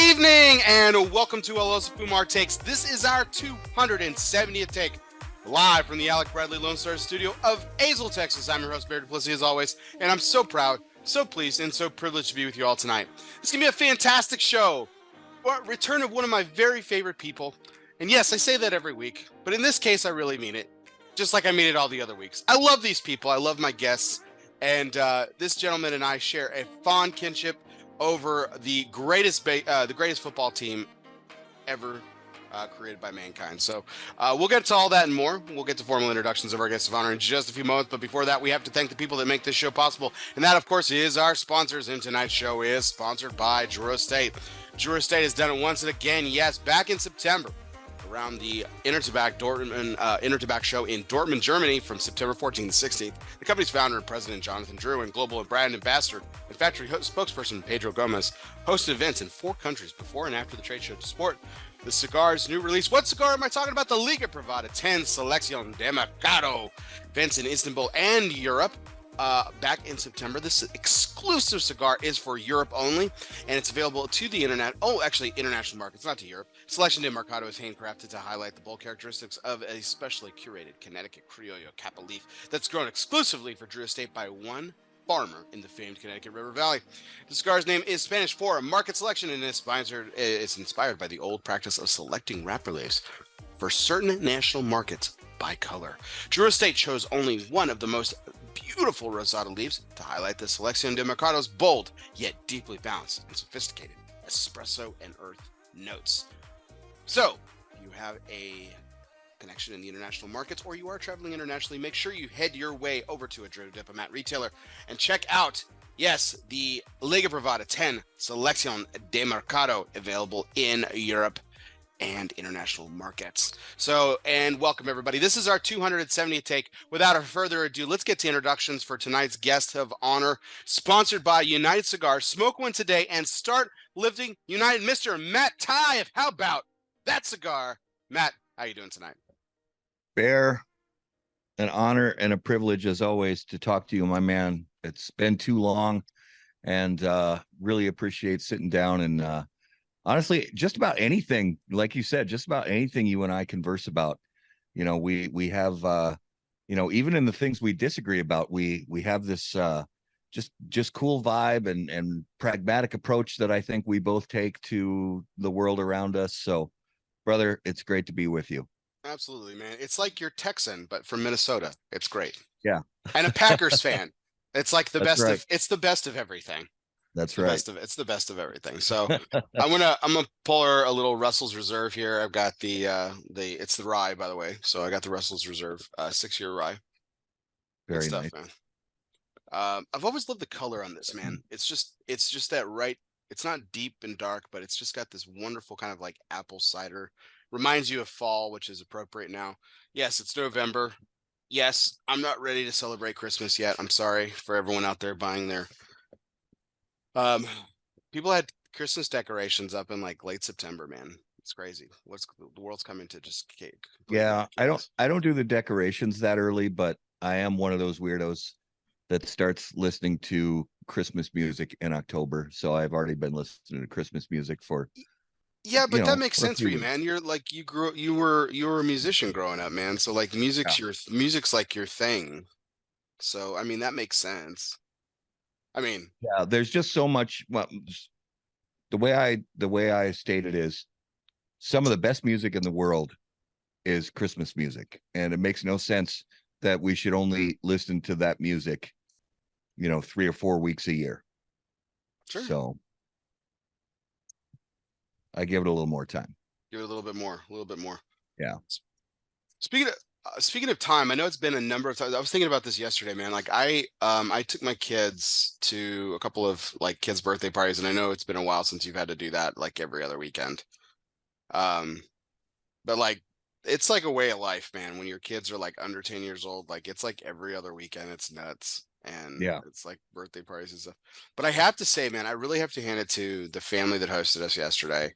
evening and welcome to LO's Fumar Takes. This is our 270th take, live from the Alec Bradley Lone Star studio of Azle, Texas. I'm your host, Barry Duplessis, as always, and I'm so proud, so pleased, and so privileged to be with you all tonight. It's going to be a fantastic show. Return of one of my very favorite people. And yes, I say that every week, but in this case, I really mean it. Just like I mean it all the other weeks. I love these people. I love my guests. And this gentleman and I share a fond kinship over the greatest football team ever created by mankind. So we'll get to all that and more. We'll get to formal introductions of our guests of honor in just a few moments. But before that, we have to thank the people that make this show possible. And that, of course, is our sponsors. And tonight's show is sponsored by Drew Estate. Drew Estate has done it once and again. Yes, back in September, around the Intertobacco show in Dortmund, Germany, from September 14th to 16th. The company's founder and president, Jonathan Drew, and global and brand ambassador and factory spokesperson, Pedro Gomez, hosted events in 4 countries before and after the trade show to support the Cigar's new release. What cigar am I talking about? The Liga Privada 10 Selección de Mercado. Events in Istanbul and Europe. Back in September. This exclusive cigar is for Europe only, and it's available to the international markets, not to Europe. Selection de Mercado is handcrafted to highlight the bold characteristics of a specially curated Connecticut Criollo Capa leaf that's grown exclusively for Drew Estate by one farmer in the famed Connecticut River Valley. The cigar's name is Spanish for market selection, and it's inspired by the old practice of selecting wrapper leaves for certain national markets by color. Drew Estate chose only one of the most beautiful rosada leaves to highlight the Selección de Mercado's bold yet deeply balanced and sophisticated espresso and earth notes. So, if you have a connection in the international markets or you are traveling internationally, make sure you head your way over to a Drew Diplomat retailer and check out, yes, the Liga Privada 10 Selección de Mercado, available in Europe and international markets. So, and welcome everybody. This is our 270th take. Without further ado, let's get to introductions for tonight's guest of honor, sponsored by United Cigars. Smoke one today and start lifting United. Mr. Matt Ty of How About That Cigar. Matt, how you doing tonight? Bear, an honor and a privilege as always to talk to you, my man. It's been too long, and really appreciate sitting down and honestly, just about anything, like you said, just about anything you and I converse about. You know, we have even in the things we disagree about, we have this just cool vibe and pragmatic approach that I think we both take to the world around us. So, brother, it's great to be with you. Absolutely, man. It's like you're Texan, but from Minnesota. It's great. Yeah. And a Packers fan. It's like That's right. it's the best of everything. That's right. It's the best of everything. So I'm gonna pull her a little Russell's Reserve here. I've got it's the rye, by the way. So I got the Russell's Reserve 6-year rye. Very Good stuff, nice, man. I've always loved the color on this, man. It's just that right. It's not deep and dark, but it's just got this wonderful kind of like apple cider. Reminds you of fall, which is appropriate now. Yes, it's November. Yes, I'm not ready to celebrate Christmas yet. I'm sorry for everyone out there buying their people had Christmas decorations up in like late September, man. It's crazy. The world's coming to just cake. Yeah, I don't do the decorations that early, but I am one of those weirdos that starts listening to Christmas music in October. So I've already been listening to Christmas music for but that makes sense for you, man. You're like you were a musician growing up, man. So like music's like your thing. So I mean that makes sense. I mean, yeah, there's just so much. Well, the way I state it is, some of the best music in the world is Christmas music, and it makes no sense that we should only listen to that music, 3 or 4 weeks a year. Sure. So I give it a little more time. Give it a little bit more. Yeah. Speaking of time, I know it's been a number of times. I was thinking about this yesterday, man. Like I took my kids to a couple of like kids' birthday parties, and I know it's been a while since you've had to do that like every other weekend. But like it's like a way of life, man. When your kids are like under 10 years old, like it's like every other weekend. It's nuts. And yeah, it's like birthday parties and stuff. But I have to say, man, I really have to hand it to the family that hosted us yesterday.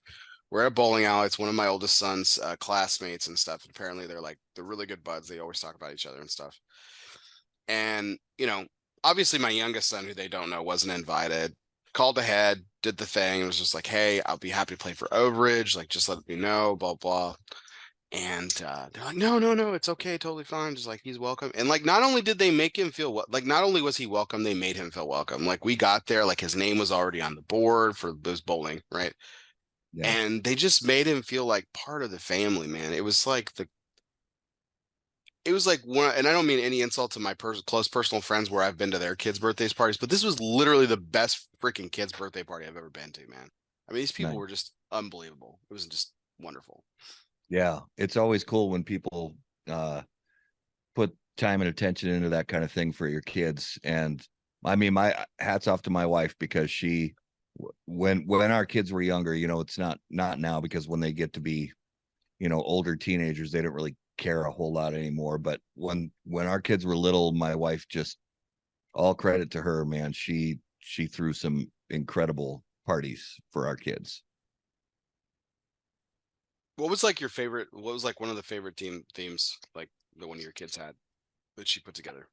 We're at a bowling alley. It's one of my oldest son's classmates and stuff. Apparently, they're really good buds. They always talk about each other and stuff. And obviously, my youngest son, who they don't know, wasn't invited. Called ahead, did the thing. It was just like, hey, I'll be happy to play for overage. Like, just let me know, blah, blah. And they're like, no, no, no, it's okay, totally fine. Just like he's welcome. And like, not only did they make him feel like not only was he welcome, they made him feel welcome. Like we got there, like his name was already on the board for those bowling, right? Yeah. And they just made him feel like part of the family, man. It was like one, and I don't mean any insult to my close personal friends where I've been to their kids' birthdays parties, but this was literally the best freaking kids' birthday party I've ever been to, man. I mean, these people Nice. were just unbelievable. It was just wonderful. Yeah. It's always cool when people uh put time and attention into that kind of thing for your kids. And I mean, my hats off to my wife because she, when our kids were younger, it's not now because when they get to be, older teenagers, they don't really care a whole lot anymore. But when our kids were little, my wife just all credit to her, man. She threw some incredible parties for our kids. What was like your favorite? What was like one of the favorite themes like the one of your kids had that she put together?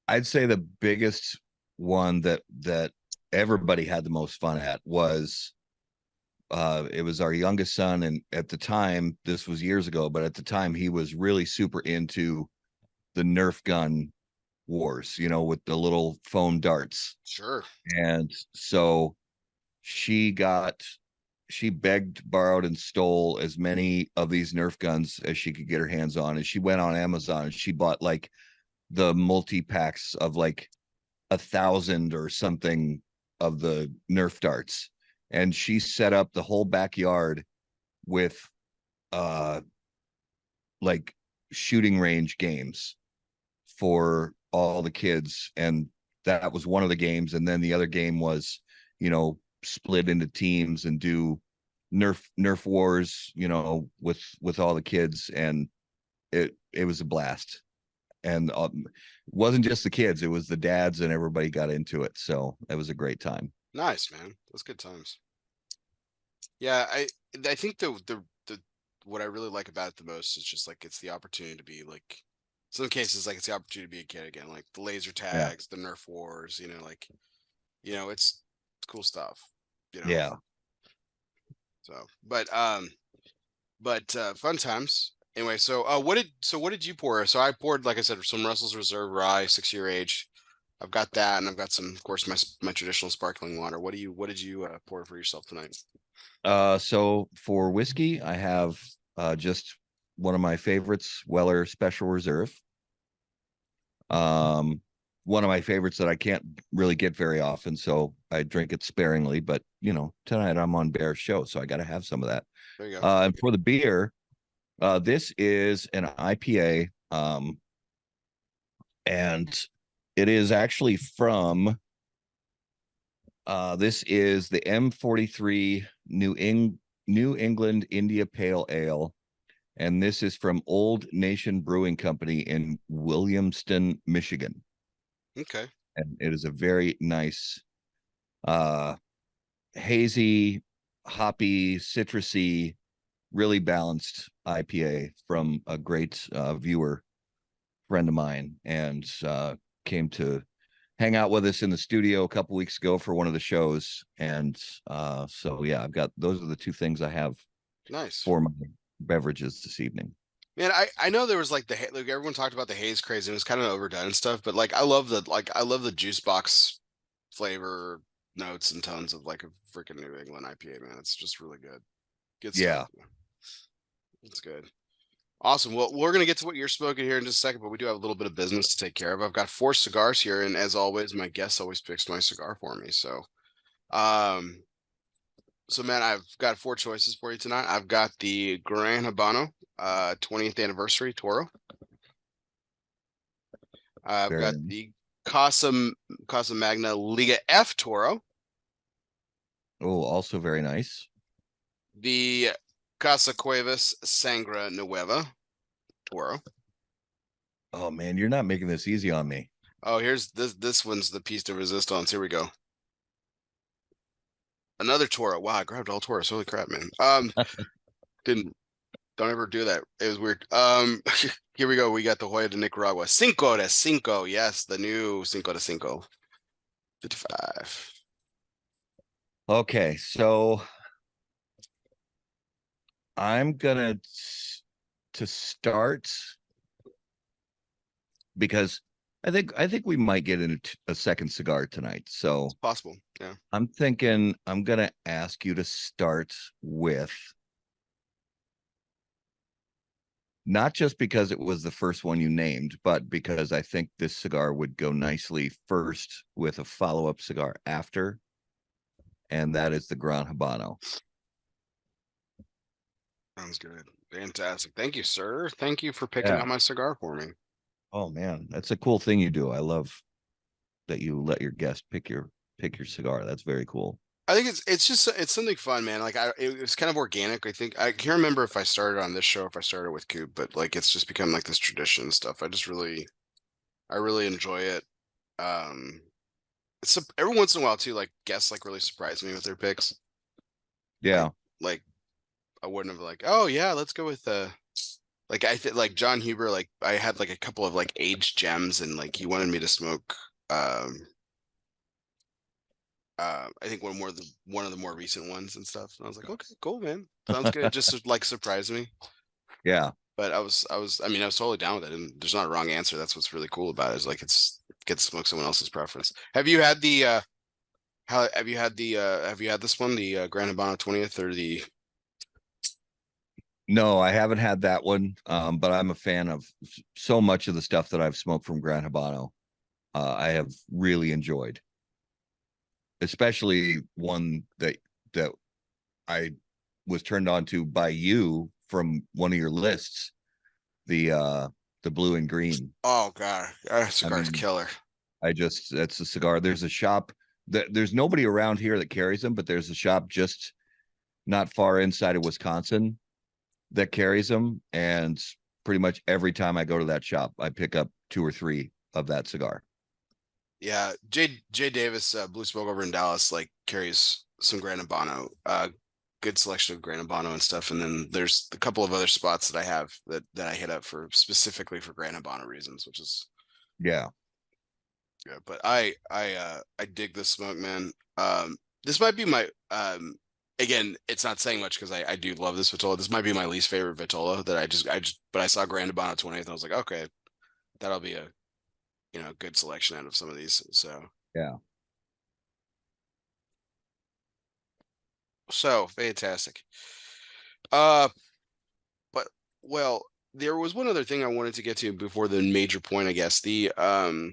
I'd say the biggest one that everybody had the most fun at was it was our youngest son, and at the time, this was years ago, but at the time he was really super into the Nerf gun wars, with the little foam darts. Sure. And so she got she begged, borrowed, and stole as many of these Nerf guns as she could get her hands on. And she went on Amazon and she bought like the multi-packs of like 1,000 or something of the Nerf darts. And she set up the whole backyard with uh like shooting range games for all the kids. And that was one of the games. And then the other game was, split into teams and do Nerf wars, with all the kids. And it was a blast. And it wasn't just the kids, it was the dads, and everybody got into it. So it was a great time. Nice, man. Those good times. Yeah, I think the what I really like about it the most is just like it's the opportunity to be like some cases like it's the opportunity to be a kid again, like the laser Yeah. tags, the Nerf wars, like it's cool stuff, you know. Yeah. So, but fun times. Anyway, so what did you pour? So I poured, like I said, some Russell's Reserve Rye, 6 year age. I've got that, and I've got some, of course, my traditional sparkling water. What did you pour for yourself tonight? So for whiskey, I have just one of my favorites, Weller Special Reserve. Um, one of my favorites that I can't really get very often, so I drink it sparingly. But tonight I'm on Bear's show, so I got to have some of that. There you go. And for the beer, this is an IPA, and it is actually from. This is the M43 New England India Pale Ale, and this is from Old Nation Brewing Company in Williamston, Michigan. Okay. And it is a very nice, uh, hazy, hoppy, citrusy, really balanced IPA from a great viewer friend of mine, and came to hang out with us in the studio a couple weeks ago for one of the shows. And so yeah, I've got those are the two things I have Nice. for my beverages this evening. Man, I know there was like like everyone talked about the haze craze and it was kind of overdone and stuff, but like I love the juice box flavor notes and tones of like a freaking New England IPA, man. It's just really good. Good stuff. Yeah. It's good. Awesome. Well, we're gonna get to what you're smoking here in just a second, but we do have a little bit of business to take care of. I've got 4 cigars here, and as always, my guest always picks my cigar for me. Um, so man, I've got 4 choices for you tonight. I've got the Gran Habano, 20th anniversary Toro. I've Very got nice. the Casa Magna Liga F Toro, Oh, also very nice. the Casa Cuevas Sangra Nueva Toro. Oh man, you're not making this easy on me. Oh, here's this one's the piece de resistance. Here we go. Another Toro. Wow, I grabbed all Toros. Holy crap, man. Didn't don't ever do that. It was weird. Here we go. We got the Hoya de Nicaragua. Cinco de Cinco. Yes, the new Cinco de Cinco. 55. Okay, so I'm gonna to start because I think we might get into a second cigar tonight. It's So possible. Yeah. I'm thinking I'm gonna ask you to start with, not just because it was the first one you named, but because I think this cigar would go nicely first with a follow-up cigar after, and that is the Gran Habano. Sounds good. Fantastic. Thank you, sir. Thank you for picking Yeah. out my cigar for me. Oh man, that's a cool thing you do. I love that you let your guest pick your cigar. That's very cool. I think it's just it's something fun, man. Like it was kind of organic. I think I can't remember if I started on this show, if I started with Coop, but like it's just become like this tradition and stuff. I really enjoy it. Um, it's every once in a while too. Like guests like really surprise me with their picks. Like Yeah. like I wouldn't have like, oh yeah, let's go with like I think like John Huber. Like I had like a couple of like aged gems, and like he wanted me to smoke. I think one of the more recent ones and stuff. And I was like, okay, cool, man. Sounds good. Just to, like surprised me. Yeah. But I mean, I was totally down with it. And there's not a wrong answer. That's what's really cool about it, is like it's get to smoke someone else's preference. Have you had the how have you had this one, the Grand Habano 20th or the No, I haven't had that one. But I'm a fan of so much of the stuff that I've smoked from Gran Habano. I have really enjoyed, especially one that I was turned on to by you from one of your lists, the blue and green. oh god, that I cigar's mean, killer. that's a cigar. There's a shop that there's nobody around here that carries them, but there's a shop just not far inside of Wisconsin that carries them. And pretty much every time I go to that shop, I pick up two or three of that cigar. Yeah, Jay Davis, Blue Smoke over in Dallas, like carries some Grand Habano, good selection of Grand Habano and stuff. And then there's a couple of other spots that I have that I hit up for specifically for Grand Habano reasons, which is Yeah. good. But I dig this smoke, man. This might be my again, it's not saying much because I do love this Vitola. This might be my least favorite Vitola that I just but I saw Grand Habano 20th and I was like, okay, that'll be a good selection out of some of these. Yeah. So fantastic. Uh, but well, there was one other thing I wanted to get to before the major point, I guess. The um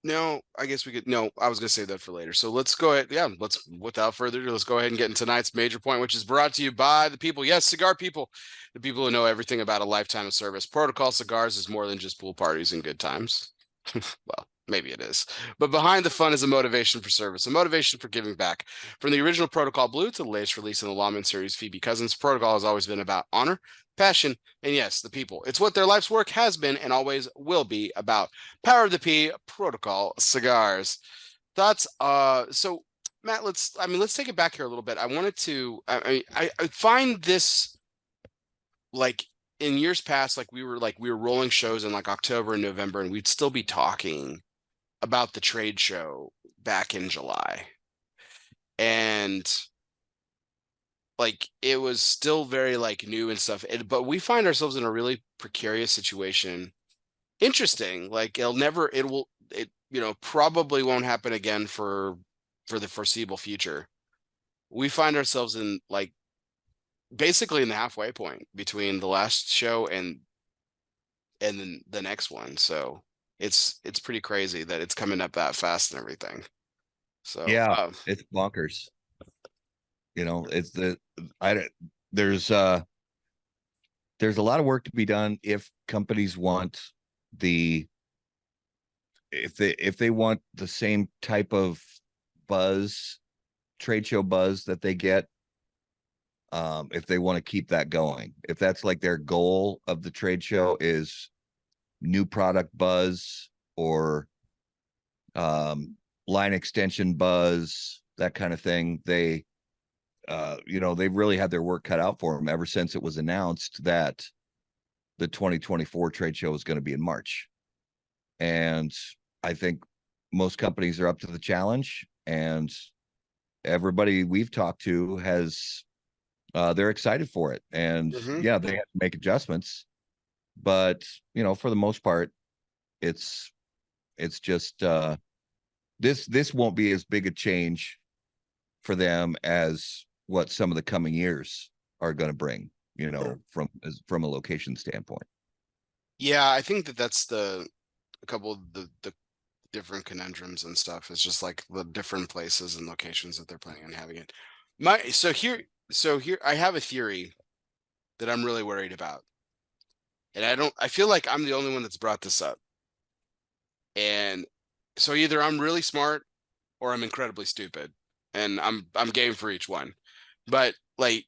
no, I guess we could no, I was gonna save that for later. So let's go ahead. Yeah, let's without further ado, let's go ahead and get into tonight's major point, which is brought to you by the people. Yes, cigar people, the people who know everything about a lifetime of service. Protocol Cigars is more than just pool parties and good times. Well, maybe it is. But behind the fun is a motivation for service, a motivation for giving back. From the original Protocol Blue to the latest release in the Lawman series, Phoebe Cousins, Protocol has always been about honor, passion, and yes, the people. It's what their life's work has been and always will be about. Power of the P, Protocol Cigars. Thoughts? So Matt, let's take it back here a little bit. I wanted to, I find this like in years past, like we were rolling shows in like October and November, and we'd still be talking about the trade show back in July. And like it was still very like new and stuff. But we find ourselves in a really precarious situation. Interesting. Like it probably won't happen again for the foreseeable future. We find ourselves in like basically in the halfway point between the last show and then the next one. So it's pretty crazy that it's coming up that fast and everything. So Yeah. It's bonkers. It's I there's there's a lot of work to be done if companies want the if they want the same type of buzz, trade show buzz that they get, if they want to keep that going, if that's like their goal of the trade show is new product buzz or line extension buzz, that kind of thing, they've really had their work cut out for them ever since it was announced that the 2024 trade show is going to be in March. And I think most companies are up to the challenge, and everybody we've talked to has they're excited for it. And Mm-hmm. yeah, they have to make adjustments, but for the most part, it's just this won't be as big a change for them as what some of the coming years are going to bring, Sure. from a location standpoint. Yeah, I think that's a couple of the different conundrums and stuff. Is just like the different places and locations that they're planning on having it. So here I have a theory that I'm really worried about. And I feel like I'm the only one that's brought this up. And so either I'm really smart or I'm incredibly stupid. And I'm game for each one. But like,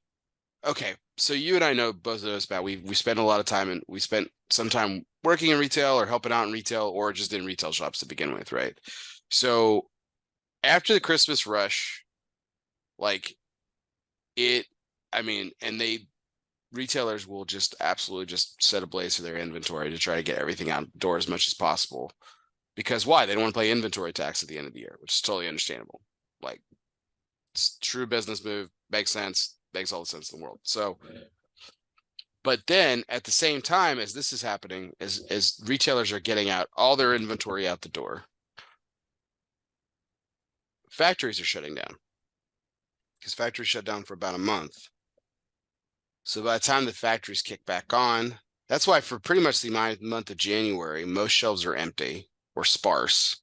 okay, so you and I know both of those about we spent a lot of time and we spent some time working in retail or helping out in retail or just in retail shops to begin with, right? So after the Christmas rush, like it, I mean, and retailers will just absolutely just set ablaze to their inventory to try to get everything outdoor as much as possible. Because why? They don't want to pay inventory tax at the end of the year, which is totally understandable. Like, it's true business move, makes sense, makes all the sense in the world. So, but then at the same time as this is happening, as retailers are getting out all their inventory out the door, factories are shutting down because factories shut down for about a month. So by the time the factories kick back on, that's why for pretty much the month of January, most shelves are empty or sparse.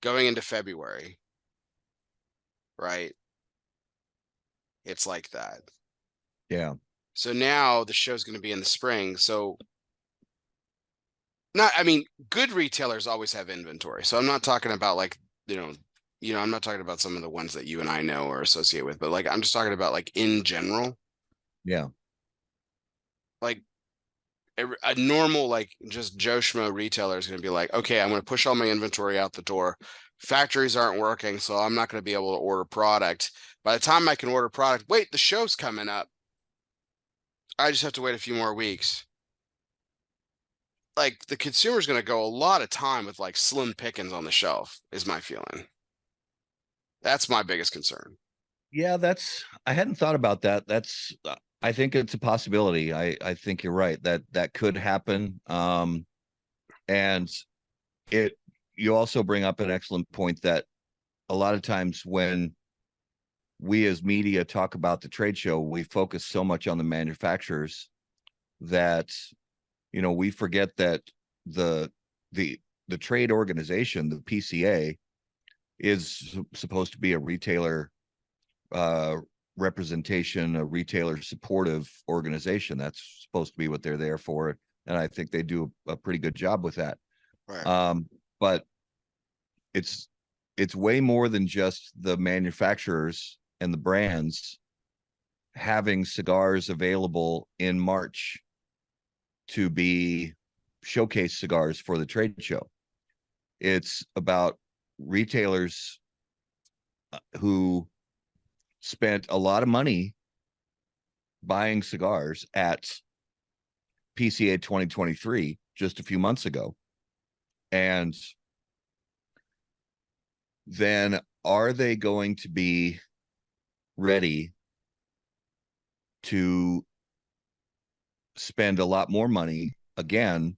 Going into February, right? It's like that. Yeah. So now the show's going to be in the spring. So not, I mean, good retailers always have inventory. So I'm not talking about like, I'm not talking about some of the ones that you and I know or associate with, but like I'm just talking about like in general, Yeah. like a normal like just Joe Schmo retailer is going to be like, okay, I'm going to push all my inventory out the door. Factories aren't working, so I'm not going to be able to order product. By the time I can order product, wait, the show's coming up. I just have to wait a few more weeks. Like the consumer's going to go a lot of time with like slim pickings on the shelf, is my feeling. That's my biggest concern. Yeah, I hadn't thought about that. I think it's a possibility. I think you're right that could happen. And it you also bring up an excellent point that a lot of times when we as media talk about the trade show, we focus so much on the manufacturers that we forget that the the the trade organization, the PCA, is supposed to be a retailer uh representation, a retailer supportive organization. That's supposed to be what they're there for, and I think they do a pretty good job with that. Right. But it's way more than just the manufacturers and the brands having cigars available in March to be showcase cigars for the trade show. It's about retailers who spent a lot of money buying cigars at PCA 2023 just a few months ago. And then are they going to be ready to spend a lot more money again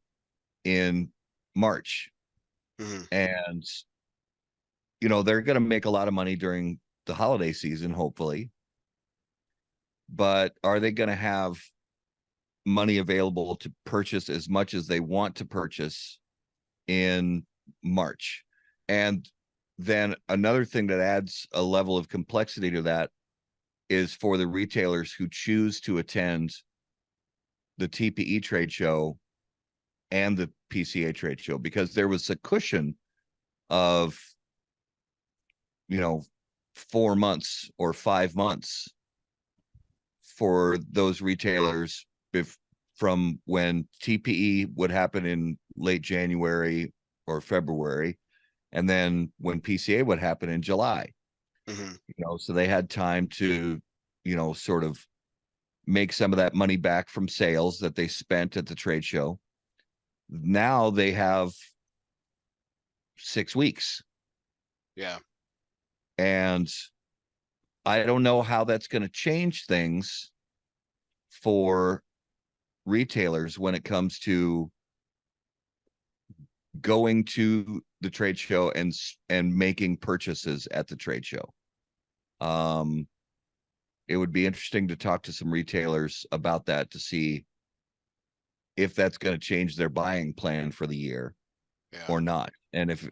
in March? Mm-hmm. And they're going to make a lot of money during the holiday season, hopefully. But are they going to have money available to purchase as much as they want to purchase in March? And then another thing that adds a level of complexity to that is for the retailers who choose to attend the TPE trade show and the PCA trade show, because there was a cushion of 4 months or 5 months for those retailers from when TPE would happen in late January or February, and then when PCA would happen in July. Mm-hmm. So they had time to sort of make some of that money back from sales that they spent at the trade show. Now they have 6 weeks. Yeah. And I don't know how that's going to change things for retailers when it comes to going to the trade show and making purchases at the trade show. It would be interesting to talk to some retailers about that to see if that's going to change their buying plan for the year Yeah. or not. And if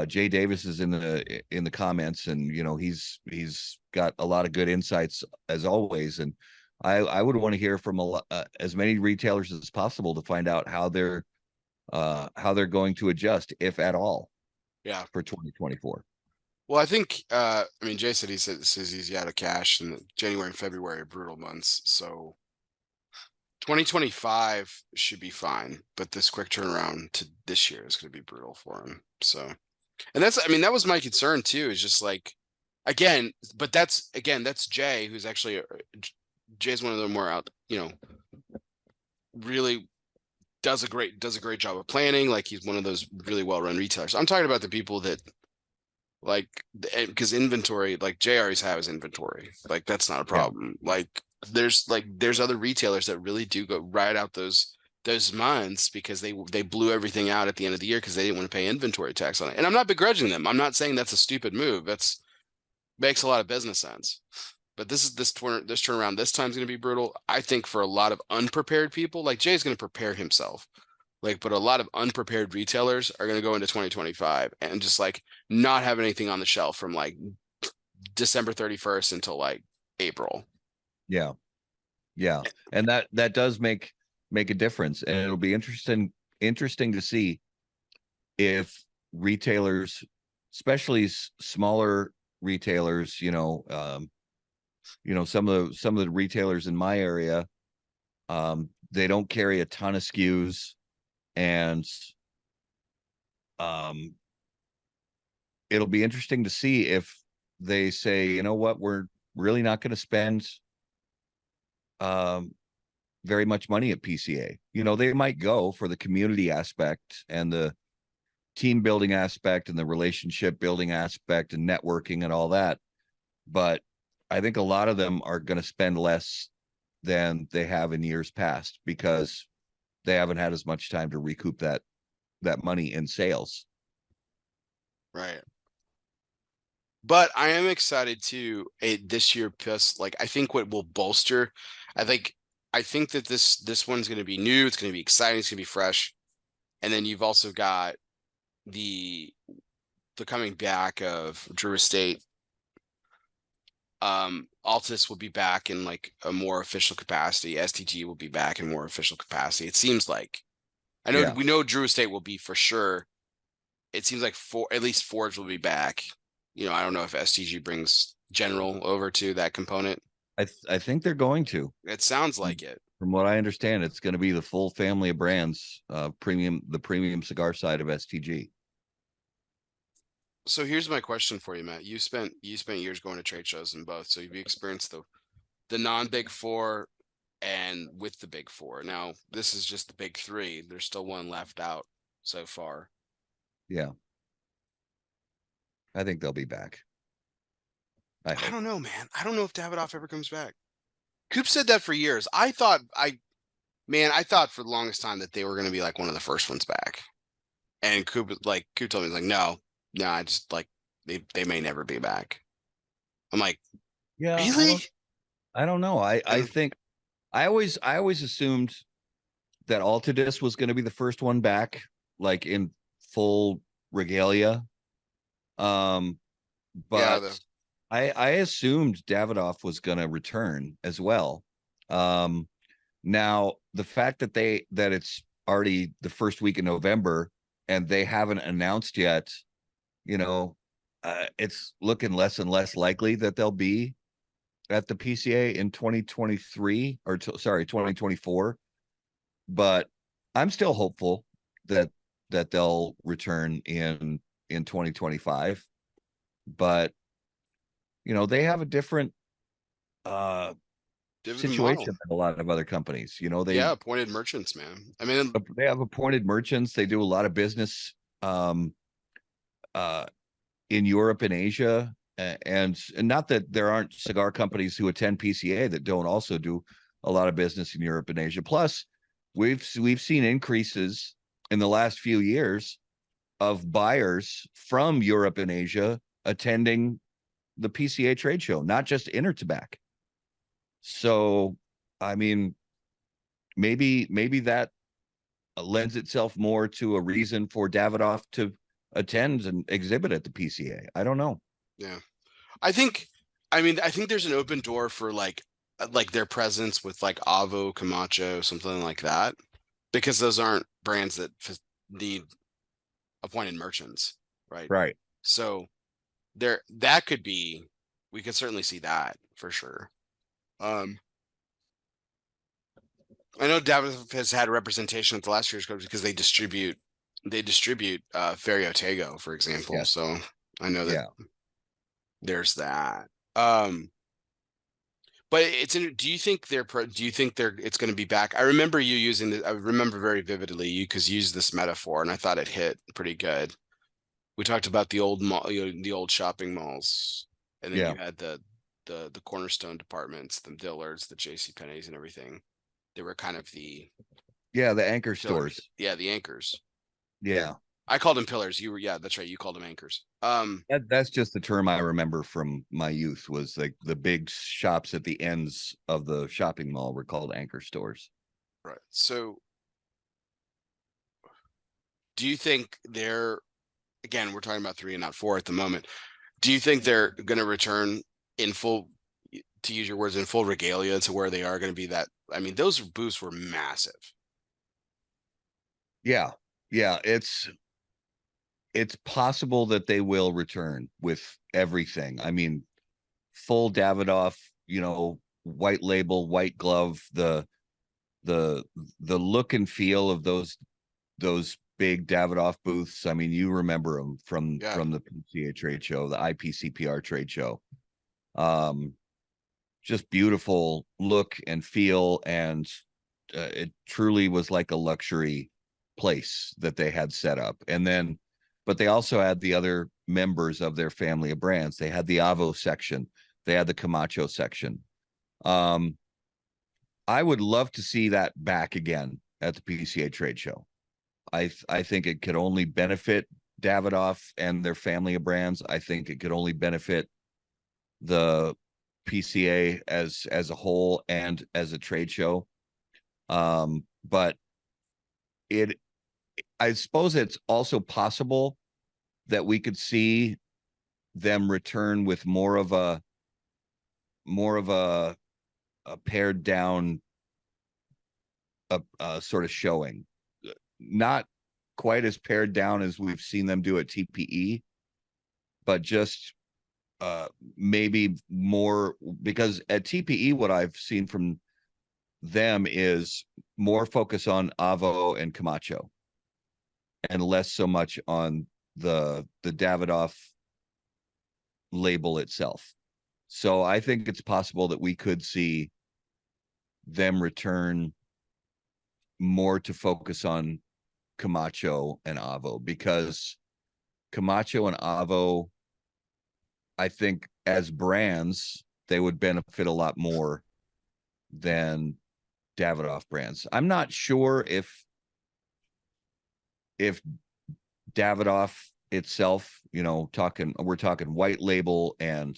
Jay Davis is in the comments, and he's got a lot of good insights as always, and I would want to hear from as many retailers as possible to find out how they're going to adjust, if at all, Yeah. for 2024. Well, I think I mean Jay says he's out of cash, and January and February are brutal months. So 2025 should be fine, but this quick turnaround to this year is going to be brutal for him. So, and I mean, that was my concern too, is just like, again, but that's Jay, who's actually, Jay's one of the more out, really does a great job of planning. Like, he's one of those really well-run retailers. I'm talking about the people that, like, because inventory, like Jay always has inventory. Like, that's not a problem. Yeah. There's other retailers that really do go ride out those months because they blew everything out at the end of the year because they didn't want to pay inventory tax on it. And I'm not begrudging them. I'm not saying that's a stupid move. That's makes a lot of business sense. But this turnaround this time is going to be brutal. I think for a lot of unprepared people, like Jay's going to prepare himself. Like, but a lot of unprepared retailers are going to go into 2025 and just like not have anything on the shelf from like December 31st until like April. Yeah. Yeah. And that does make a difference. And it'll be interesting to see if retailers, especially smaller retailers, some of the retailers in my area, they don't carry a ton of SKUs, and it'll be interesting to see if they say, you know what, we're really not going to spend very much money at PCA. They might go for the community aspect and the team building aspect and the relationship building aspect and networking and all that. But I think a lot of them are going to spend less than they have in years past because they haven't had as much time to recoup that money in sales. Right. But I am excited too, this year, plus, like, I think what will bolster, I think that this one's going to be new. It's going to be exciting. It's going to be fresh. And then you've also got the coming back of Drew Estate. Altus will be back in like a more official capacity. STG will be back in more official capacity. It seems like, we know Drew Estate will be for sure. It seems like at least Forge will be back. I don't know if STG brings General over to that component. I think they're going to. It sounds like it. From what I understand, it's going to be the full family of brands, the premium cigar side of STG. So here's my question for you, Matt. You spent years going to trade shows in both, so you've experienced the non-big four and with the big four. Now, this is just the big three. There's still one left out so far. Yeah. I think they'll be back. I don't know, man. I don't know if Davidoff ever comes back. Coop said that for years. I thought for the longest time that they were going to be like one of the first ones back. And Coop told me, like, no, I just like, they may never be back. I'm like, yeah, really? I don't know. I think I always assumed that Altadis was going to be the first one back, like in full regalia. But yeah, I assumed Davidoff was going to return as well. Now the fact that it's already the first week in November and they haven't announced yet, it's looking less and less likely that they'll be at the PCA in 2023 or 2024. But I'm still hopeful that they'll return in 2025. But they have a different situation than a lot of other companies. They appointed merchants, man. I mean, they have appointed merchants. They do a lot of business um, uh, in Europe and Asia. And not that there aren't cigar companies who attend PCA that don't also do a lot of business in Europe and Asia. Plus, we've seen increases in the last few years of buyers from Europe and Asia attending the PCA trade show, not just Intertabac. So, I mean, maybe that lends itself more to a reason for Davidoff to attend and exhibit at the PCA. I don't know. Yeah. I think there's an open door for like their presence with like Avo, Camacho, something like that, because those aren't brands that need appointed merchants, right? Right. So there that could be we could certainly see that for sure. Um I know Davidoff has had representation at the last year's clubs because they distribute Ferio Tego, for example. Yes. So I know that Yeah. there's that. Um But do you think it's going to be back? I remember you using I remember very vividly because you used this metaphor, and I thought it hit pretty good. We talked about the old mall, the old shopping malls, and then Yeah. you had the Cornerstone departments, the Dillards, the J.C. Penney's, and everything. They were kind of the Yeah. The anchor pillars. stores. Yeah, the anchors. Yeah. I called them pillars. Yeah, that's right. You called them anchors. That's just the term I remember from my youth, was like the big shops at the ends of the shopping mall were called anchor stores. Right. So, do you think they're again? We're talking about three and not four at the moment. Do you think they're going to return in full, to use your words, in full regalia to where they are going to be that? I mean, those booths were massive. Yeah. Yeah. It's possible that they will return with everything. I mean, full Davidoff, white label, white glove, the the look and feel of those big Davidoff booths. I mean, you remember them from Yeah. the PCA trade show, the IPCPR trade show. Um, just beautiful look and feel, and it truly was like a luxury place that they had set up. And then, but they also had the other members of their family of brands. They had the Avo section, they had the Camacho section. Um, I would love to see that back again at the PCA trade show. I think it could only benefit Davidoff and their family of brands. I think it could only benefit the PCA as a whole and as a trade show. But it I suppose it's also possible that we could see them return with more of a pared down sort of showing. Not quite as pared down as we've seen them do at TPE, but just maybe more, because at TPE what I've seen from them is more focus on Avo and Camacho and less so much on the Davidoff label itself. So I think it's possible that we could see them return more to focus on Camacho and Avo, because Camacho and Avo, I think as brands, they would benefit a lot more than Davidoff brands. I'm not sure if Davidoff itself, we're talking white label and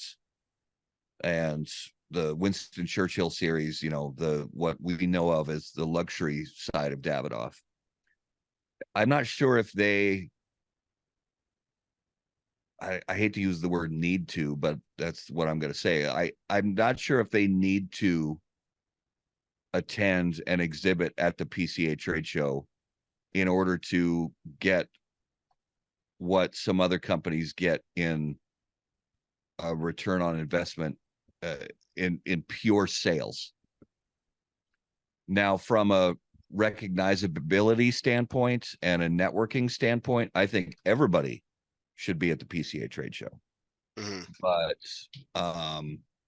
the Winston Churchill series, the what we know of as the luxury side of Davidoff. I'm not sure if I hate to use the word need to, but that's what I'm going to say. I'm not sure if they need to attend and exhibit at the PCA trade show in order to get what some other companies get in a return on investment, in pure sales. Now, from a recognizability standpoint and a networking standpoint, I think everybody should be at the PCA trade show. Mm-hmm. But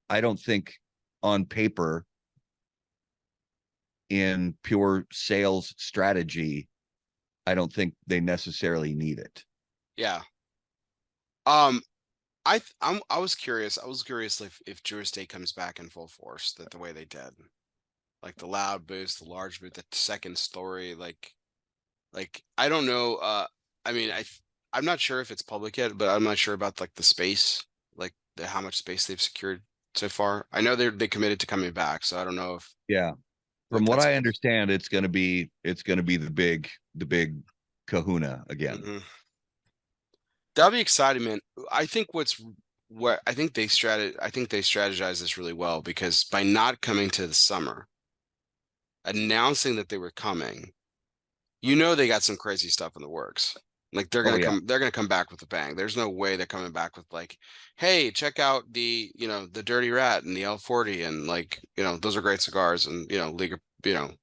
I don't think on paper, in pure sales strategy, I don't think they necessarily need it. Yeah. I was curious. I was curious if Drew Estate comes back in full force, that the way they did, like the loud boost, the large boost, the second story, like I don't know. I mean, I'm not sure if it's public yet, but I'm not sure about like the space, like how much space they've secured so far. I know they committed to coming back, so I don't know if Yeah. what From what that's I gonna be. understand, it's gonna be the big kahuna again. Hmm. That'll be exciting, man. I think what I think they strategize this really well because by not coming to the summer, announcing that they were coming, you know they got some crazy stuff in the works. Like Oh yeah. they're gonna come back with a bang. There's no way they're coming back with like, hey, check out the Dirty Rat and the L40 and like, those are great cigars and Liga Privada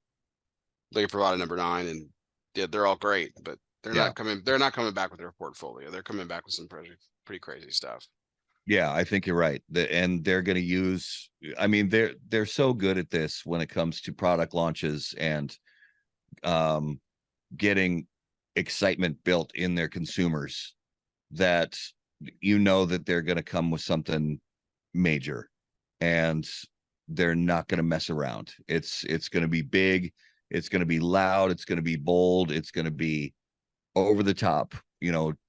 #9 and yeah, they're all great, but Yeah. they're not coming back with their portfolio. They're coming back with some pretty crazy stuff. Yeah, I think you're right. And they're going to use, I mean, they're so good at this when it comes to product launches and um getting excitement built in their consumers, that that they're going to come with something major, and they're not going to mess around. It's going to be big, it's going to be loud, it's going to be bold, it's going to be over the top,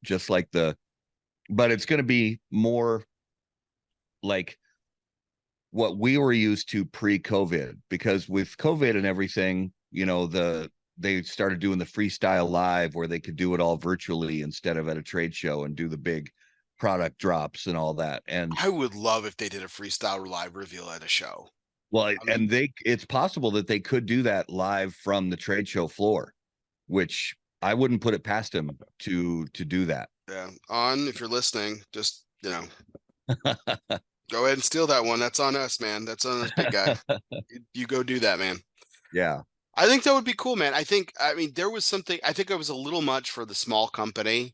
just like but it's going to be more like what we were used to pre-COVID, because with COVID and everything, they started doing the freestyle live where they could do it all virtually instead of at a trade show and do the big product drops and all that. And I would love if they did a freestyle live reveal at a show. well, I and mean, it's possible that they could do that live from the trade show floor, which I wouldn't put it past them to do that. yeah, if you're listening, just go ahead and steal that one. That's on us, man. That's on us, big guy. You go do that, man. Yeah. I think that would be cool, man. I mean, there was something, I think it was a little much for the small company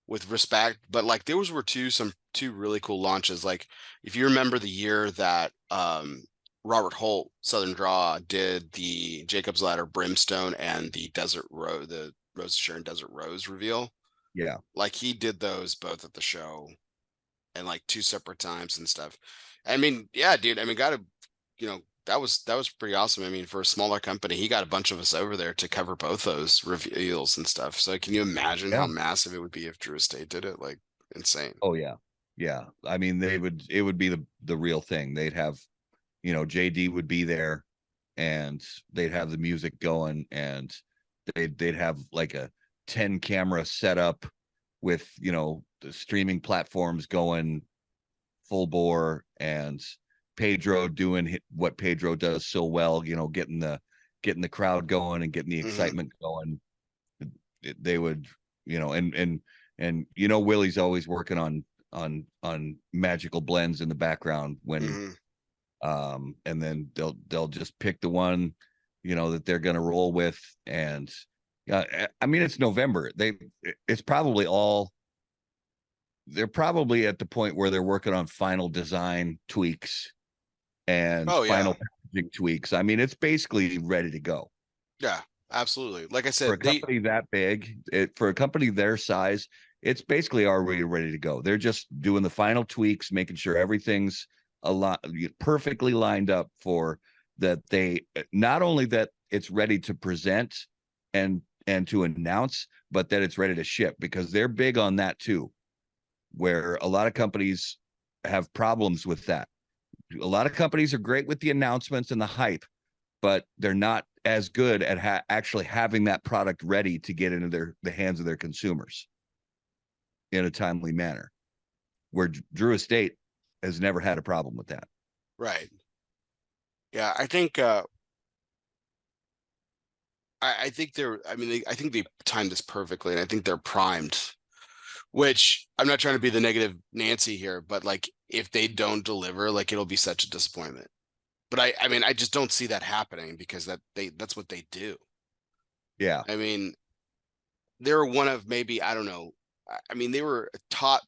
with respect, but like were two really cool launches. Like if you remember the year that Robert Holt, Southern Draw, did the Jacob's Ladder Brimstone and the Rose of Sharon Desert Rose reveal. Yeah. Like he did those both at the show and like two separate times and stuff. I mean, yeah, dude. I mean, that was pretty awesome. I mean, for a smaller company, he got a bunch of us over there to cover both those reveals and stuff. So can you imagine how Yeah. massive it would be if Drew Estate did it? Like insane. Oh yeah. Yeah. I mean, it would be the real thing. They'd have, JD would be there, and they'd have the music going, and they'd have like a 10 camera setup with, the streaming platforms going full bore, and Pedro doing what Pedro does so well, getting the crowd going and getting the Hmm. excitement going. They would, and Willie's always working on magical blends in the background when Hmm. and then they'll just pick the one, that they're going to roll with. And I mean, it's November. It's probably all, they're probably at the point where they're working on final design tweaks and Oh yeah. final packaging tweaks. I mean, it's basically ready to go. Yeah, absolutely. Like I For a said, company that big, for a company their size, it's basically already ready to go. They're just doing the final tweaks, making sure everything's a lot perfectly lined up for that. They not only that it's ready to present and to announce, but that it's ready to ship, because they're big on that too, where a lot of companies have problems with that. A lot of companies are great with the announcements and the hype, but they're not as good at actually having that product ready to get into the hands of their consumers in a timely manner. Where Drew Estate has never had a problem with that. right. Yeah, I think I think they timed this perfectly, and I think they're primed. Which I'm not trying to be the negative Nancy here, but like if they don't deliver, like it'll be such a disappointment. But I mean, I just don't see that happening because that's what they do. Yeah. I mean, they're one of maybe, I don't know. I mean, they were a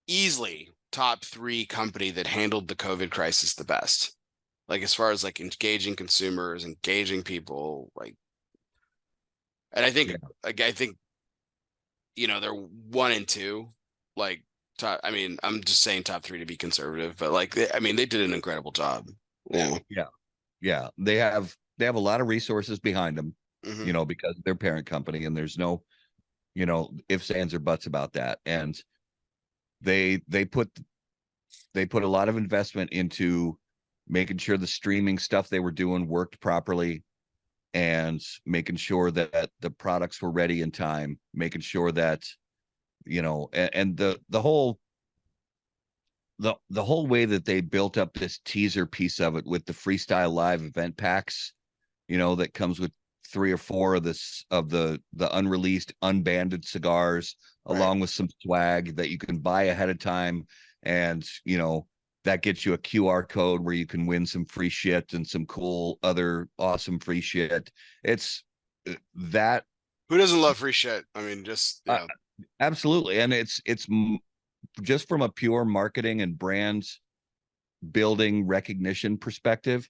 easily top three company that handled the COVID crisis the best. Like as far as like engaging consumers, engaging people, like And Yeah. I think they're 1 and 2, like top. I mean, I'm just saying top three to be conservative, but like I mean, they did an incredible job. Yeah. Yeah. Yeah. They have a lot of resources behind them, Hmm. because their parent company, and there's no, ifs, ands, or buts about that. And they they put they put a lot of investment into making sure the streaming stuff they were doing worked properly, and making sure that the products were ready in time, making sure that, and the whole way that they built up this teaser piece of it with the freestyle live event packs, that comes with three or four of the unreleased unbanded cigars, Right. along with some swag that you can buy ahead of time. And that gets you a QR code where you can win some free shit and some cool other awesome free shit. It's that Who doesn't love free shit? I mean, just uh, absolutely. And just from a pure marketing and brand building recognition perspective,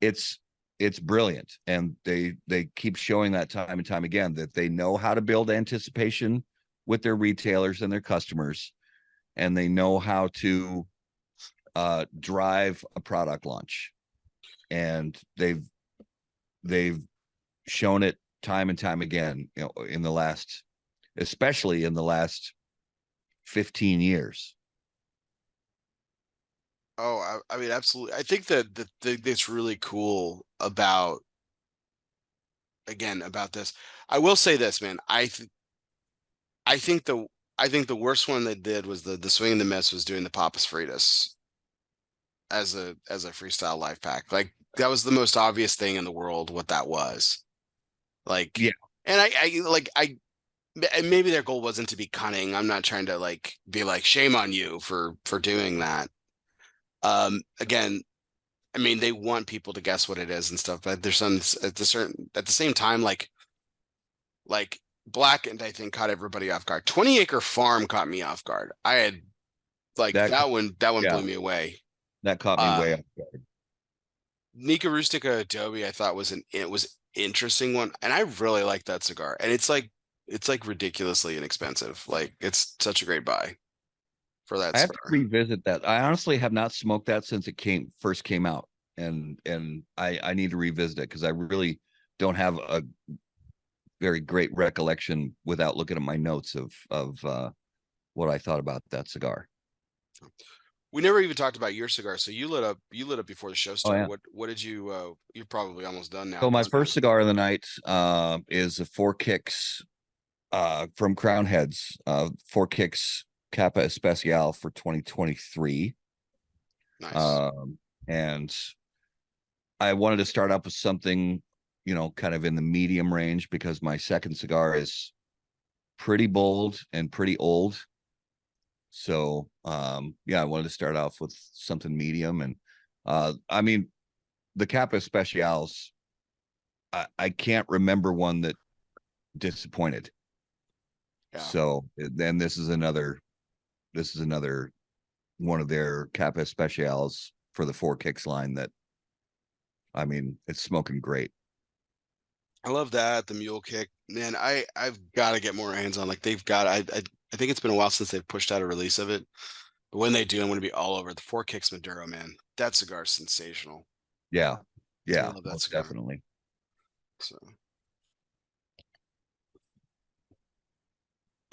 it's it's brilliant. And they keep showing that time and time again, that they know how to build anticipation with their retailers and their customers, and they know how to drive a product launch. And they've shown it time and time again, especially in the last 15 years. oh, I mean, absolutely. I think that the thing that's really cool about again about this, I will say this, man. I think the I think the worst one they did was the swing and the miss was doing the Papas Fritas as a freestyle life pack. Like that was the most obvious thing in the world what that was. Like, Yeah. and and maybe their goal wasn't to be cunning. I'm not trying to like be like shame on you for doing that. Again, I mean they want people to guess what it is and stuff, but there's some at the same time like Blackened I think caught everybody off guard. 20 Acre Farm caught me off guard. I had like that that one yeah, blew me away. that caught me way Um off guard. Nika Rustica Adobe I thought it was interesting one, and I really like that cigar. And it's like ridiculously inexpensive. Like it's such a great buy for that I have to cigar. revisit that. I honestly have not smoked that since it came out, and I need to revisit it because I really don't have a very great recollection without looking at my notes of what I thought about that cigar. We never even talked about your cigar. So you lit up before the show Oh started. yeah. What did you you're probably almost done now So at my this point. first cigar of the night is a Four Kicks from Crown Heads, Four Kicks Kappa Especial for 2023. Nice. And I wanted to start up with something, kind of in the medium range, because my second cigar is pretty bold and pretty old. So, yeah, I wanted to start off with something medium. And I mean, the Kappa Specials, I can't remember one that disappointed. Yeah. So then this is another one of their Kappa Specials for the Four Kicks line that, I mean, it's smoking great. I love that. The mule kick. Man, I've got to get more hands on. Like they've got I think it's been a while since they've pushed out a release of it. But when they do, I'm going to be all over the Four Kicks Maduro, man. That cigar is sensational. Yeah. I Yeah, love that most cigar. definitely. So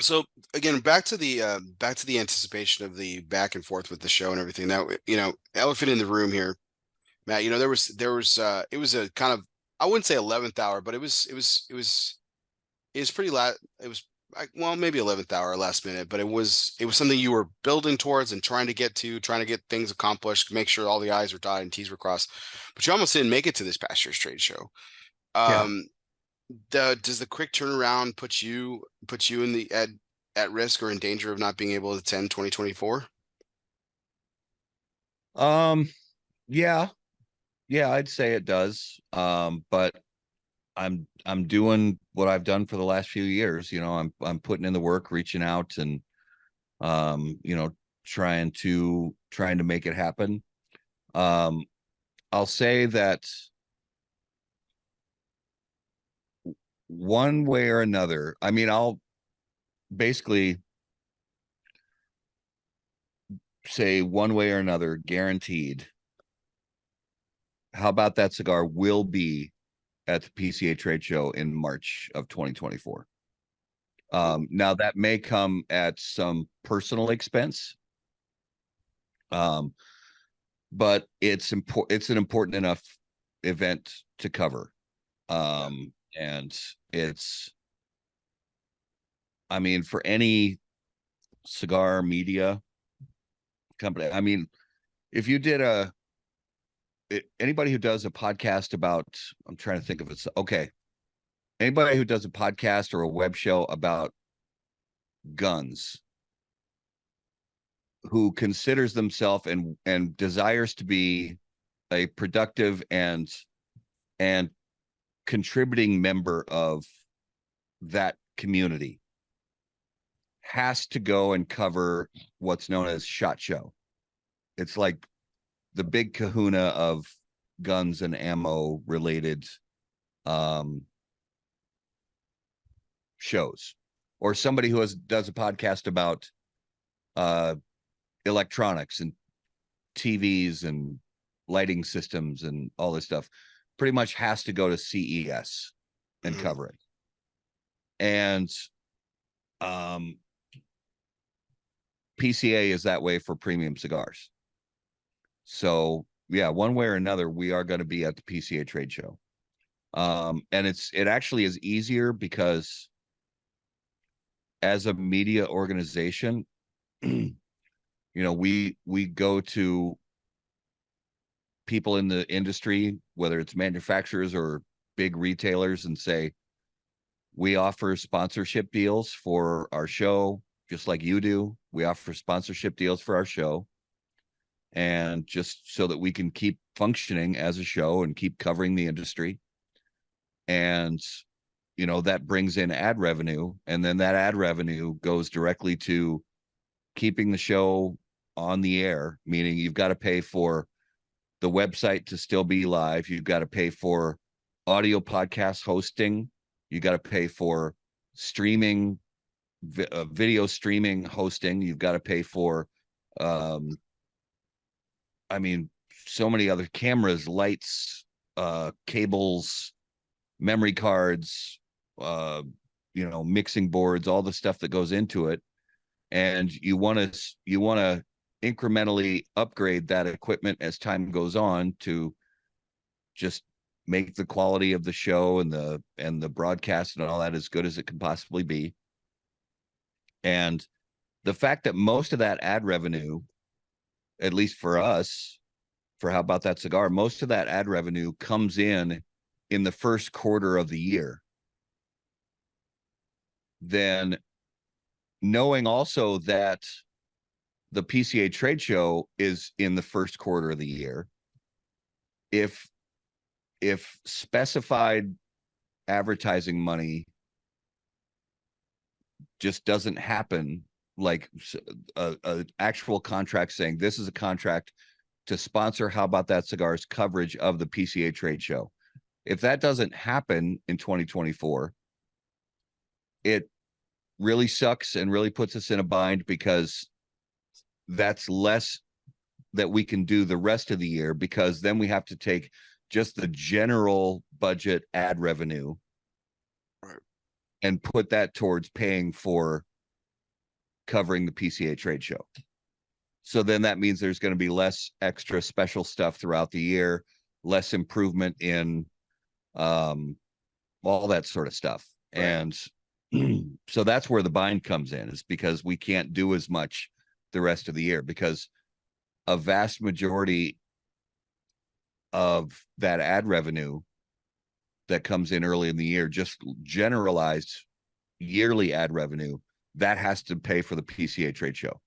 so again, back to the anticipation of the back and forth with the show and everything. Now, elephant in the room here, Matt. There was it was a kind of I wouldn't say 11th hour, but it was pretty it was well maybe 11th hour last minute, but it was something you were building towards and trying to get things accomplished, make sure all the I's were dotted and T's were crossed, but you almost didn't make it to this past year's trade show. Yeah. Um, does the quick turnaround put you in the at risk or in danger of not being able to attend 2024? Um, yeah, yeah, I'd say it does. But I'm doing what I've done for the last few years. I'm putting in the work, reaching out, and um, you know, trying to make it happen. Um, I'll say that one way or another. I mean, I'll basically say one way or another, guaranteed. How about that cigar will be at the PCA trade show in March of 2024. Now that may come at some personal expense, but it's important. It's an important enough event to cover, and it's. I mean, for any cigar media company, I mean, if you did anybody who does a podcast about, I'm trying to think of it. Okay, anybody who does a podcast or a web show about guns, who considers themselves and desires to be a productive and contributing member of that community, has to go and cover what's known as SHOT Show. It's like the big kahuna of guns and ammo related shows. Or somebody who does a podcast about electronics and TVs and lighting systems and all this stuff, pretty much has to go to CES and cover it. And PCA is that way for premium cigars. So yeah, one way or another, we are going to be at the PCA trade show. And it actually is easier because as a media organization, you know, we go to people in the industry, whether it's manufacturers or big retailers, and say, we offer sponsorship deals for our show, just like you do. We offer sponsorship deals for our show. And just so that we can keep functioning as a show and keep covering the industry. And, you know, that brings in ad revenue. And then that ad revenue goes directly to keeping the show on the air, meaning you've got to pay for the website to still be live. You've got to pay for audio podcast hosting. You got to pay for streaming, video streaming hosting. You've got to pay for, I mean, so many other cameras, lights, cables, memory cards, you know, mixing boards, all the stuff that goes into it. And you want to incrementally upgrade that equipment as time goes on to just make the quality of the show and the broadcast and all that as good as it can possibly be. And the fact that most of that ad revenue, at least for us, for How About That Cigar, most of that ad revenue comes in the first quarter of the year. Then knowing also that the PCA trade show is in the first quarter of the year, if specified advertising money just doesn't happen, like a actual contract saying this is a contract to sponsor How About That Cigar's coverage of the PCA trade show, if that doesn't happen in 2024, it really sucks and really puts us in a bind, because that's less that we can do the rest of the year, because then we have to take just the general budget ad revenue, right, and put that towards paying for covering the PCA trade show. So then that means there's going to be less extra special stuff throughout the year, less improvement in all that sort of stuff. Right. And so that's where the bind comes in, is because we can't do as much the rest of the year, because a vast majority of that ad revenue that comes in early in the year, just generalized yearly ad revenue, that has to pay for the PCA trade show.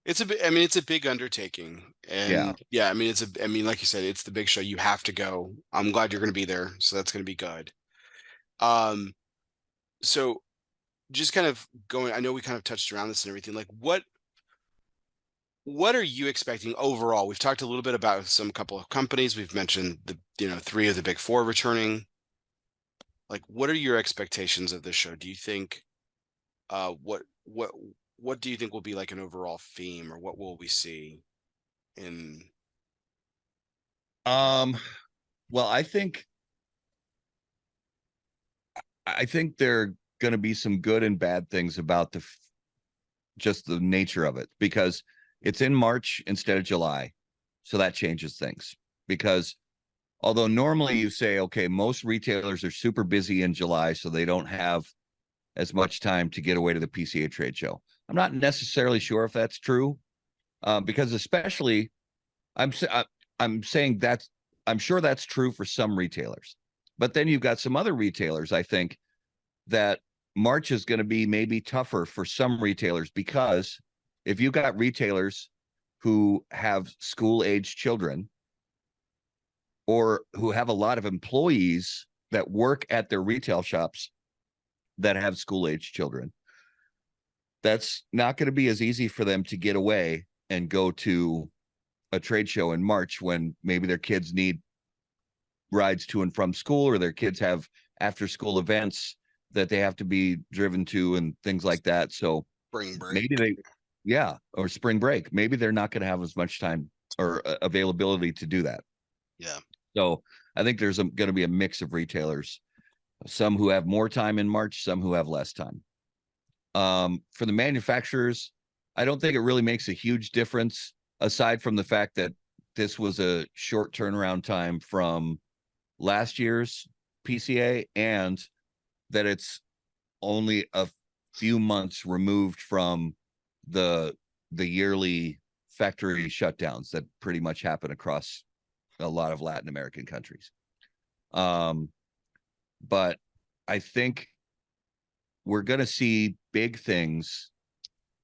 It's a big undertaking. And yeah, I mean, like you said, it's the big show. You have to go. I'm glad you're going to be there. So that's going to be good. So just kind of going, I know we kind of touched around this and everything. Like what are you expecting overall? We've talked a little bit about couple of companies. We've mentioned the, 3 of the big 4 returning. Like, what are your expectations of this show? Do you think uh what what what do you think will be like an overall theme, or what will we see in Um, well, I think there are going to be some good and bad things about just the nature of it, because it's in March instead of July. So that changes things, because although normally you say, okay, most retailers are super busy in July, so they don't have as much time to get away to the PCA trade show. I'm not necessarily sure if that's true, because especially I'm I'm saying that I'm sure that's true for some retailers, but then you've got some other retailers. I think that March is going to be maybe tougher for some retailers, because if you've got retailers who have school age children or who have a lot of employees that work at their retail shops that have school age children, that's not going to be as easy for them to get away and go to a trade show in March when maybe their kids need rides to and from school, or their kids have after school events that they have to be driven to and things like that. So spring maybe break? they, yeah, or spring break, maybe they're not going to have as much time or availability to do that. Yeah. So I think there's going to be a mix of retailers, some who have more time in March, some who have less time. For the manufacturers, I don't think it really makes a huge difference, aside from the fact that this was a short turnaround time from last year's PCA, and that it's only a few months removed from the yearly factory shutdowns that pretty much happen across a lot of Latin American countries. Um, but I think we're going to see big things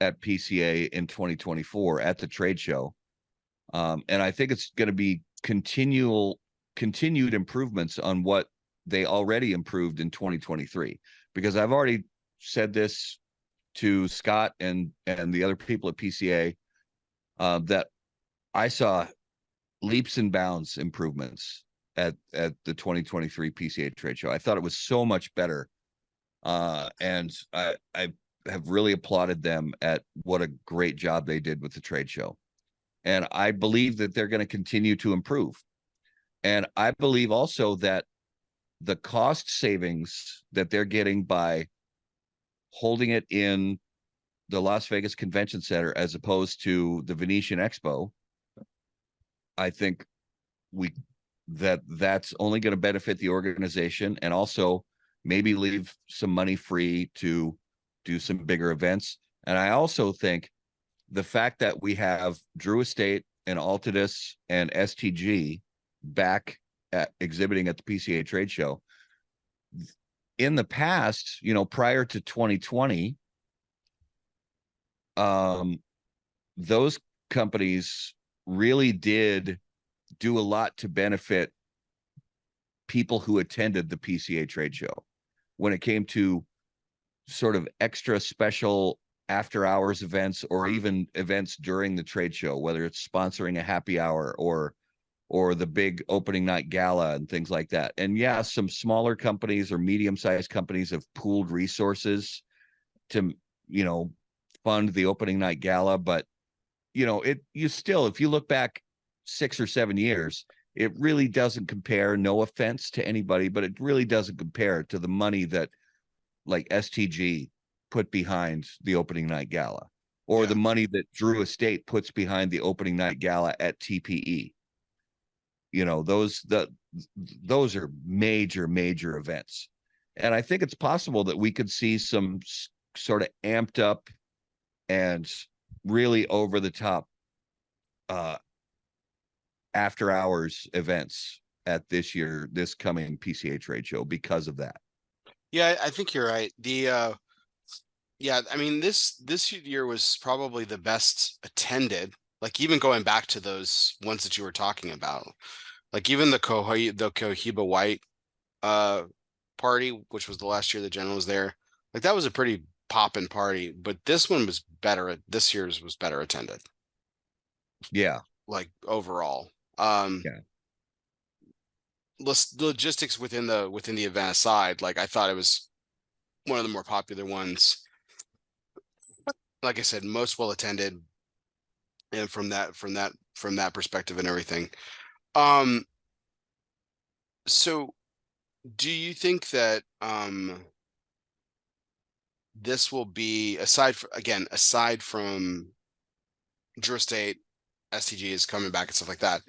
at PCA in 2024 at the trade show. And I think it's going to be continued improvements on what they already improved in 2023, because I've already said this to Scott and the other people at PCA, that I saw leaps and bounds improvements at the 2023 PCA trade show. I thought it was so much better, and I have really applauded them at what a great job they did with the trade show. And I believe that they're going to continue to improve. And I believe also that the cost savings that they're getting by holding it in the Las Vegas Convention Center as opposed to the Venetian Expo, I think we that's only going to benefit the organization, and also maybe leave some money free to do some bigger events. And I also think the fact that we have Drew Estate and Altadis and STG back at exhibiting at the PCA trade show. In the past, prior to 2020, those companies really did do a lot to benefit people who attended the PCA trade show when it came to sort of extra special after hours events, or even events during the trade show, whether it's sponsoring a happy hour or the big opening night gala and things like that. And yeah, some smaller companies or medium-sized companies have pooled resources to, fund the opening night gala. But, you still, if you look back 6 or 7 years, it really doesn't compare. No offense to anybody, but it really doesn't compare to the money that like STG put behind the opening night gala, or Yeah. the money that Drew Estate puts behind the opening night gala at TPE. Those are major events. And I think it's possible that we could see some sort of amped up and really over the top uh after hours events at this coming PCA trade show because of that. Yeah, I think you're right. Yeah, I mean, this year was probably the best attended. Like, even going back to those ones that you were talking about, like even the Cohiba White uh party, which was the last year the general was there. Like, that was a pretty poppin' party, but this one was better. This year's was better attended, Yeah. like overall. Yeah. logistics within the event aside, like I thought it was one of the more popular ones. Like I said, most well attended, and from that perspective and everything. Um, so do you think that this will be aside from Drew State, STG is coming back and stuff like that.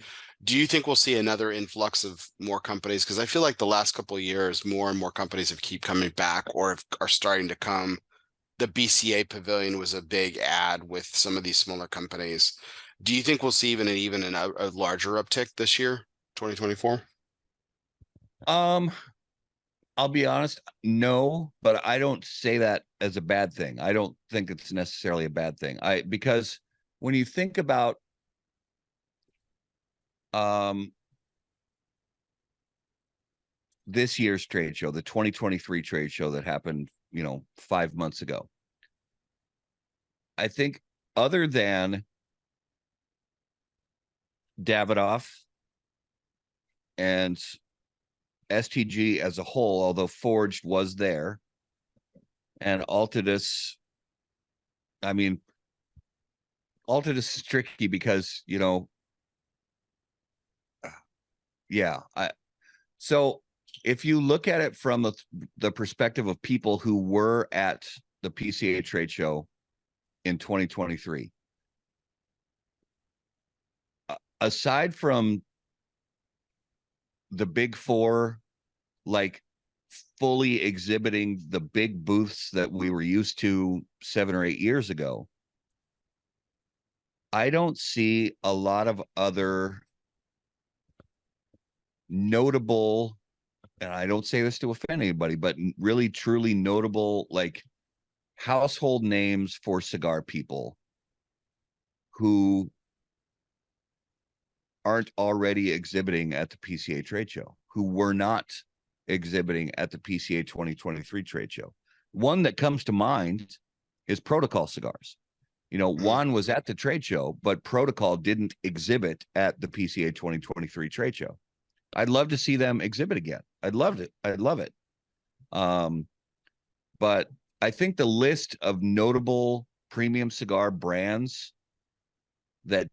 Do you think we'll see another influx of more companies? Because I feel like the last couple of years, more and more companies have keep coming back are starting to come. The BCA Pavilion was a big ad with some of these smaller companies. Do you think we'll see a larger uptick this year, 2024? Um, I'll be honest, no, but I don't say that as a bad thing. I don't think it's necessarily a bad thing. Because when you think about um this year's trade show, the 2023 trade show that happened, 5 months ago, I think other than Davidoff and STG as a whole, although Forged was there, and Altadis, I mean, Altadis is tricky because, yeah, so if you look at it from the perspective of people who were at the PCA trade show in 2023, aside from the big four, like fully exhibiting the big booths that we were used to 7 or 8 years ago, I don't see a lot of other notable, and I don't say this to offend anybody, but really truly notable, like household names for cigar people who aren't already exhibiting at the PCA trade show, who were not exhibiting at the PCA 2023 trade show. One that comes to mind is Protocol Cigars. Juan was at the trade show, but Protocol didn't exhibit at the PCA 2023 trade show. I'd love to see them exhibit again. I'd love it. I'd love it. But I think the list of notable premium cigar brands that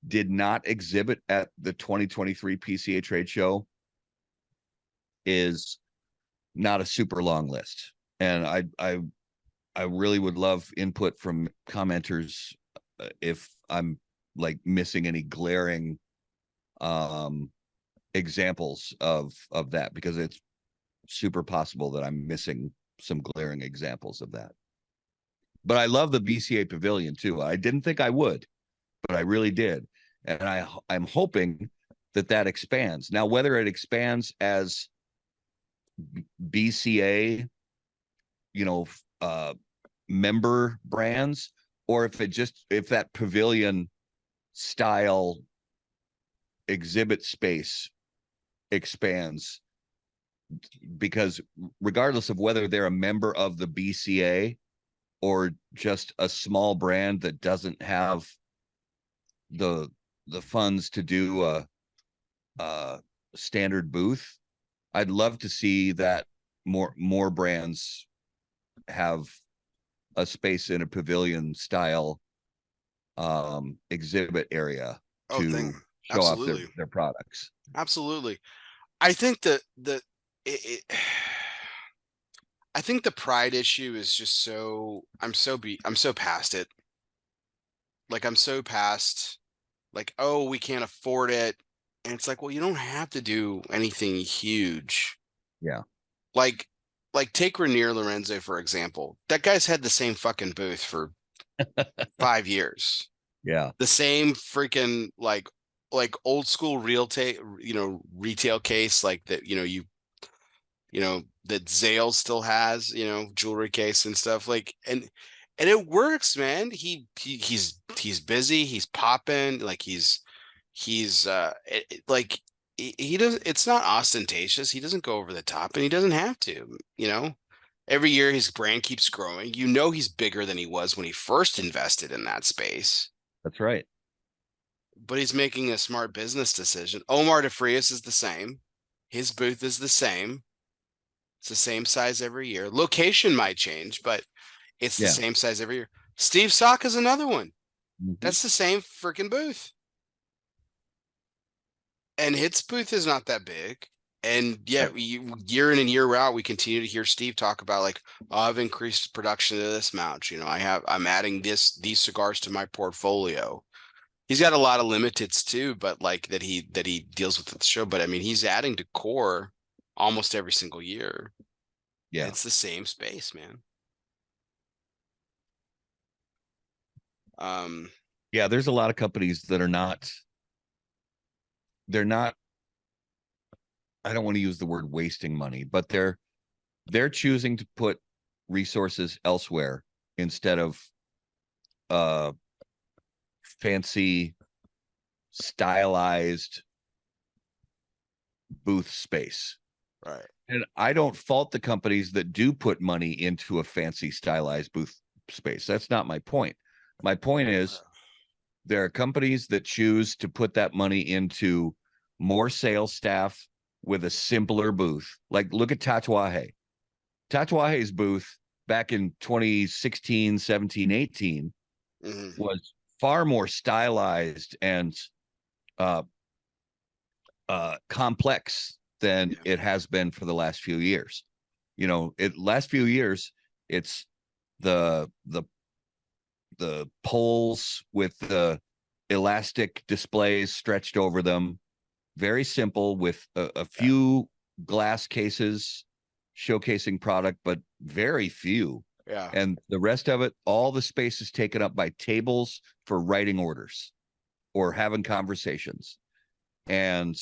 did not exhibit at the 2023 PCA trade show is not a super long list. And I really would love input from commenters if I'm like missing any glaring examples of that, because it's super possible that I'm missing some glaring examples of that. But I love the BCA Pavilion too. I didn't think I would, but I really did. And I'm hoping that expands. Now, whether it expands as BCA, member brands, or if that pavilion style exhibit space expands, because regardless of whether they're a member of the BCA or just a small brand that doesn't have the funds to do a standard booth, I'd love to see that more brands have a space in a pavilion style exhibit area Oh, to show off absolutely, their products. absolutely. I think that I think the pride issue is just I'm so past it. Like I'm so past like, oh, we can't afford it. And it's like, well, you don't have to do anything huge. Yeah. Like take Rainier Lorenzo, for example. That guy's had the same fucking booth for 5 years. Yeah. The same freaking old school retail case like that, that Zale still has, jewelry case and stuff like, and it works, man. He's busy, he's popping, like like he does, it's not ostentatious. He doesn't go over the top and he doesn't have to, every year his brand keeps growing. He's bigger than he was when he first invested in that space, That's right. but he's making a smart business decision. Omar DeFrias is the same. His booth is the same. It's the same size every year. Location might change, but it's the Yeah. same size every year. Steve Sock is another one. Mhm. That's the same freaking booth. And its booth is not that big. And Right. yet, year in and year out, we continue to hear Steve talk about like, oh, I've increased production of this amount. I'm adding these cigars to my portfolio. He's got a lot of limiteds too, but like that he deals with at the show. But I mean, he's adding to core almost every single year. And Yeah. it's the same space, man. Um, Yeah. There's a lot of companies that are not, they're not, I don't want to use the word wasting money, but they're choosing to put resources elsewhere instead of uh fancy stylized booth space. right. And I don't fault the companies that do put money into a fancy stylized booth space. That's not my point. My point is there are companies that choose to put that money into more sales staff with a simpler booth. Like look at Tatuaje. Tatuaje's booth back in 2016, 17, 18 Hmm. was far more stylized and uh, complex than Yeah. it has been for the last few years. You know, it last few years, it's the the the poles with the elastic displays stretched over them, very simple with a Yeah. few glass cases showcasing product, but very few. Yeah. And the rest of it, all the space is taken up by tables for writing orders or having conversations. And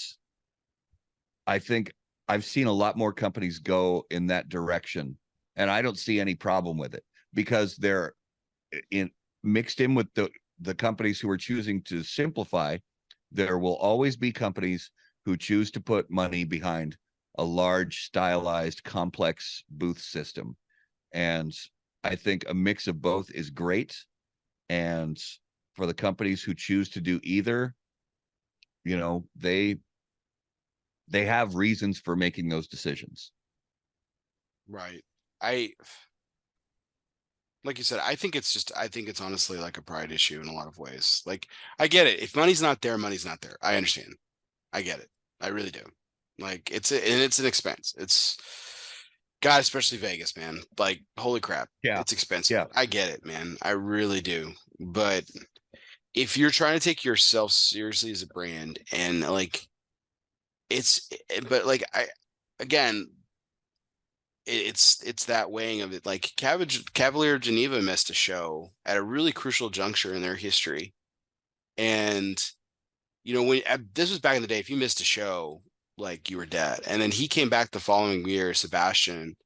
I think I've seen a lot more companies go in that direction, and I don't see any problem with it because they're in mixed in with the companies who are choosing to simplify. There will always be companies who choose to put money behind a large, stylized, complex booth system, and I think a mix of both is great. And for the companies who choose to do either, you know, they have reasons for making those decisions. Right. I like you said, I think it's honestly like a pride issue in a lot of ways. Like I get it. If money's not there, money's not there. I understand. I get it. I really do. Like and it's an expense. It's God, especially Vegas, man. Like holy crap, Yeah. it's expensive. Yeah. I get it, man. I really do. But if you're trying to take yourself seriously as a brand and like but like I again it's that weighing of it. Like Cavalier Geneva missed a show at a really crucial juncture in their history, and when this was back in the day, if you missed a show, like you were dead. And then he came back the following year, Sebastian,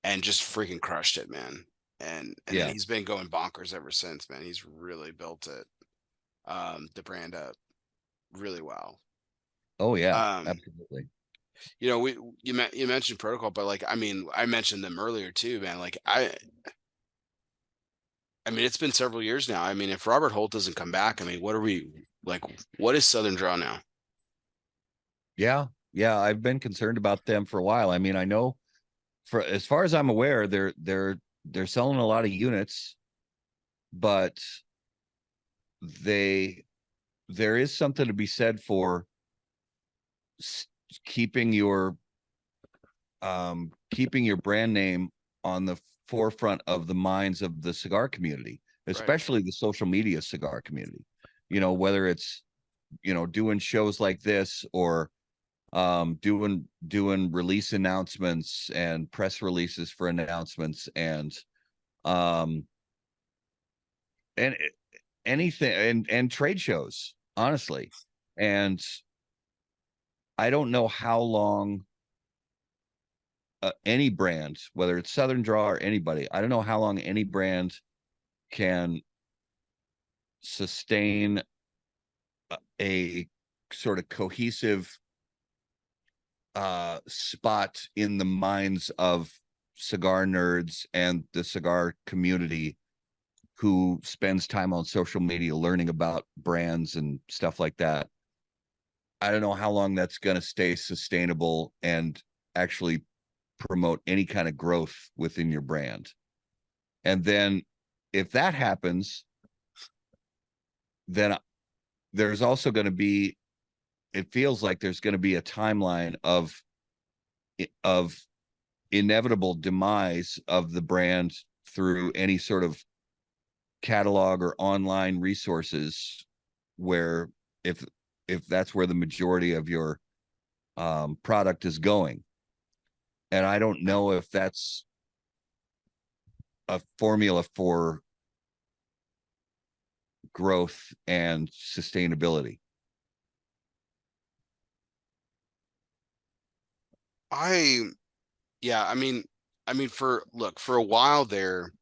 and just freaking crushed it, man. And then Yeah. he's been going bonkers ever since, man. He's really built it, the brand up really well. Oh yeah, Um, absolutely. you mentioned protocol, but like I mean, I mentioned them earlier too, man. Like I mean, it's been several years now. I mean, if Robert Holt doesn't come back, I mean, what are we like? What is Southern Draw now? Yeah. Yeah, I've been concerned about them for a while. I mean, I know for as far as I'm aware, they're selling a lot of units, but they there is something to be said for s- keeping keeping your brand name on the forefront of the minds of the cigar community, Right. especially the social media cigar community. You know, whether it's doing shows like this or doing release announcements and press releases for announcements um and anything and trade shows, honestly. And I don't know how long any brand, whether it's Southern Draw or anybody, I don't know how long any brand can sustain a sort of cohesive spot in the minds of cigar nerds and the cigar community who spends time on social media learning about brands and stuff like that. I don't know how long that's going to stay sustainable and actually promote any kind of growth within your brand. And then if that happens, then there's also going to be, it feels like there's going to be a timeline of inevitable demise of the brand through any sort of catalog or online resources, where if that's where the majority of your product is going. And I don't know if that's a formula for growth and sustainability. I yeah, I mean for a while there,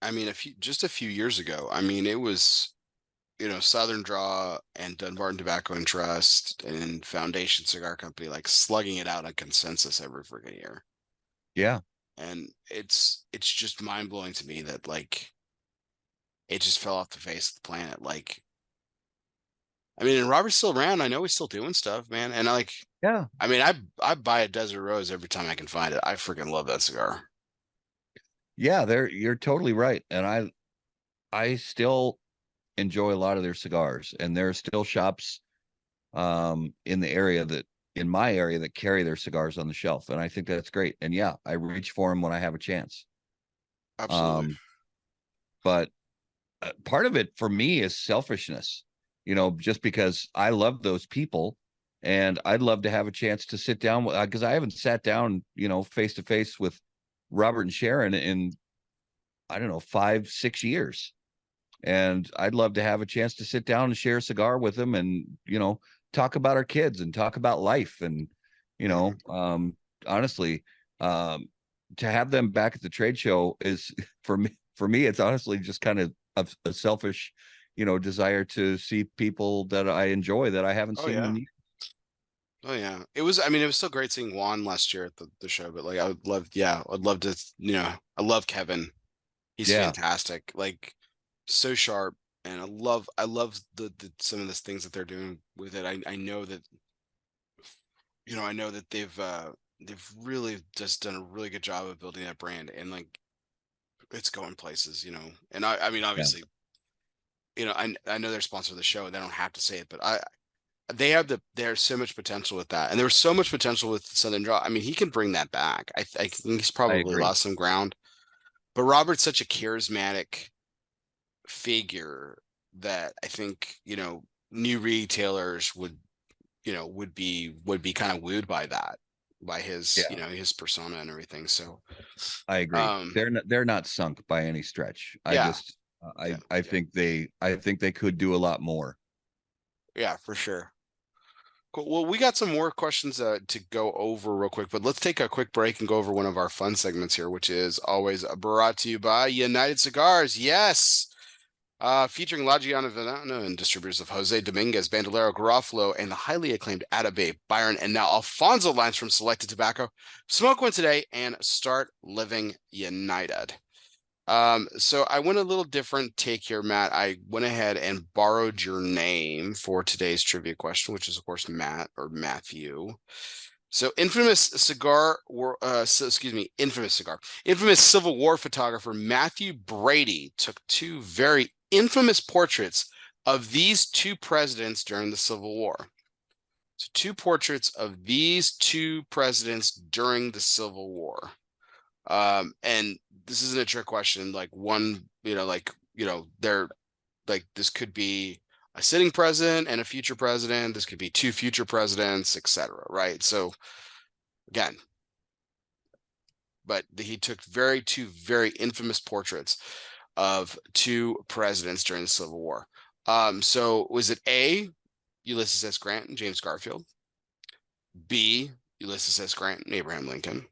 I mean a few years ago, I mean it was, Southern Draw and Dunbarton Tobacco and Trust and Foundation Cigar Company like slugging it out on consensus every freaking year. Yeah. And it's just mind blowing to me that like it just fell off the face of the planet. Like, I mean, and Robert's still around. I know he's still doing stuff, man. And Yeah. I mean, I buy a Desert Rose every time I can find it. I freaking love that cigar. Yeah, you're totally right. And I still enjoy a lot of their cigars, and there are still shops in the area that in my area that carry their cigars on the shelf, and I think that's great. And yeah, I reach for them when I have a chance. Absolutely. Um, but part of it for me is selfishness, just because I love those people, and I'd love to have a chance to sit down with, because I haven't sat down, face to face with Robert and Sharon in, I don't know, 5, 6 years. And I'd love to have a chance to sit down and share a cigar with them, and talk about our kids and talk about life. And Mhm. honestly, um to have them back at the trade show is for me it's honestly just kind of a selfish desire to see people that I enjoy that I haven't Oh seen yeah. in years. Oh yeah. It was, I mean, it was so great seeing Juan last year at the show, but like I would love, yeah, I'd love to, I love Kevin. He's Yeah, fantastic. Like so sharp. And I love the some of the things that they're doing with it. I know that, I know that they've really just done a really good job of building that brand, and like it's going places, And I mean yeah, obviously, I know they're sponsored the show and they don't have to say it, but they have there's so much potential with that. And there was so much potential with Southern Draw. I mean, he can bring that back. I think he's I probably agree. lost some ground, but Robert's such a charismatic figure that I think, new retailers would be kind of wooed by that, by his, Yeah, his persona and everything. So, I agree. um, They're not sunk by any stretch. I yeah, just yeah, I think they could do a lot more. yeah, for sure. Cool. Well, we got some more questions to go over real quick, but let's take a quick break and go over one of our fun segments here, which is always brought to you by United Cigars. Yes. Featuring La Giana Veneno and distributors of Jose Dominguez, Bandolero, Garofalo, and the highly acclaimed Atabey, Byron, and now Alfonso lines from Selected Tobacco. Smoke one today and start living United. So I went a little different take here, Matt. I went ahead and borrowed your name for today's trivia question, which is of course Matt or Matthew. So infamous Civil War photographer Matthew Brady took two very infamous portraits of these two presidents during the Civil War. So two portraits of these two presidents during the Civil War. And this isn't a trick question. Like one, they're like this could be a sitting president and a future president. This could be two future presidents, etc. Right? So again, but he took two very infamous portraits of two presidents during the Civil War. So was it A, Ulysses S. Grant and James Garfield? B, Ulysses S. Grant and Abraham Lincoln?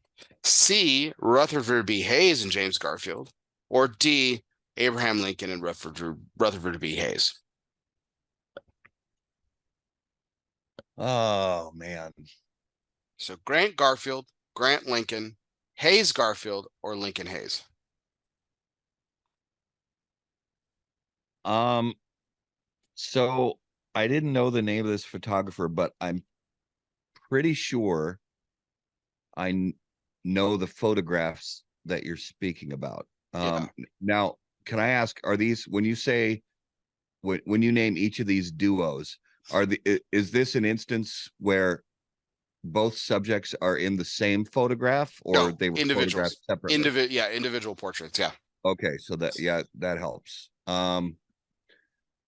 C, Rutherford B. Hayes and James Garfield? Or D, Abraham Lincoln and Rutherford B. Hayes? Oh man. So Grant Garfield, Grant Lincoln, Hayes Garfield, or Lincoln Hayes? Um, so I didn't know the name of this photographer, but I'm pretty sure I know the photographs that you're speaking about. Yeah. Now, can I ask, are these when you say when you name each of these duos, is this an instance where both subjects are in the same photograph or No, they were photographed individuals. separately? Yeah, individual portraits. Yeah. Okay, so that yeah, that helps.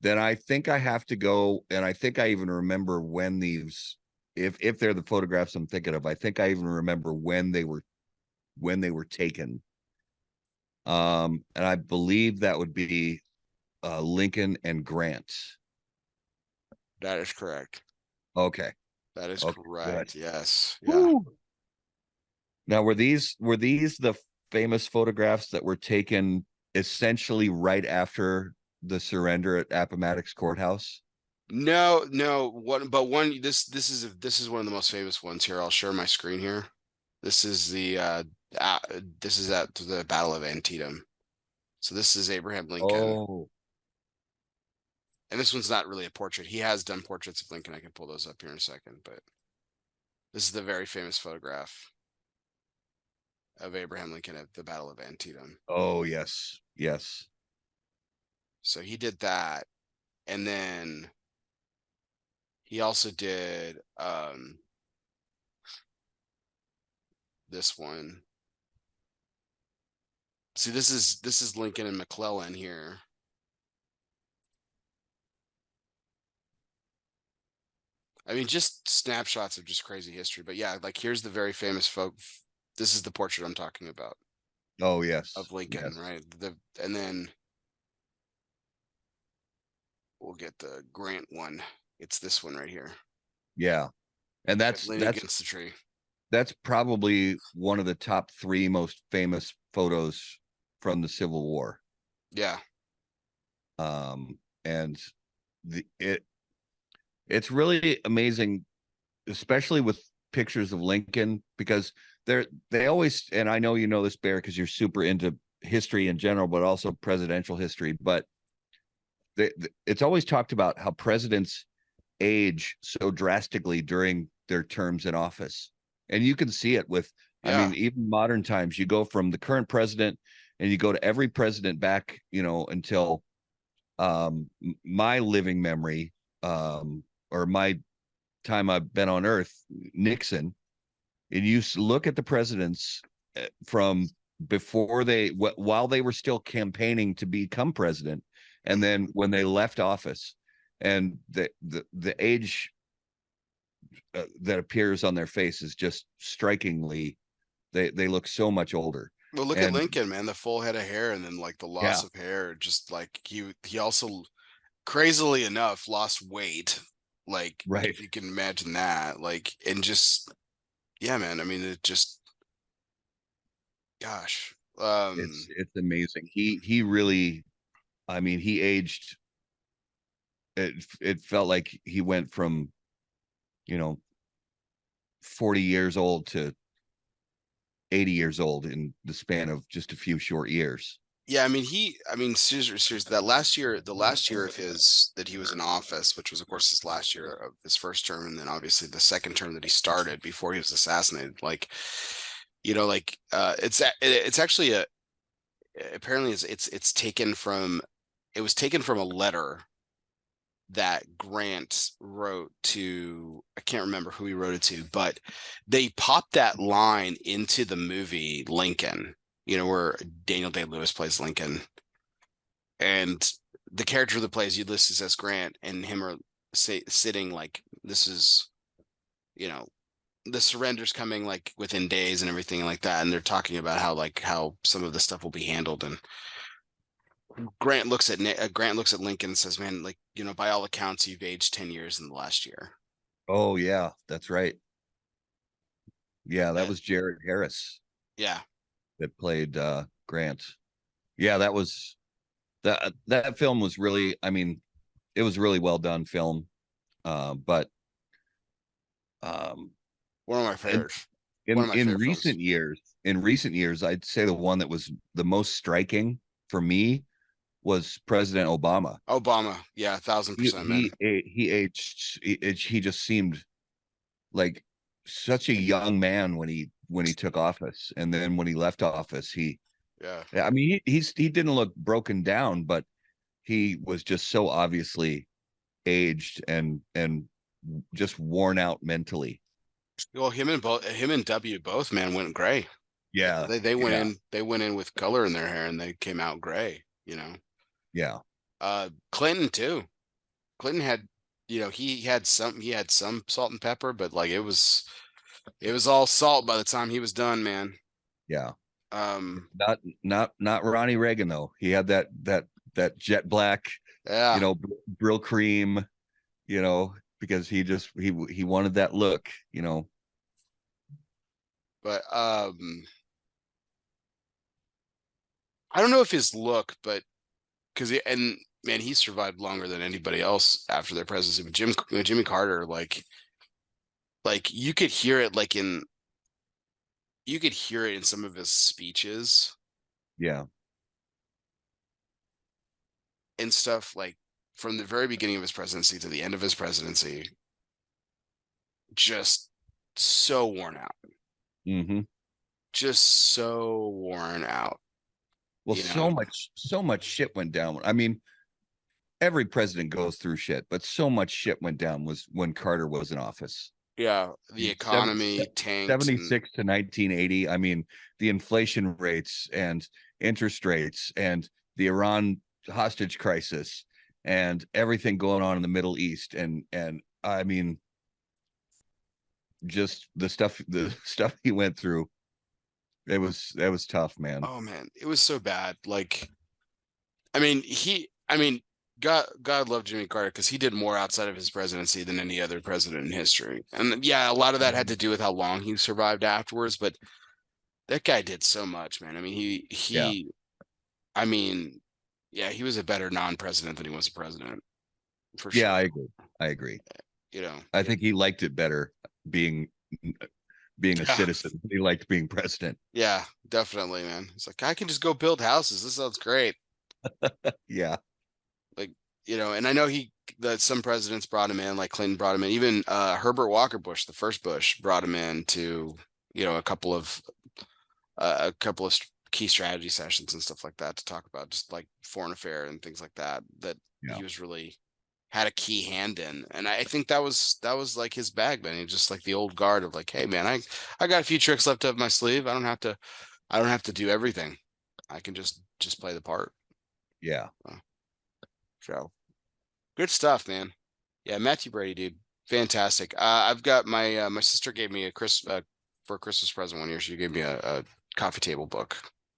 Then I think I have to go, and I think I even remember when these, if they're the photographs I'm thinking of, I think I even remember when they were taken. And I believe that would be Lincoln and Grant. That is correct. Okay, That is okay, good. correct. Yes. Yeah. Woo. Now, were these the famous photographs that were taken essentially right after the surrender at Appomattox Courthouse? No, no, one this is one of the most famous ones here. I'll share my screen here. This is this is at the Battle of Antietam. So this is Abraham Lincoln. Oh, And this one's not really a portrait. He has done portraits of Lincoln. I can pull those up here in a second, but this is the very famous photograph of Abraham Lincoln at the Battle of Antietam. oh yes, yes. So he did that. And then he also did this one. See, this is Lincoln and McClellan here. I mean, just snapshots of just crazy history. But yeah, like here's the very famous folk. This is the portrait I'm talking about Oh yes, of Lincoln, yes. right? And then we'll get the Grant one. It's this one right here. Yeah. And Leaning against the tree. that's probably one of the top three most famous photos from the Civil War. Yeah. And the it's really amazing, especially with pictures of Lincoln, because they always, and I know you know this, Bear, because you're super into history in general, but also presidential history. But it's always talked about how presidents age so drastically during their terms in office. And you can see it with, I Yeah. mean, even modern times, you go from the current president and you go to every president back, until my living memory, or my time I've been on earth, Nixon. And you look at the presidents from before while they were still campaigning to become president, and then when they left office, and the age that appears on their face is just strikingly, they look so much older. Well, look at And Lincoln, man, the full head of hair and then like the yeah, loss of hair, just like he also crazily enough lost weight. Like right. if you can imagine that. Like and just yeah, man. I mean it just gosh. It's amazing. He really, I mean, he aged, it felt like he went from, you know 40 years old to 80 years old in the span of just a few short years. Yeah, I mean, seriously, that last year, the last year of his that he was in office, which was, of course, his last year of his first term, and then obviously the second term that he started before he was assassinated. Like, it's actually apparently it's taken from it was taken from a letter that Grant wrote to I can't remember who he wrote it to, but they popped that line into the movie Lincoln, where Daniel Day-Lewis plays Lincoln, and the character that plays Ulysses S. Grant and him are sitting like this is, you know, the surrender's coming like within days and everything like that, and they're talking about how some of the stuff will be handled, and Grant looks at Lincoln and says, "Man, like by all accounts, you've aged 10 years in the last year." Oh yeah, that's right. Yeah, that Yeah, was Jared Harris yeah, that played Grant. Yeah, that film was really, I mean, it was really well done film. But um one of my in favorites. One of my favorite films. in recent years, I'd say the one that was the most striking for me was President Obama. Obama, yeah, 1000%, man. He aged. He just seemed like such a young man when he took office, and then when he left office, Yeah. I mean, he didn't look broken down, but he was just so obviously aged and just worn out mentally. Well, him and W both, man, went gray. Yeah, They yeah, went in with color in their hair and they came out gray, you know. yeah, Clinton too. Clinton had, he had some salt and pepper, but like it was all salt by the time he was done, man. yeah. Um, Not Ronnie Reagan though. He had that jet black, yeah, brill cream, because he wanted that look, but I don't know if his look, but and man, he survived longer than anybody else after their presidency. But Jimmy Carter, like you could hear it in some of his speeches Yeah, and stuff, like from the very beginning of his presidency to the end of his presidency, just so worn out, mm-hmm. just so worn out, Well, you know. so much shit went down. I mean, every president goes through shit, but so much shit went down was when Carter was in office. Yeah, the Seven, economy tanked and 76 to 1980. I mean, the inflation rates and interest rates and the Iran hostage crisis and everything going on in the Middle East. And I mean, just the stuff he went through. That was tough, man. oh man, it was so bad. Like, I mean, God love Jimmy Carter because he did more outside of his presidency than any other president in history. And yeah, a lot of that had to do with how long he survived afterwards, but that guy did so much, man. I mean, Yeah. I mean, yeah, he was a better non-president than he was a president, for Yeah, sure. I agree. I agree. You know, I think he liked it better being being a yeah, citizen. He liked being president. yeah, definitely, man. It's like I can just go build houses. This sounds great. Yeah. Like, and I know that some presidents brought him in, like Clinton brought him in. Even Herbert Walker Bush, the first Bush, brought him in to, a couple of key strategy sessions and stuff like that to talk about just like foreign affair and things like that. That Yeah. he was really had a key hand in, and I think that was like his bag, man. He just like the old guard of like, hey, man, I got a few tricks left up my sleeve. I don't have to do everything. I can just play the part. Yeah. So good stuff, man. Yeah, Matthew Brady, dude, fantastic. I've got my sister gave me for a Christmas present one year. She gave me a coffee table book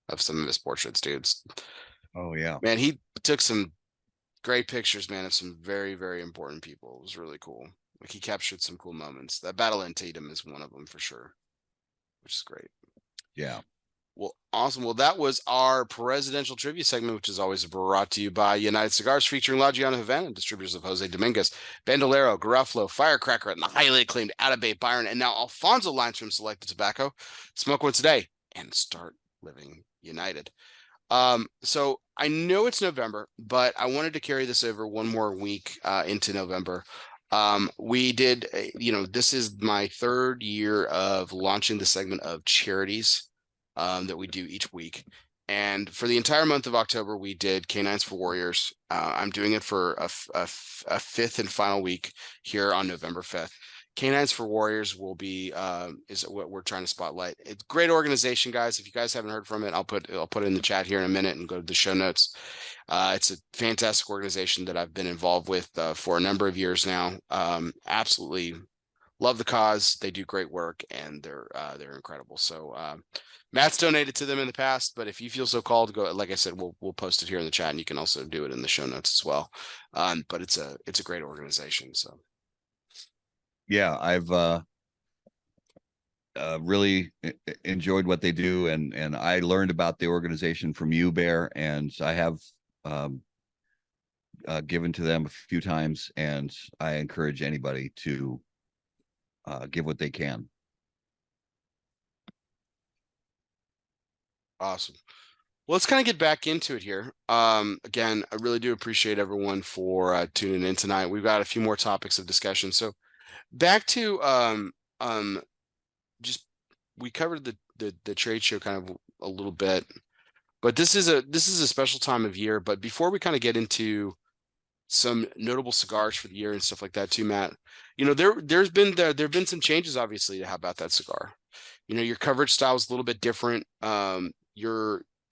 of some of his portraits, dudes. Oh yeah. Man, he took some great pictures, man, of some very, very important people. It was really cool. Like he captured some cool moments. That battle in Tatum is one of them for sure, which is great. Yeah. Well, awesome. Well, that was our presidential trivia segment, which is always brought to you by United Cigars, featuring La Giana Havana, distributors of Jose Dominguez, Bandolero, Garofalo, Firecracker, and the highly acclaimed Atabey Byron, and now Alfonso lines from Selected Tobacco. Smoke once a day and start living united. So I know it's November, but I wanted to carry this over one more week into November. We did, this is my third year of launching the segment of charities that we do each week. And for the entire month of October, we did Canines for Warriors. I'm doing it for a fifth and final week here on November 5th. Canines for Warriors will be is what we're trying to spotlight. It's a great organization, guys. If you guys haven't heard from it, I'll put it in the chat here in a minute and go to the show notes. It's a fantastic organization that I've been involved with for a number of years now. Absolutely love the cause. They do great work and they're incredible. So Matt's donated to them in the past, but if you feel so called to go, like I said, we'll post it here in the chat, and you can also do it in the show notes as well. But it's a great organization. So Yeah. I've really enjoyed what they do, and I learned about the organization from you, Bear, and I have um, given to them a few times, and I encourage anybody to give what they can. awesome. Well, let's kind of get back into it here. Again, I really do appreciate everyone for tuning in tonight. We've got a few more topics of discussion. So back to um, just we covered the trade show kind of a little bit, but this is a special time of year. But before we kind of get into some notable cigars for the year and stuff like that too, Matt, there've been some changes obviously to How About That Cigar. Your coverage style is a little bit different.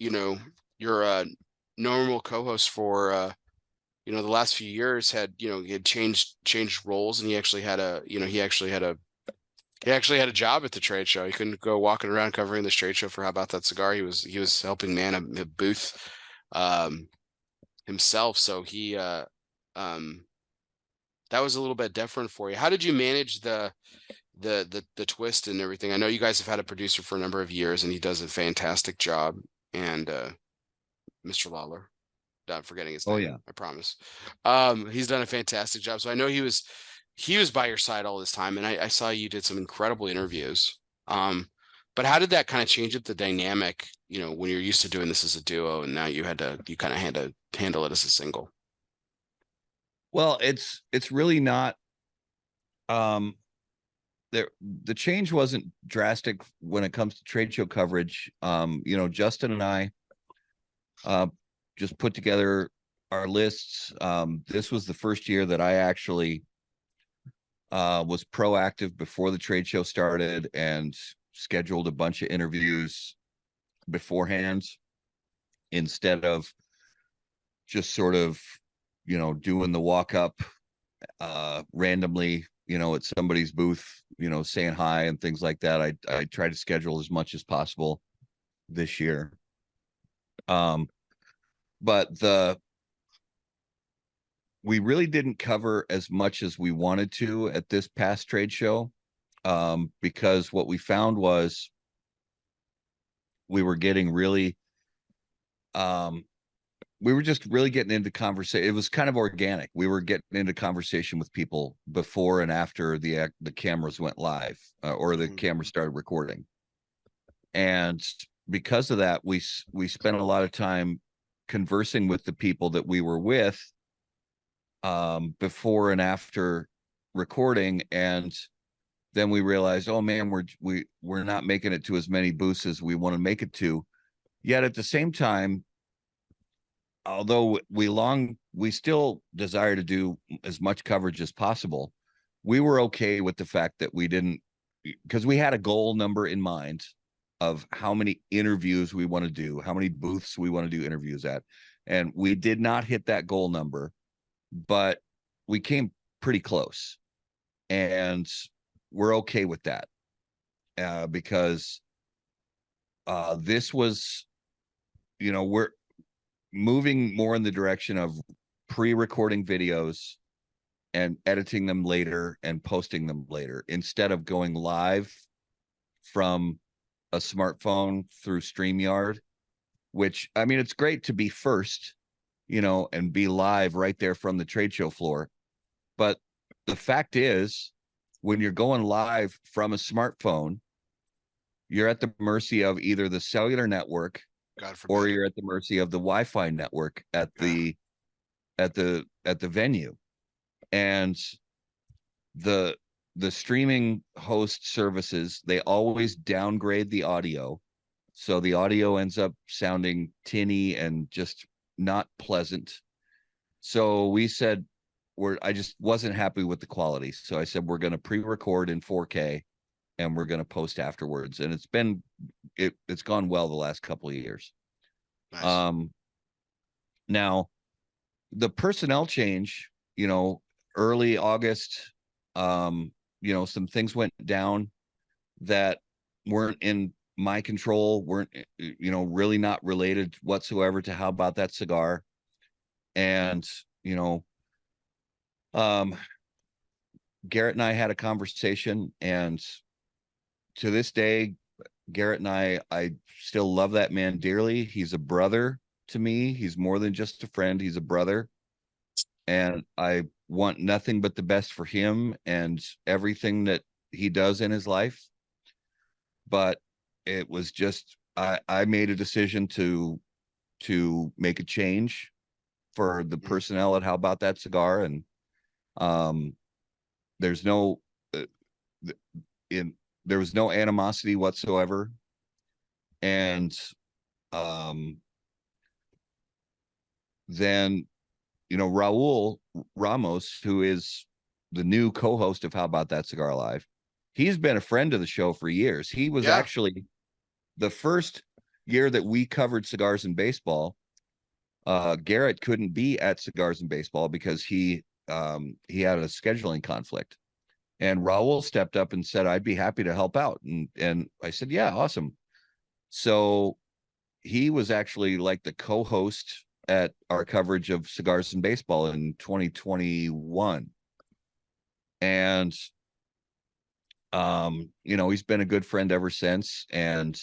You know, your normal co-host for the last few years he had changed roles, and he actually had a job at the trade show. He couldn't go walking around covering this trade show for How About That Cigar. He was helping man a booth um himself. So he um that was a little bit different for you. How did you manage the twist and everything? I know you guys have had a producer for a number of years, and he does a fantastic job. And Mr. Lawler, not forgetting his Oh name, yeah. I promise. He's done a fantastic job. So I know he was by your side all this time, and I saw you did some incredible interviews. But how did that kind of change up the dynamic? When you're used to doing this as a duo, and now you kind of had to handle it as a single. Well, it's really not um there the change wasn't drastic when it comes to trade show coverage. Justin and I uh just put together our lists. This was the first year that I actually was proactive before the trade show started and scheduled a bunch of interviews beforehand instead of just sort of doing the walk up randomly at somebody's booth, saying hi and things like that. I try to schedule as much as possible this year. But we really didn't cover as much as we wanted to at this past trade show, because what we found was we were getting really we were just really getting into conversation. It was kind of organic. We were getting into conversation with people before and after the cameras went live, or the Mhm. camera started recording. And because of that, we spent a lot of time conversing with the people that we were with before and after recording. And then we realized, oh man, we're not making it to as many booths as we want to make it to. Yet at the same time, although we still desire to do as much coverage as possible, we were okay with the fact that we didn't, because we had a goal number in mind of how many interviews we want to do, how many booths we want to do interviews at. And we did not hit that goal number, but we came pretty close. And we're okay with that, because this was, we're moving more in the direction of pre-recording videos and editing them later and posting them later, instead of going live from a smartphone through StreamYard, which, I mean, it's great to be first, and be live right there from the trade show floor. But the fact is, when you're going live from a smartphone, you're at the mercy of either the cellular network, God or forbid. you're at the mercy of the Wi-Fi network at Yeah. the venue. And the streaming host services, they always downgrade the audio, so the audio ends up sounding tinny and just not pleasant. So we said, I just wasn't happy with the quality, so I said we're going to pre-record in 4K and we're going to post afterwards. And it's gone well the last couple of years. Nice. Now the personnel change, early August, some things went down that weren't in my control, weren't, really not related whatsoever to How About That Cigar. And, um, Garrett and I had a conversation, and to this day, Garrett and I still love that man dearly. He's a brother to me. He's more than just a friend. He's a brother. And I want nothing but the best for him and everything that he does in his life. But it was just, I made a decision to to make a change for the Mhm. personnel at How About That Cigar, and there's no in there was no animosity whatsoever, and um, then Raul Ramos, who is the new co-host of How About That Cigar Live, he's been a friend of the show for years. He was Yeah. actually the first year that we covered Cigars and Baseball. Garrett couldn't be at Cigars and Baseball because he had a scheduling conflict. And Raul stepped up and said, I'd be happy to help out. And I said, yeah, awesome. So he was actually like the co-host at our coverage of Cigars and Baseball in 2021. And he's been a good friend ever since. And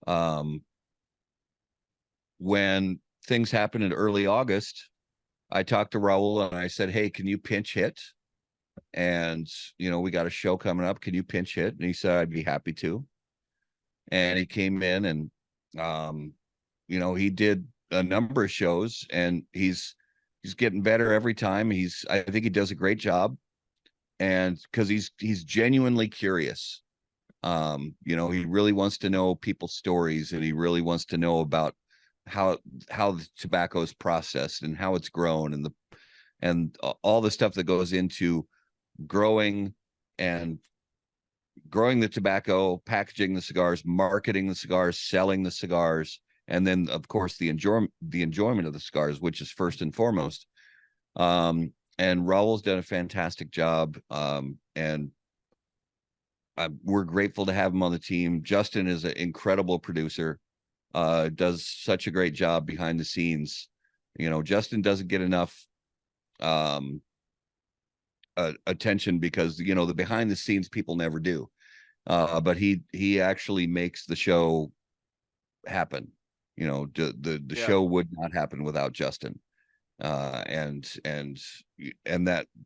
um when things happened in early August, I talked to Raul and I said, hey, can you pinch hit? And we got a show coming up. Can you pinch hit? And he said, I'd be happy to. And he came in and he did a number of shows, and he's getting better every time. I think he does a great job, and because he's genuinely curious. He really wants to know people's stories, and he really wants to know about how the tobacco is processed and how it's grown, and all the stuff that goes into growing and growing the tobacco, packaging the cigars, marketing the cigars, selling the cigars, and then of course the enjoyment of the cigars, which is first and foremost. And Raul's done a fantastic job, and we're grateful to have him on the team. Justin is an incredible producer, does such a great job behind the scenes. Justin doesn't get enough attention because the behind the scenes people never do. But he actually makes the show happen. The Yeah. show would not happen without Justin. And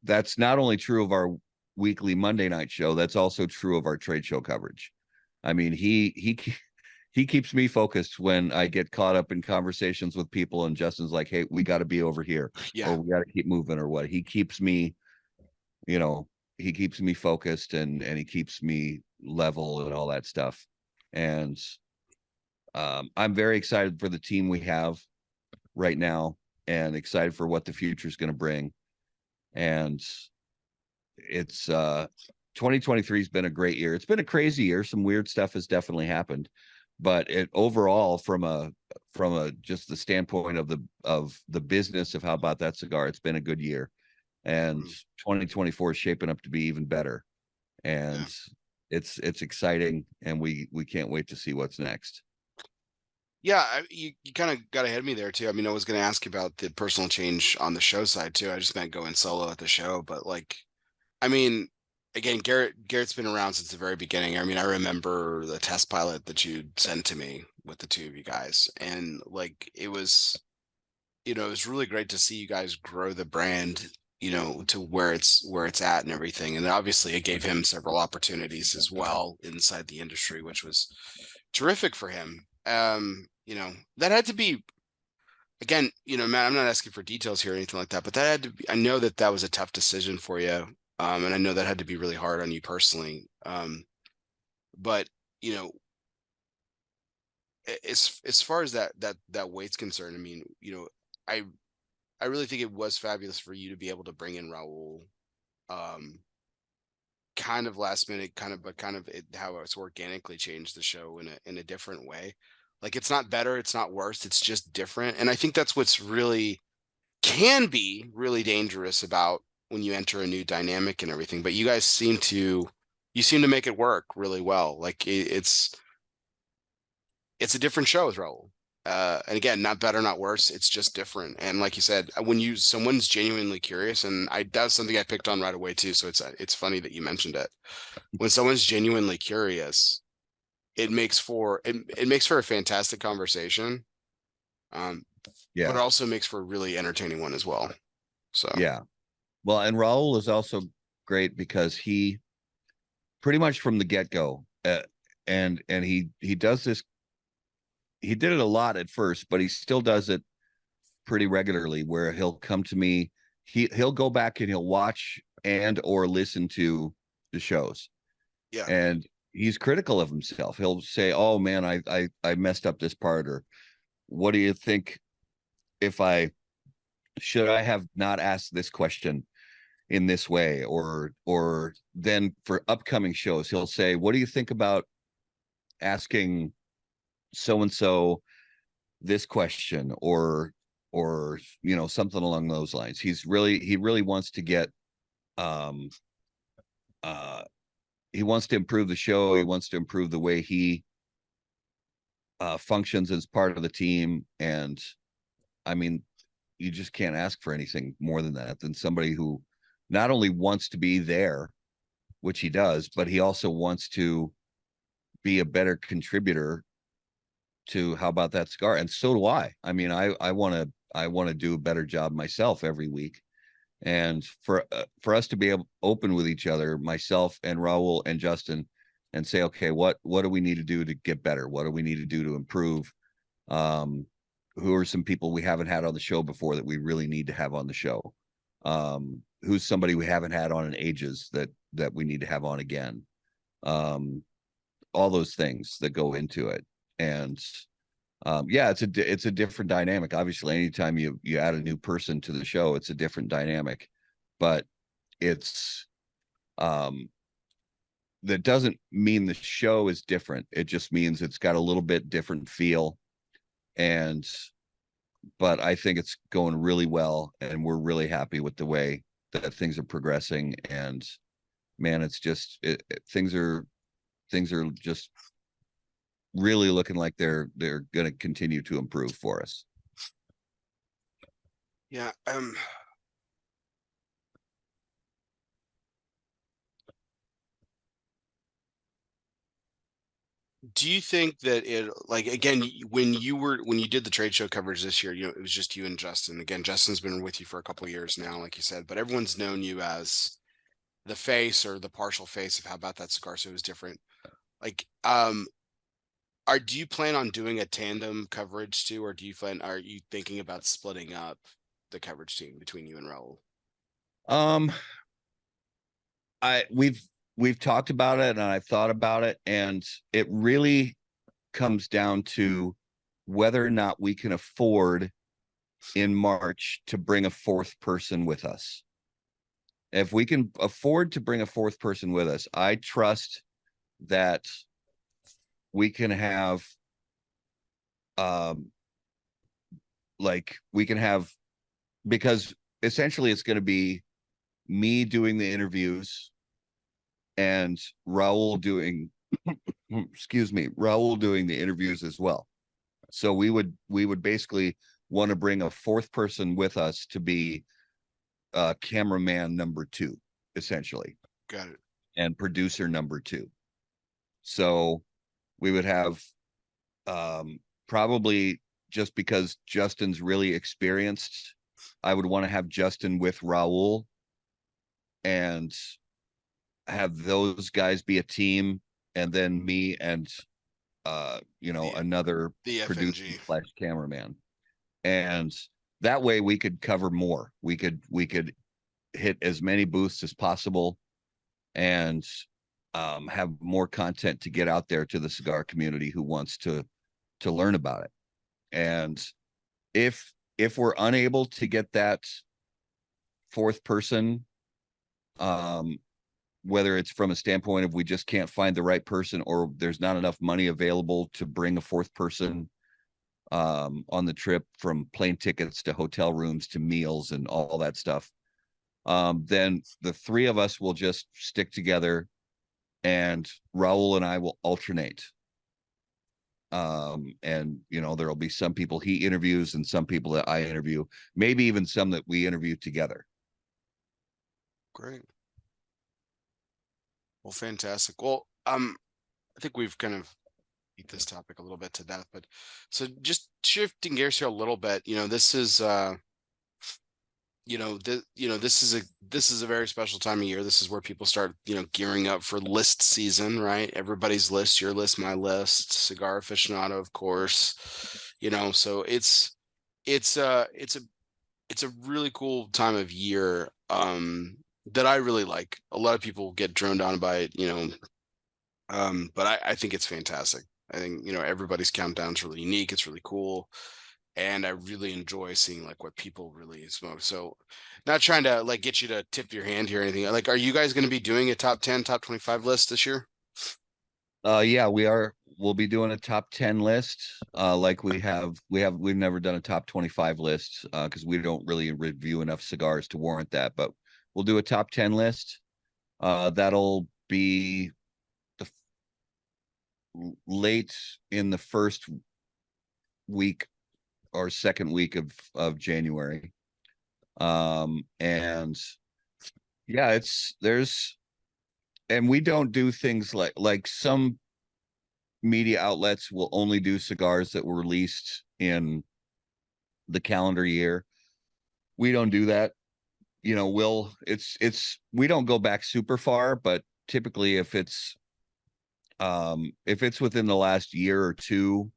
that's not only true of our weekly Monday night show, that's also true of our trade show coverage. I mean, he keeps me focused when I get caught up in conversations with people and Justin's like, hey, we got to be over here, Yeah. or we got to keep moving, or what. He keeps me, he keeps me focused, and he keeps me level and all that stuff. And I'm very excited for the team we have right now, and excited for what the future is going to bring. And it's 2023 has been a great year. It's been a crazy year. Some weird stuff has definitely happened, but it overall, from a just the standpoint of the business of How About That Cigar, it's been a good year. And Mhm. 2024 is shaping up to be even better. Yeah. And it's exciting, and we can't wait to see what's next. Yeah, you kind of got ahead of me there too. I mean, I was going to ask about the personal change on the show side too. I just meant going solo at the show, but like, I mean, again, Garrett's been around since the very beginning. I mean, I remember the test pilot that you sent to me with the two of you guys, and like, it was really great to see you guys grow the brand, to where it's at and everything. And obviously, it gave him several opportunities as well inside the industry, which was terrific for him. That had to be, again, Matt, I'm not asking for details here or anything like that, but that had to be, I know that was a tough decision for you. And I know that had to be really hard on you personally. But you know, as far as that weight's concerned, I mean, I I really think it was fabulous for you to be able to bring in Raul, um, kind of last minute, but how it's organically changed the show in a different way. Like, it's not better, it's not worse, it's just different. And I think that's what's really can be really dangerous about when you enter a new dynamic and everything. But you seem to make it work really well. Like, it's a different show with Raul. And again, not better, not worse. It's just different. And like you said, when someone's genuinely curious, and that's something I picked on right away too. So it's funny that you mentioned it. When someone's genuinely curious, it makes for a fantastic conversation. Um, but it Yeah. also makes for a really entertaining one as well. So Yeah. Well, and Raul is also great because he pretty much from the get-go, and he does this he did it a lot at first, but he still does it pretty regularly where he'll come to me. He'll go back and he'll watch and or listen to the shows. Yeah. And he's critical of himself. He'll say, "Oh man, I messed up this part," or "What do you think if I should I have not asked this question in this way?" Or then for upcoming shows, he'll say, "What do you think about asking so and so this question?" or something along those lines. He really wants to get um uh he wants to improve the show. He wants to improve the way he functions as part of the team. And I mean, you just can't ask for anything more than that, than somebody who not only wants to be there, which he does, but he also wants to be a better contributor to How About That Cigar. And so do I. I mean, I want to do a better job myself every week. And for us to be open with each other, myself and Raul and Justin, and say, okay, what do we need to do to get better? What do we need to do to improve? Um, who are some people we haven't had on the show before that we really need to have on the show? Who's somebody we haven't had on in ages that we need to have on again? Um, all those things that go into it. And yeah, it's a different dynamic. Obviously, anytime you add a new person to the show, it's a different dynamic. But it's that doesn't mean the show is different. It just means it's got a little bit different feel. And but I think it's going really well, and we're really happy with the way that things are progressing. And man, it's just things are just really looking like they're going to continue to improve for us. Yeah. Do you think that it, like, again, when you did the trade show coverage this year, it was just you and Justin. Again, Justin's been with you for a couple of years now, like you said, but everyone's known you as the face or the partial face of How About That Cigar. So it was different. Like, do you plan on doing a tandem coverage too, or are you thinking about splitting up the coverage team between you and Raul? Um, I we've talked about it and I've thought about it, and it really comes down to whether or not we can afford in March to bring a fourth person with us. If we can afford to bring a fourth person with us, I trust that we can have um like we can have because essentially it's going to be me doing the interviews and Raul doing excuse me, Raul doing the interviews as well. So we would basically want to bring a fourth person with us to be cameraman number two, essentially, Got it. and producer number two. So we would have probably, just because Justin's really experienced, I would want to have Justin with Raul and have those guys be a team, and then me and The another the producer FNG. slash cameraman. And that way we could cover more. We could hit as many booths as possible, and have more content to get out there to the cigar community who wants to learn about it. And if we're unable to get that fourth person, um, whether it's from a standpoint of we just can't find the right person, or there's not enough money available to bring a fourth person on the trip, from plane tickets to hotel rooms to meals and all that stuff, then the three of us will just stick together, and Raul and I will alternate. And there'll be some people he interviews and some people that I interview, maybe even some that we interview together. Great. Well, fantastic. Well, I think we've kind of beat this topic a little bit to death, but so just shifting gears here a little bit, this is this is a very special time of year. This is where people start, gearing up for list season, right? Everybody's list, your list, my list, cigar aficionado, of course. So it's it's a really cool time of year that I really like. A lot of people get droned on by it, but I think it's fantastic. I think, everybody's countdown's really unique. It's really cool. And I really enjoy seeing like what people really smoke. So not trying to like get you to tip your hand here or anything. Like, are you guys going to be doing a top 10, top 25 list this year? Yeah, we'll be doing a top 10 list. Like we've never done a top 25 list because we don't really review enough cigars to warrant that, but we'll do a top 10 list. That'll be the late in the first week or second week of January. And yeah, and we don't do things like some media outlets will only do cigars that were released in the calendar year. We don't do that. We don't go back super far, but typically if it's within the last year or two,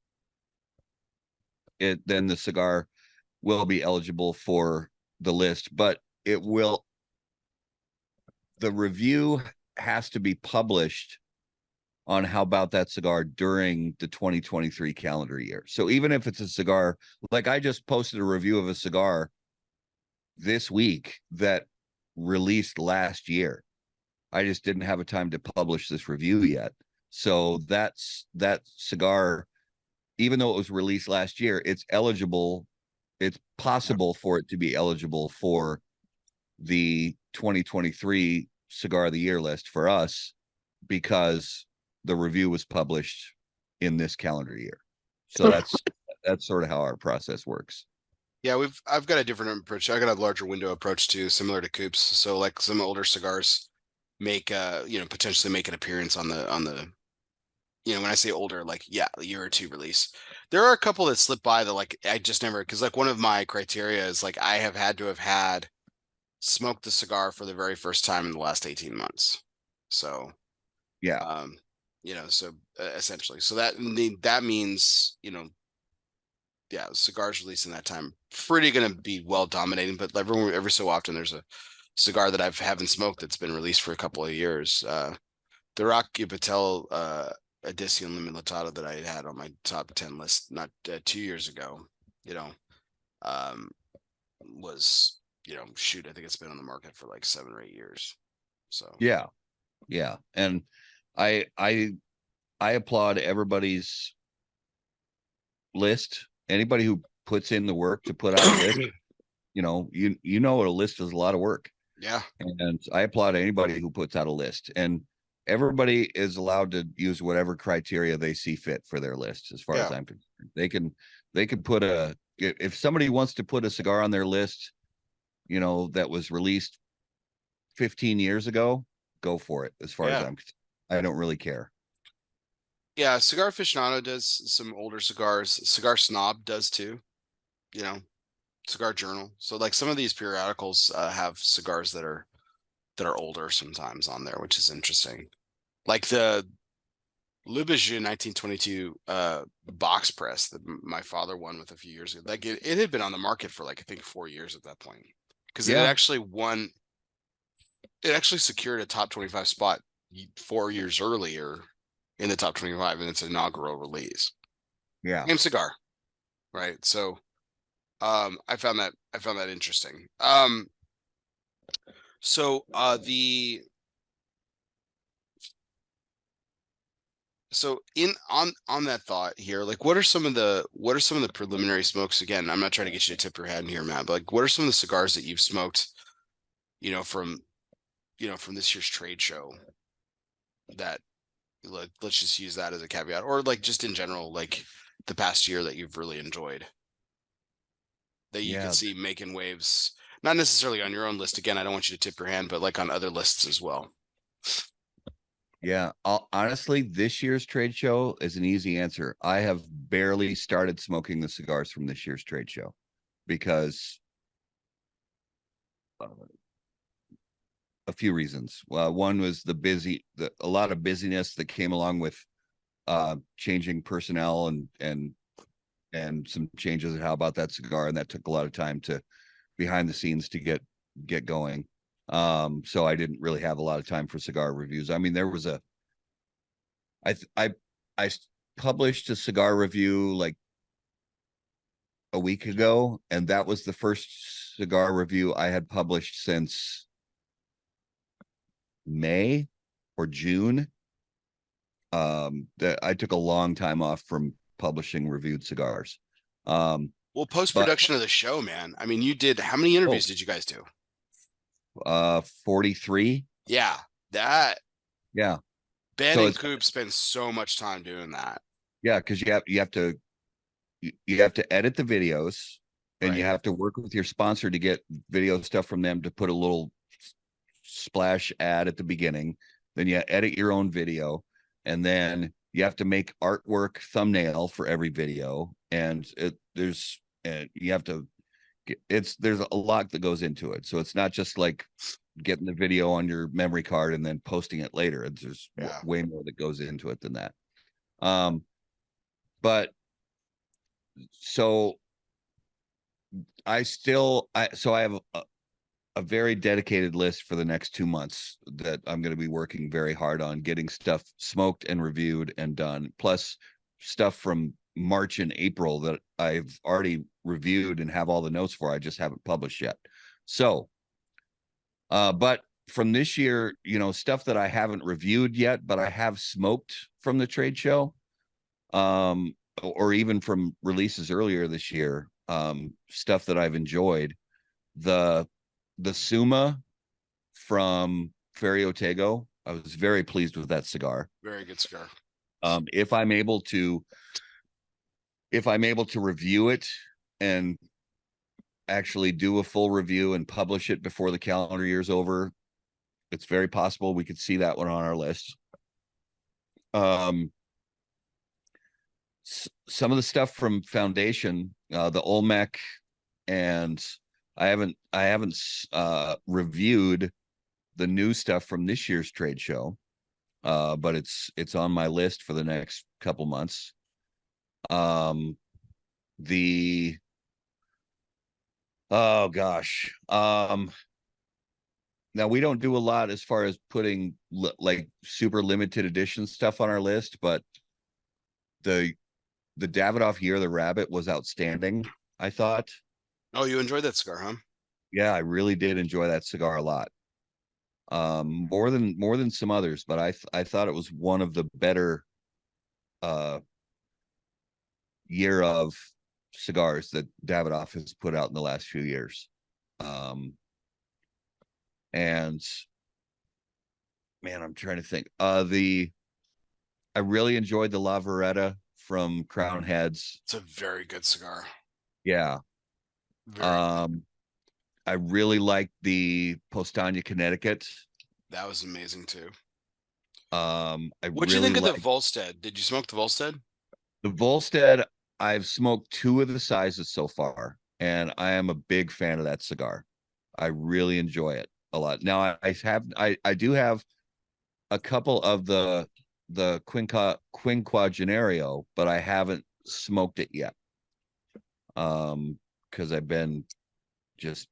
then the cigar will be eligible for the list, but the review has to be published on how about that cigar during the 2023 calendar year. So even if it's a cigar, like I just posted a review of a cigar this week that released last year. I just didn't have a time to publish this review yet. So that cigar, even though it was released last year, it's eligible. It's possible for it to be eligible for the 2023 cigar of the year list for us because the review was published in this calendar year. So that's sort of how our process works. Yeah, I've got a different approach. I got a larger window approach too, similar to Coops. So like some older cigars make potentially make an appearance on the when I say older, like yeah, a year or two release. There are a couple that slip by that like I just never because like one of my criteria is like I have had to have had smoked the cigar for the very first time in the last 18 months. So Yeah. so essentially, so that means yeah, cigars released in that time pretty gonna be well dominating, but every so often there's a cigar that I haven't smoked that's been released for a couple of years. The Rocky Patel Edition Limitado that I had on my top 10 list not 2 years ago, you know, um, was shoot, I think it's been on the market for like 7 or 8 years. So Yeah. Yeah. And I applaud everybody's list. Anybody who puts in the work to put out a list, you know a list is a lot of work. yeah, And I applaud anybody who puts out a list. And everybody is allowed to use whatever criteria they see fit for their list, as far as yeah, I'm concerned. They can put if somebody wants to put a cigar on their list, that was released 15 years ago, go for it. As far as yeah. I don't really care. Yeah, Cigar Aficionado does some older cigars. Cigar Snob does too. You know, Cigar Journal. So like some of these periodicals have cigars that are older sometimes on there, which is interesting. Like the Lubijou 1922 box press that my father won with a few years ago. Like it had been on the market for like I think 4 years at that point because it had Yeah. actually won. It actually secured a top 25 spot 4 years earlier in the top 25 in its inaugural release. Yeah. Same cigar, right? So I found that interesting. So the so in on that thought here, like what are some of the preliminary smokes? Again, I'm not trying to get you to tip your hand here, Matt, but like what are some of the cigars that you've smoked, you know, from from this year's trade show that let's just use that as a caveat, or like just in general, like the past year that you've really enjoyed that you could Yeah. see making waves, not necessarily on your own list. Again, I don't want you to tip your hand, but like on other lists as well. Yeah. Honestly, this year's trade show is an easy answer. I have barely started smoking the cigars from this year's trade show because a few reasons. One was a lot of busyness that came along with changing personnel and some changes at How About That Cigar, and that took a lot of time to behind the scenes to get going. So I didn't really have a lot of time for cigar reviews. I mean, there was I published a cigar review like a week ago, and that was the first cigar review I had published since May or June. That I took a long time off from publishing reviewed cigars. Well, But post-production of the show, man. I mean, you did how many interviews did you guys do? 43. Yeah, that Yeah. Ben So and it's Coop spend so much time doing that. yeah, because you have to edit the videos and you Right. have to work with your sponsor to get video stuff from them to put a little splash ad at the beginning. Then you edit your own video, and then you have to make artwork thumbnail for every video. And you have to there's a lot that goes into it. So it's not just like getting the video on your memory card and then posting it later. There's Yeah. way more that goes into it than that. But so I have a very dedicated list for the next 2 months that I'm going to be working very hard on getting stuff smoked and reviewed and done, plus stuff from March and April that I've already reviewed and have all the notes for. I just haven't published yet. So, but from this year, stuff that I haven't reviewed yet, but I have smoked from the trade show, or even from releases earlier this year, stuff that I've enjoyed. The Suma from Ferio Tego, I was very pleased with that cigar. Very good cigar. If I'm able to review it and actually do a full review and publish it before the calendar year's over, it's very possible we could see that one on our list. Some of the stuff from Foundation, the Olmec, and I haven't reviewed the new stuff from this year's trade show, but it's on my list for the next couple months. The oh gosh, now we don't do a lot as far as putting like super limited edition stuff on our list, but the Davidoff Year of the Rabbit was outstanding, I thought. Oh, you enjoyed that cigar, huh? Yeah, I really did enjoy that cigar a lot. More than some others, but I thought it was one of the better year of cigars that Davidoff has put out in the last few years. And man, I'm trying to think. I really enjoyed the La Veretta from Crown Heads. It's a very good cigar. Yeah. Very I really liked the Postania, Connecticut. That was amazing too. What'd you think of the Volstead? Did you smoke the Volstead? The Volstead, I've smoked 2 of the sizes so far, and I am a big fan of that cigar. I really enjoy it a lot. Now I do have a couple of the Quinquagenario, but I haven't smoked it yet. Because I've been just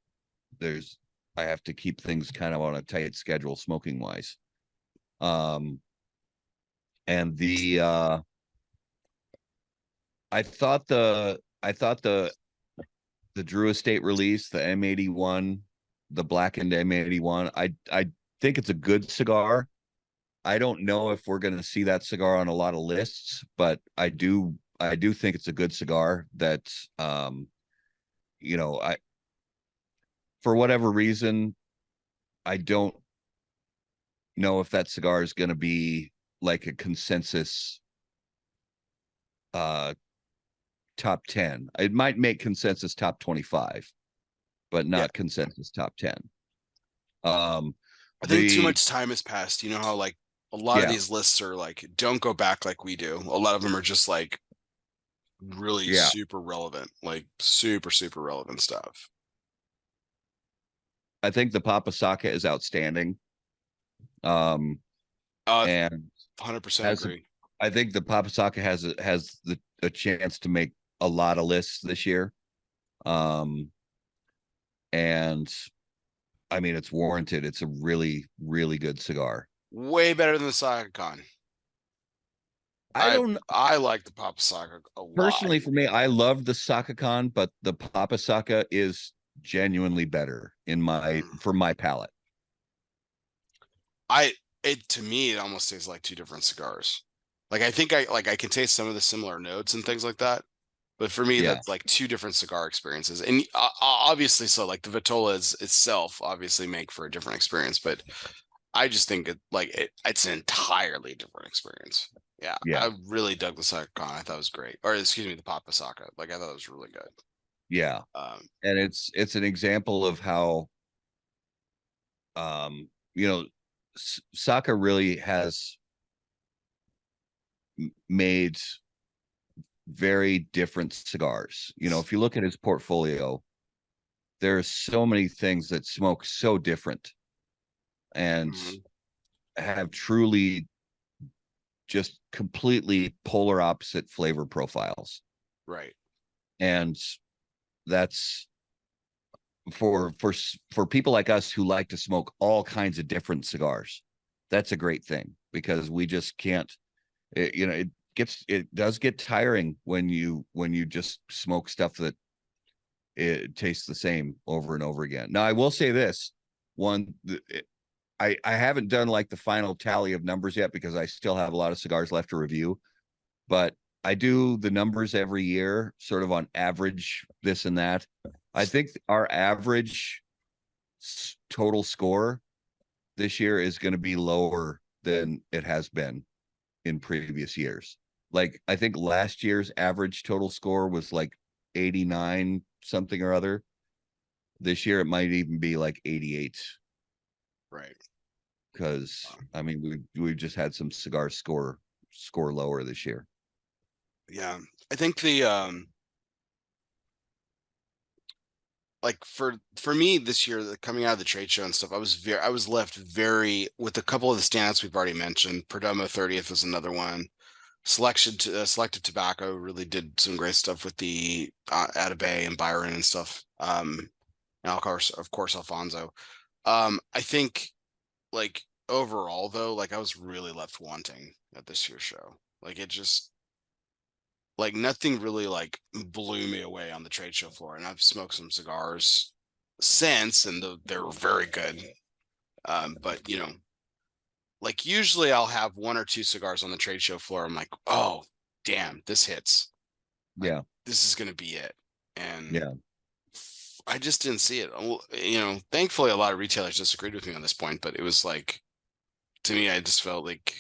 I have to keep things kind of on a tight schedule smoking wise. And I thought the Drew Estate release, the M81, the blackened M81, I think it's a good cigar. I don't know if we're going to see that cigar on a lot of lists, but I do think it's a good cigar that for whatever reason, I don't know if that cigar is going to be like a consensus top 10. It might make consensus top 25, but not consensus top 10. I think too much time has passed. You know how like a lot of these lists are like don't go back like we do. A lot of them are just like really super relevant, like super relevant stuff. I think the Papasaka is outstanding. Um, Uh, and 100% has agree. I think the Papasaka has a chance to make a lot of lists this year. Um, and I mean, it's warranted. It's a really, really good cigar. Way better than the Saga Con. I don't I like the Papa Saga a lot. personally, for me, I love the Sakakan, but the Papasaka is genuinely better for my palate. I it to me it almost tastes like two different cigars. Like I think I can taste some of the similar notes and things like that. But for me, Yeah, that's like two different cigar experiences, and obviously, so like the Vitolas itself obviously make for a different experience. But I just think it's an entirely different experience. Yeah, yeah, I really dug the Saka Khan. I thought it was great. Or excuse me, the Papa Saka. Like I thought it was really good. yeah. Um, And it's an example of how um you know Saka really has made very different cigars. If you look at his portfolio, there are so many things that smoke so different and mhm, have truly just completely polar opposite flavor profiles. right. And that's for people like us who like to smoke all kinds of different cigars. That's a great thing because we just can't it does get tiring when you just smoke stuff that it tastes the same over and over again. Now I will say this one I haven't done like the final tally of numbers yet because I still have a lot of cigars left to review, but I do the numbers every year, sort of on average, this and that. I think our average total score this year is going to be lower than it has been in previous years. Like, I think last year's average total score was like 89 something or other. This year, it might even be like 88 Right. because I mean, we've just had some cigars score lower this year. Yeah. I think the like for me this year, coming out of the trade show and stuff, I was left very with a couple of the standouts we've already mentioned. Perdomo 30th was another one. Selective Tobacco really did some great stuff with the Atabey and Byron and stuff. And of course Alfonso. I think like overall though, like I was really left wanting at this year's show. Like it just like nothing really like blew me away on the trade show floor. And I've smoked some cigars since, and they're very good. But like usually I'll have one or two cigars on the trade show floor. I'm like, oh damn, this hits. Like Yeah, this is gonna be it. And yeah, I just didn't see it. Thankfully a lot of retailers disagreed with me on this point, but it was like to me, I just felt like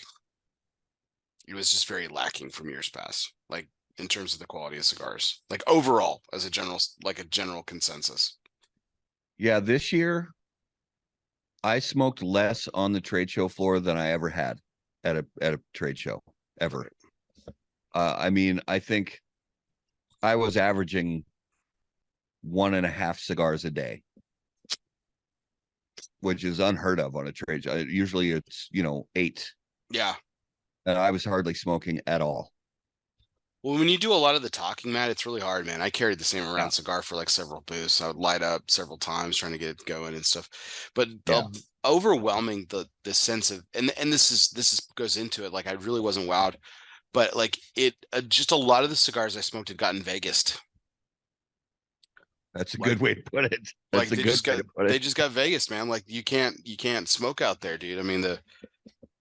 it was just very lacking from years past. Like in terms of the quality of cigars, like overall as a general consensus. yeah. This year, I smoked less on the trade show floor than I ever had at a trade show ever. Right. I mean, I think I was averaging 1.5 cigars a day, which is unheard of on a trade show. Usually it's 8, Yeah. and I was hardly smoking at all. Well, when you do a lot of the talking, Matt, it's really hard, man. I carried the same Yeah, around cigar for like several booths. I would light up several times trying to get it going and stuff. But yeah, overwhelming the sense of and this is goes into it. Like I really wasn't wowed, but like it just a lot of the cigars I smoked had gotten Vegas. that's a Like good way to put it. That's like a good way to put they it. just got Vegas, man. Like you can't smoke out there, dude. I mean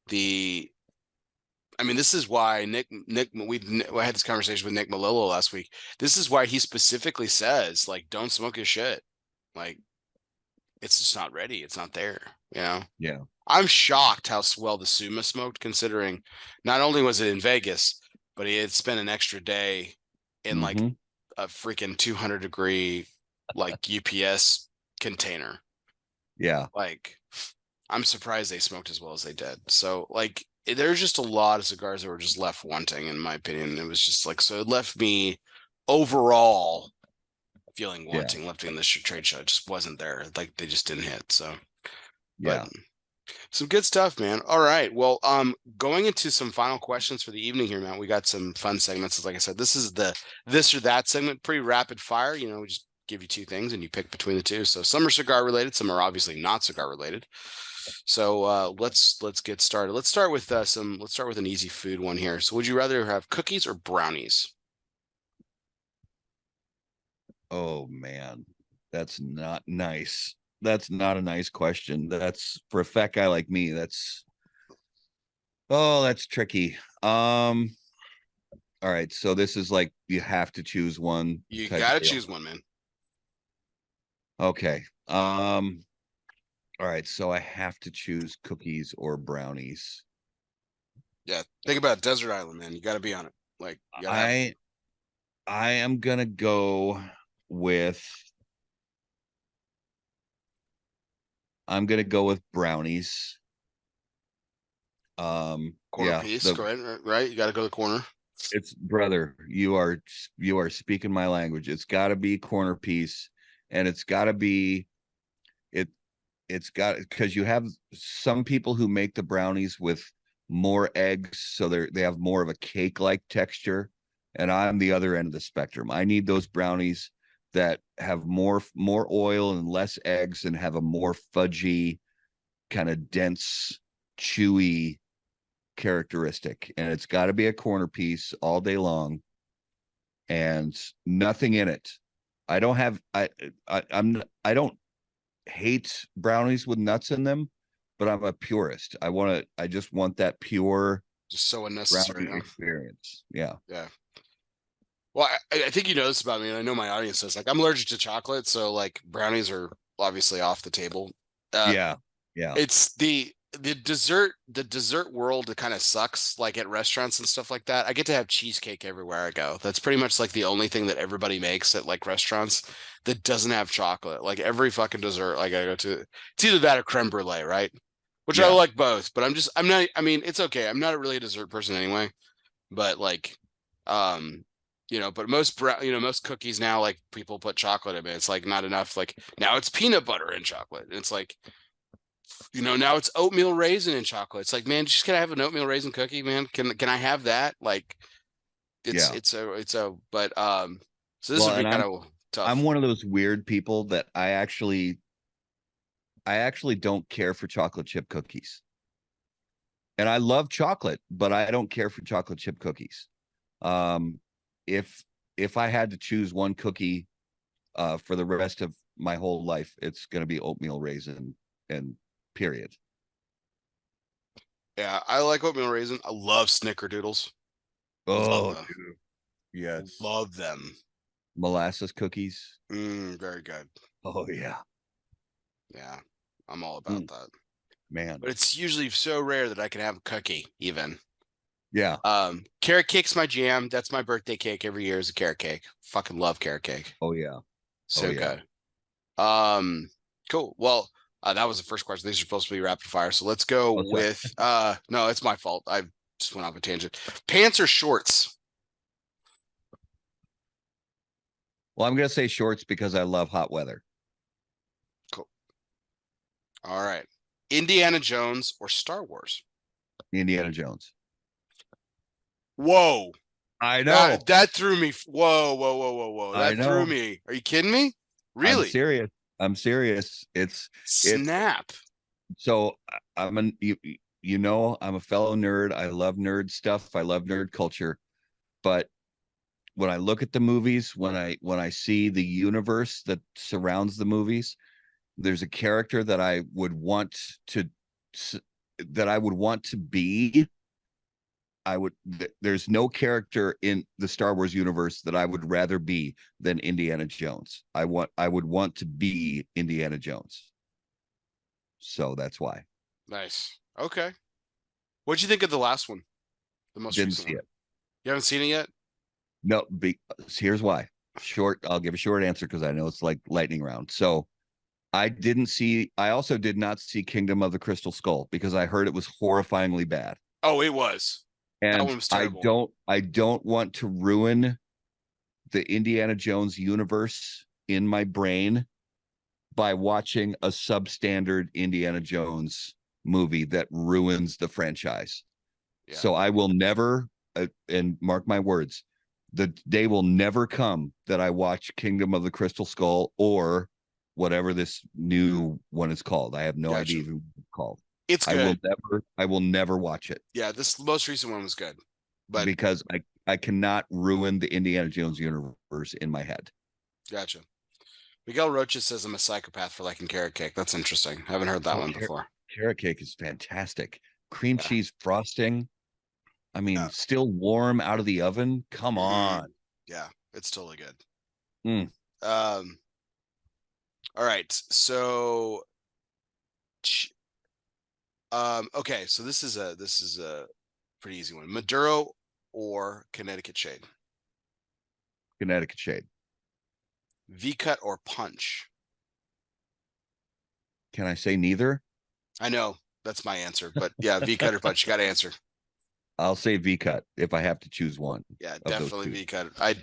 the I mean, this is why I had this conversation with Nick Melillo last week. This is why he specifically says, like, don't smoke his shit. Like, it's just not ready. It's not there. You know, Yeah. I'm shocked how well the Suma smoked, considering not only was it in Vegas, but he had spent an extra day in like Mm-hmm. a freaking 200-degree like UPS container. Yeah. Like, I'm surprised they smoked as well as they did. So, like, there's just a lot of cigars that were just left wanting, in my opinion. It was just like, so it left me overall feeling Yeah. wanting lifting this trade show. It just wasn't there. Like they just didn't hit. So, but Yeah. some good stuff, man. All right. Well, going into some final questions for the evening here, man. We got some fun segments. Like I said, this is the this or that segment, pretty rapid fire. You know, we just give you two things and you pick between the two. So some are cigar related, some are obviously not cigar related. So let's get started. Let's start with an easy food one here. So would you rather have cookies or brownies? Oh man, that's not nice. That's not a nice question. That's for a fat guy like me. That's tricky. All right, so this is like you have to choose one You type of gotta deal. choose one, man. Okay. All right, so I have to choose cookies or brownies. Yeah, think about it, desert island, man. You gotta be on it. Like you gotta have I am gonna go with I'm gonna go with brownies. quarter Yeah, piece. Go ahead, right? You gotta go to the corner. it's brother, you are speaking my language. It's got to be corner piece, and it's got to be it. It's got because you have some people who make the brownies with more eggs, so they have more of a cake like texture, and I'm the other end of the spectrum. I need those brownies that have more oil and less eggs and have a more fudgy, kind of dense, chewy characteristic, and it's got to be a corner piece all day long and nothing in it. I don't have I don't hate brownies with nuts in them, but I'm a purist. I just want that pure Just so unnecessary, brownie huh? experience. Yeah. Yeah. Well, I think you know this about me, and I know my audience does. Like, I'm allergic to chocolate, so like brownies are obviously off the table. Uh, Yeah. Yeah. it's the dessert world that kind of sucks. Like at restaurants and stuff like that, I get to have cheesecake everywhere I go. That's pretty much like the only thing that everybody makes at like restaurants that doesn't have chocolate. Like every fucking dessert, like I go to, it's either that or creme brulee, right? Which I Yeah. like both, but I'm not. I mean, it's okay. I'm not a really a dessert person anyway. But like, um, but most cookies now, like people put chocolate in it. It's like not enough. Like now it's peanut butter and chocolate. And it's like, now it's oatmeal raisin and chocolate. It's like, man, just can I have an oatmeal raisin cookie, man? Can I have that? Like, Yeah. but so this Well, would be and kind I'm of I'm tough. one of those weird people that I actually don't care for chocolate chip cookies. And I love chocolate, but I don't care for chocolate chip cookies. Um, if if I had to choose one cookie for the rest of my whole life, it's going to be oatmeal raisin and period. Yeah, I like oatmeal raisin. I love snickerdoodles. Love Oh, them. dude. Yes. Love them. Molasses cookies. Very good. Oh yeah. Yeah, I'm all about Mm, that. man. But it's usually so rare that I can have a cookie even. Yeah. Carrot cake's my jam. That's my birthday cake every year is a carrot cake. Fucking love carrot cake. Oh yeah. Oh So yeah. good. Um, cool. Well, that was the first question. These are supposed to be rapid fire. So let's go Oh sorry. with no, it's my fault. I just went off a tangent. Pants or shorts? Well, I'm gonna say shorts because I love hot weather. Cool. All right. Indiana Jones or Star Wars? Indiana Jones. Whoa. I know. That threw me. Whoa. I That threw know. me. Are you kidding me? I'm Really? serious. I'm serious. It's Snap. so I'm an you know I'm a fellow nerd. I love nerd stuff. I love nerd culture. But when I look at the movies, when I see the universe that surrounds the movies, there's a character that I would want to that I would want to be. There's no character in the Star Wars universe that I would rather be than Indiana Jones. I would want to be Indiana Jones. So that's why. Nice. Okay. What'd you think of the last one? The most Didn't recent see one? it. You haven't seen it yet? No, here's why. I'll give a short answer because I know it's like lightning round. So I also did not see Kingdom of the Crystal Skull because I heard it was horrifyingly bad. Oh, it was. That And one was terrible. I don't want to ruin the Indiana Jones universe in my brain by watching a substandard Indiana Jones movie that ruins the franchise. Yeah. So I will never, and mark my words, the day will never come that I watch Kingdom of the Crystal Skull or whatever this new one is called. I have no Gotcha. idea who it's called. It's good. I will never watch it. Yeah, this most recent one was good, but because I cannot ruin the Indiana Jones universe in my head. Gotcha. Miguel Rocha says I'm a psychopath for liking carrot cake. That's interesting. I haven't heard that one before. Carrot cake is fantastic. Cream cheese frosting. I mean, Yeah. still warm out of the oven. Come on. Yeah, it's totally good. Mm. All right. So okay, so this is a pretty easy one. Maduro or Connecticut shade? Connecticut shade. V-cut or punch? Can I say neither? I know that's my answer, but yeah, V-cut or punch. You got to answer. I'll say V-cut if I have to choose one. Yeah, definitely V-cut. I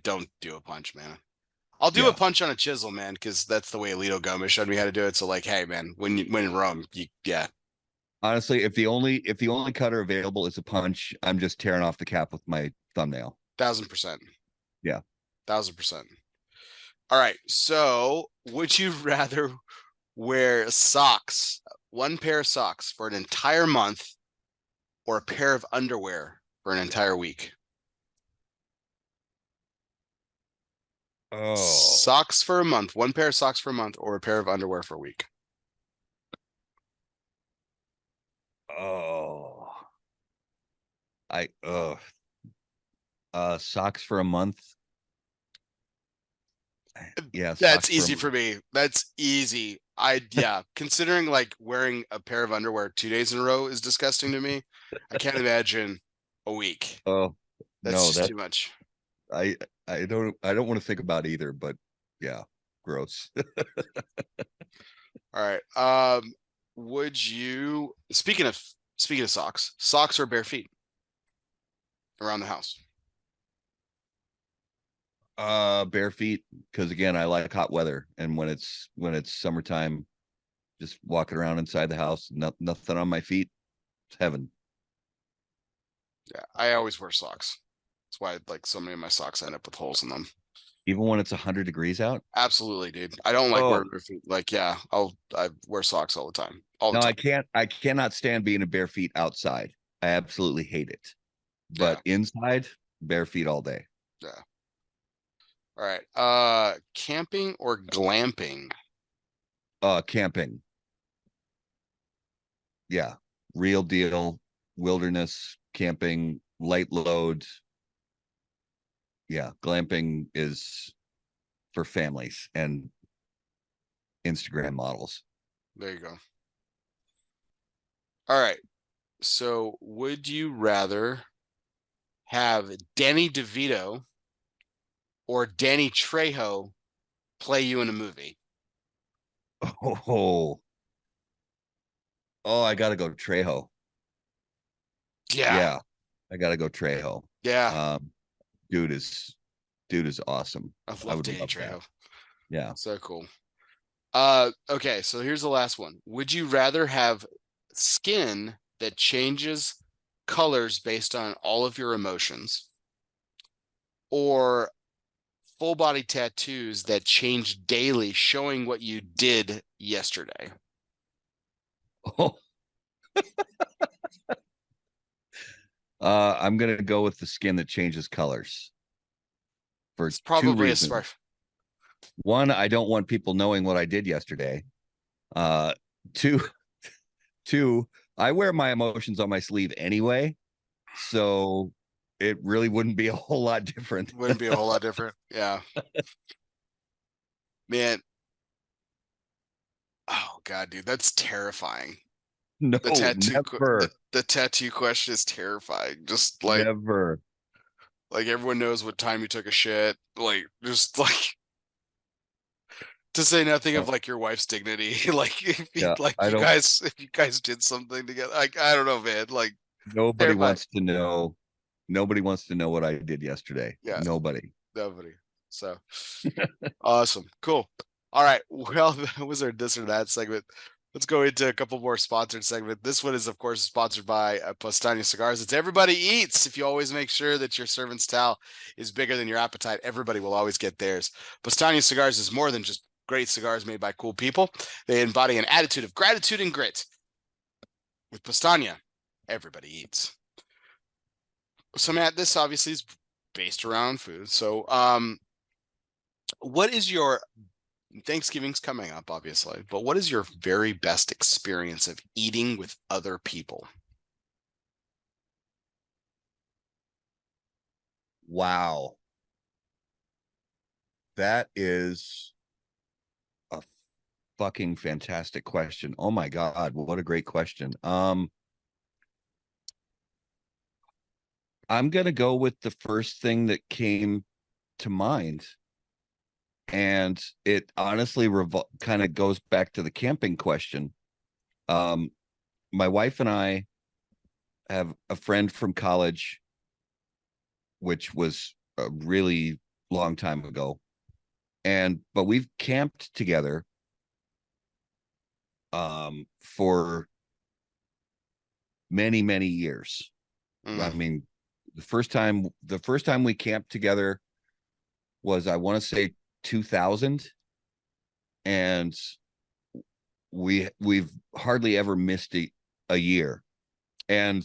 don't do a punch, man. I'll do a punch on a chisel, man, because that's the way Alito Gomez showed me how to do it. So, like, hey, man, when in Rome, yeah. Honestly, if the only cutter available is a punch, I'm just tearing off the cap with my thumbnail. 1000%. Yeah. 1000%. All right. So, would you rather wear socks, one pair of socks for an entire month, or a pair of underwear for an entire week? Oh. Socks for a month, one pair of socks for a month, or a pair of underwear for a week? Oh. Socks for a month. Yeah, that's easy for me. That's easy. Considering like wearing a pair of underwear 2 days in a row is disgusting to me. I can't imagine a week. Oh, that's too much. I don't want to think about either, but yeah, gross. All right. Would you speaking of socks or bare feet around the house? Bare feet, because again, I like hot weather, and when it's summertime, just walking around inside the house, nothing on my feet, it's heaven. Yeah, I always wear socks. That's why like so many of my socks end up with holes in them. Even when it's 100 degrees out? Absolutely, dude. I don't like wearing bare feet. Like, yeah, I wear socks all the time. I cannot stand being in bare feet outside. I absolutely hate it. But inside, bare feet all day. Yeah. All right. Camping or glamping? Camping. Yeah. Real deal. Wilderness camping, light load. Yeah. Glamping is for families and Instagram models. There you go. All right. So would you rather have Danny DeVito or Danny Trejo play you in a movie? Oh, I gotta go Trejo. Yeah, I gotta go Trejo. Yeah. Dude is awesome. I would Danny Trejo. That. Yeah. So cool. Okay, so here's the last one. Would you rather have skin that changes colors based on all of your emotions, or full body tattoos that change daily, showing what you did yesterday? Oh. I'm gonna go with the skin that changes colors. For it's probably two reasons. A smart. One, I don't want people knowing what I did yesterday. Two, I wear my emotions on my sleeve anyway, so it really wouldn't be a whole lot different. Wouldn't be a whole lot different. Yeah. Man. Oh God, dude, that's terrifying. No, never. The tattoo question is terrifying. Just like never. Like everyone knows what time you took a shit. Like just like to say nothing of like your wife's dignity. Like if you guys did something together. Like I don't know, man. Like nobody wants to know. Nobody wants to know what I did yesterday. Yeah. Nobody. So awesome. Cool. All right. Well, that was our this or that segment. Let's go into a couple more sponsored segment. This one is, of course, sponsored by Postania Cigars. It's Everybody Eats. If you always make sure that your servant's towel is bigger than your appetite, everybody will always get theirs. Postania Cigars is more than just great cigars made by cool people. They embody an attitude of gratitude and grit. With Postania, everybody eats. So, Matt, this obviously is based around food. So, what is your Thanksgiving's coming up, obviously, but what is your very best experience of eating with other people? Wow. That is a fucking fantastic question. Oh my God, what a great question. I'm gonna go with the first thing that came to mind. And it honestly kind of goes back to the camping question. Um, my wife and I have a friend from college, which was a really long time ago. But we've camped together for many, many years. I Mm, mean, the first time we camped together was, I want to say, 2000, and we've hardly ever missed a year. And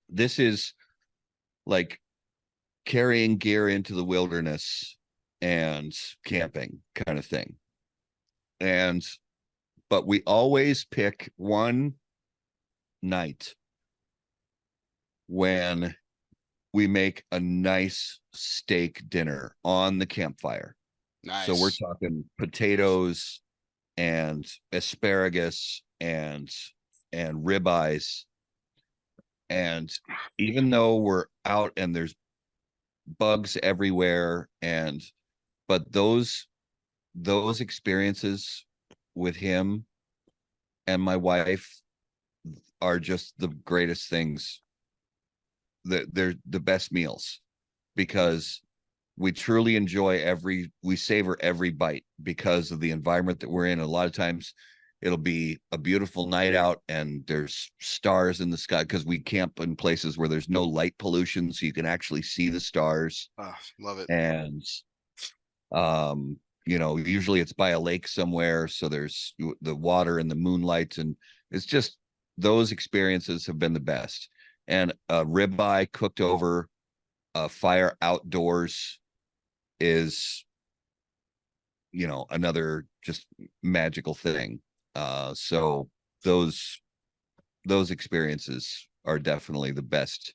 this is like carrying gear into the wilderness and camping kind of thing. And but we always pick one night when we make a nice steak dinner on the campfire. So we're nice. talking potatoes and asparagus and ribeyes. And even though we're out and there's bugs everywhere, but those experiences with him and my wife are just the greatest things. They're the best meals, because we truly enjoy we savor every bite because of the environment that we're in. A lot of times it'll be a beautiful night out and there's stars in the sky, because we camp in places where there's no light pollution, so you can actually see the stars. Oh, love it. And usually it's by a lake somewhere, so there's the water and the moonlight, and it's just, those experiences have been the best. And a ribeye cooked over a fire outdoors is, another just magical thing. So those those experiences are definitely the best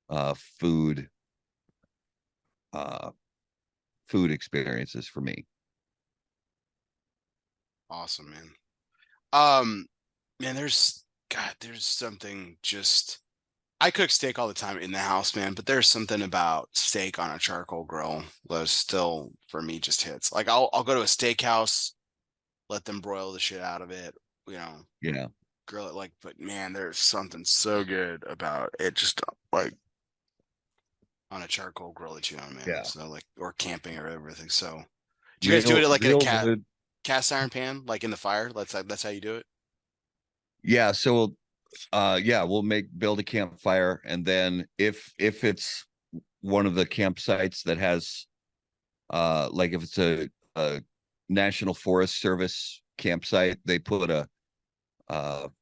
uh food uh food experiences for me. Awesome, man. Um, man, there's something just I cook steak all the time in the house, man, but there's something about steak on a charcoal grill that still for me just hits. Like I'll go to a steakhouse, let them broil the shit out of it, you know, Yeah. grill it but man, there's something so good about it just like on a charcoal grill that you know, man. Yeah. So like or camping or everything. So do you guys do Real it like a real good. cast iron pan, like in the fire? That's how you do it. Yeah, so yeah, we'll build a campfire, and then if it's one of the campsites that has like if it's a National Forest Service campsite, they put a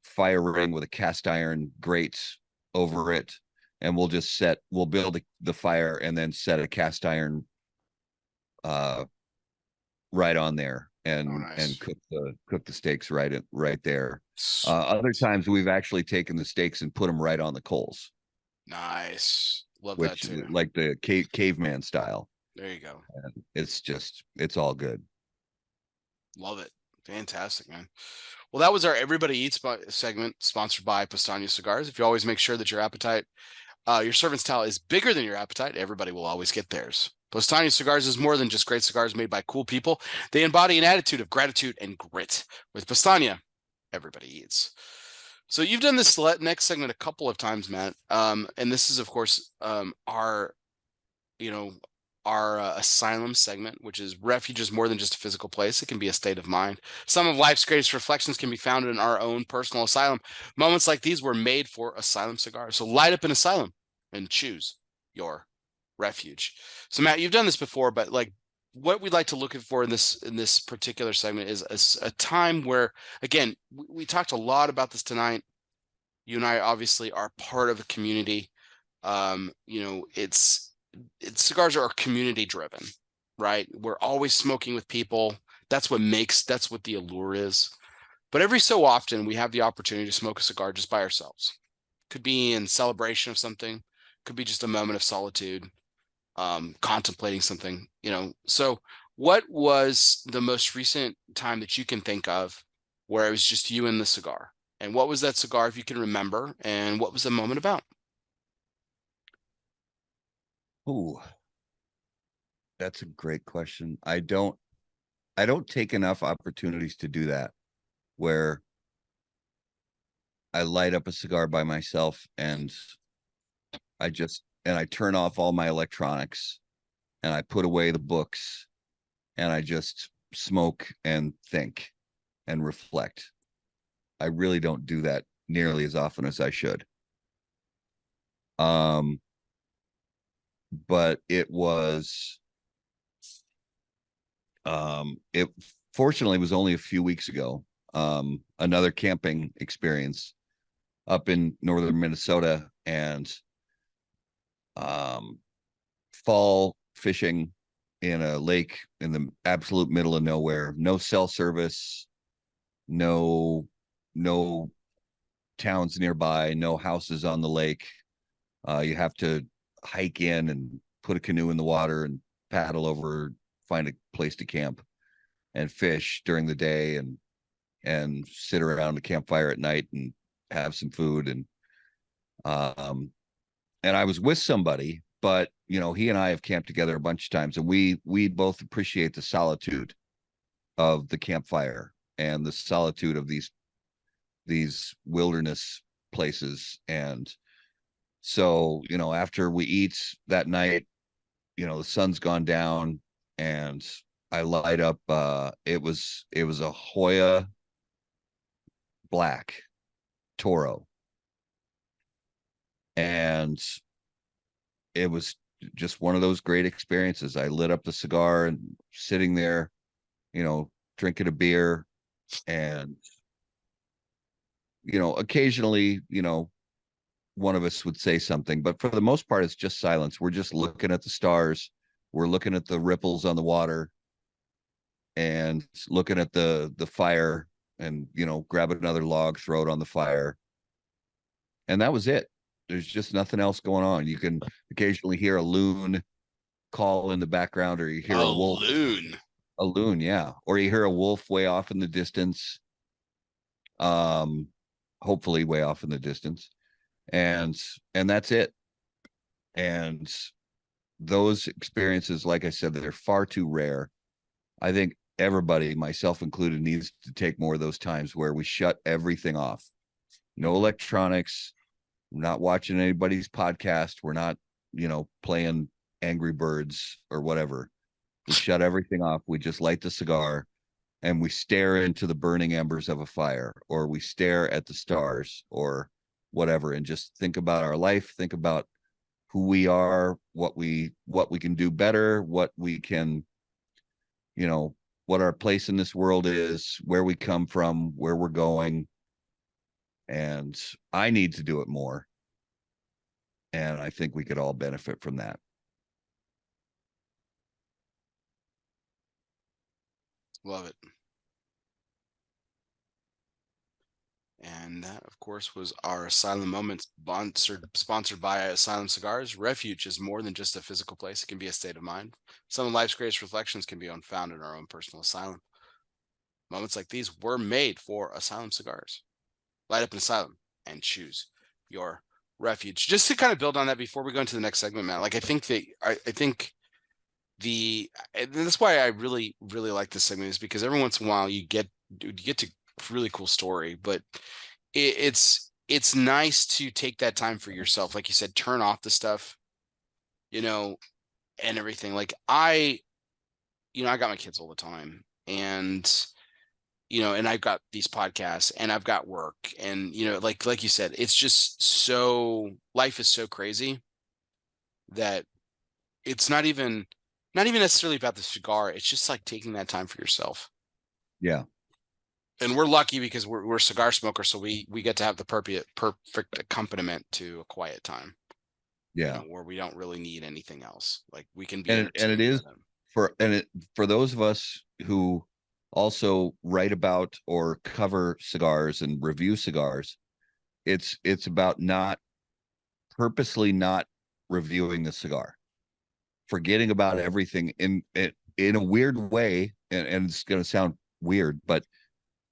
fire ring with a cast iron grate over it, and we'll build the fire and then set a cast iron uh right on there, Oh, and nice. cook the steaks right there. Other Sweet. times we've actually taken the steaks and put them right on the coals, Nice. Love that which too. like the caveman style. There you go. And it's all good. Love it. Fantastic, man. Well, that was our Everybody Eats segment sponsored by Pastania Cigars. If you always make sure that your servant's towel is bigger than your appetite, everybody will always get theirs. Postania Cigars is more than just great cigars made by cool people. They embody an attitude of gratitude and grit. With Postania, everybody eats. So you've done this next segment a couple of times, Matt. And this is, of course, our, you know, our asylum segment, which is refuge is more than just a physical place. It can be a state of mind. Some of life's greatest reflections can be found in our own personal asylum. Moments like these were made for asylum cigars. So light up an asylum and choose your refuge. So Matt, you've done this before, but like what we'd like to look for in this particular segment is a time where, again, we talked a lot about this tonight. You and I obviously are part of a community. You know, cigars are community driven, right? We're always smoking with people. That's what the allure is. But every so often we have the opportunity to smoke a cigar just by ourselves. Could be in celebration of something, could be just a moment of solitude, contemplating something, you know. So what was the most recent time that you can think of where it was just you and the cigar? And what was that cigar, if you can remember, and what was the moment about? Ooh, that's a great question. I don't take enough opportunities to do that where I light up a cigar by myself and I turn off all my electronics and I put away the books and I just smoke and think and reflect. I really don't do that nearly as often as I should. Um, but it fortunately was only a few weeks ago. Another camping experience up in northern Minnesota and um fall fishing in a lake in the absolute middle of nowhere, no cell service, no towns nearby, no houses on the lake. You have to hike in and put a canoe in the water and paddle over, find a place to camp and fish during the day and sit around the campfire at night and have some food um and I was with somebody, but you know, he and I have camped together a bunch of times and we both appreciate the solitude of the campfire and the solitude of these wilderness places. And so, you know, after we eat that night, you know, the sun's gone down and I light up it was a Hoya Black Toro. And it was just one of those great experiences. I lit up the cigar and sitting there, you know, drinking a beer and you know, occasionally, you know, one of us would say something, but for the most part, it's just silence. We're just looking at the stars. We're looking at the ripples on the water and looking at the fire and, you know, grab another log, throw it on the fire. And that was it. There's just nothing else going on. You can occasionally hear a loon call in the background, or you hear A a wolf, loon. a loon, yeah, or you hear a wolf way off in the distance. Um, hopefully way off in the distance. And and that's it. And those experiences, like I said, they're far too rare. I think everybody, myself included, needs to take more of those times where we shut everything off. No electronics. We're not watching anybody's podcast. We're not, you know, playing Angry Birds or whatever. We shut everything off. We just light the cigar and we stare into the burning embers of a fire, or we stare at the stars or whatever, and just think about our life, think about who we are, what we can do better, what we can, you know, what our place in this world is, where we come from, where we're going. And I need to do it more. And I think we could all benefit from that. Love it. And that, of course, was our Asylum Moment, sponsored by Asylum Cigars. Refuge is more than just a physical place. It can be a state of mind. Some of life's greatest reflections can be found in our own personal asylum. Moments like these were made for Asylum Cigars. Light up an asylum and choose your refuge. Just to kind of build on that before we go into the next segment, Matt, like I think and that's why I really, really like this segment, is because every once in a while you get to really cool story, but it's nice to take that time for yourself. Like you said, turn off the stuff, you know, and everything. Like I got my kids all the time, and and I've got these podcasts, and I've got work, and like you said, it's just life is so crazy that it's not even necessarily about the cigar. It's just like taking that time for yourself. Yeah. And we're lucky because we're cigar smokers, so we get to have the perfect accompaniment to a quiet time. Yeah. Where we don't really need anything else. Like we can be And it entertained by is them. for those of us who also write about or cover cigars and review cigars, it's about not purposely not reviewing the cigar, forgetting about everything in a weird way, and it's going to sound weird, but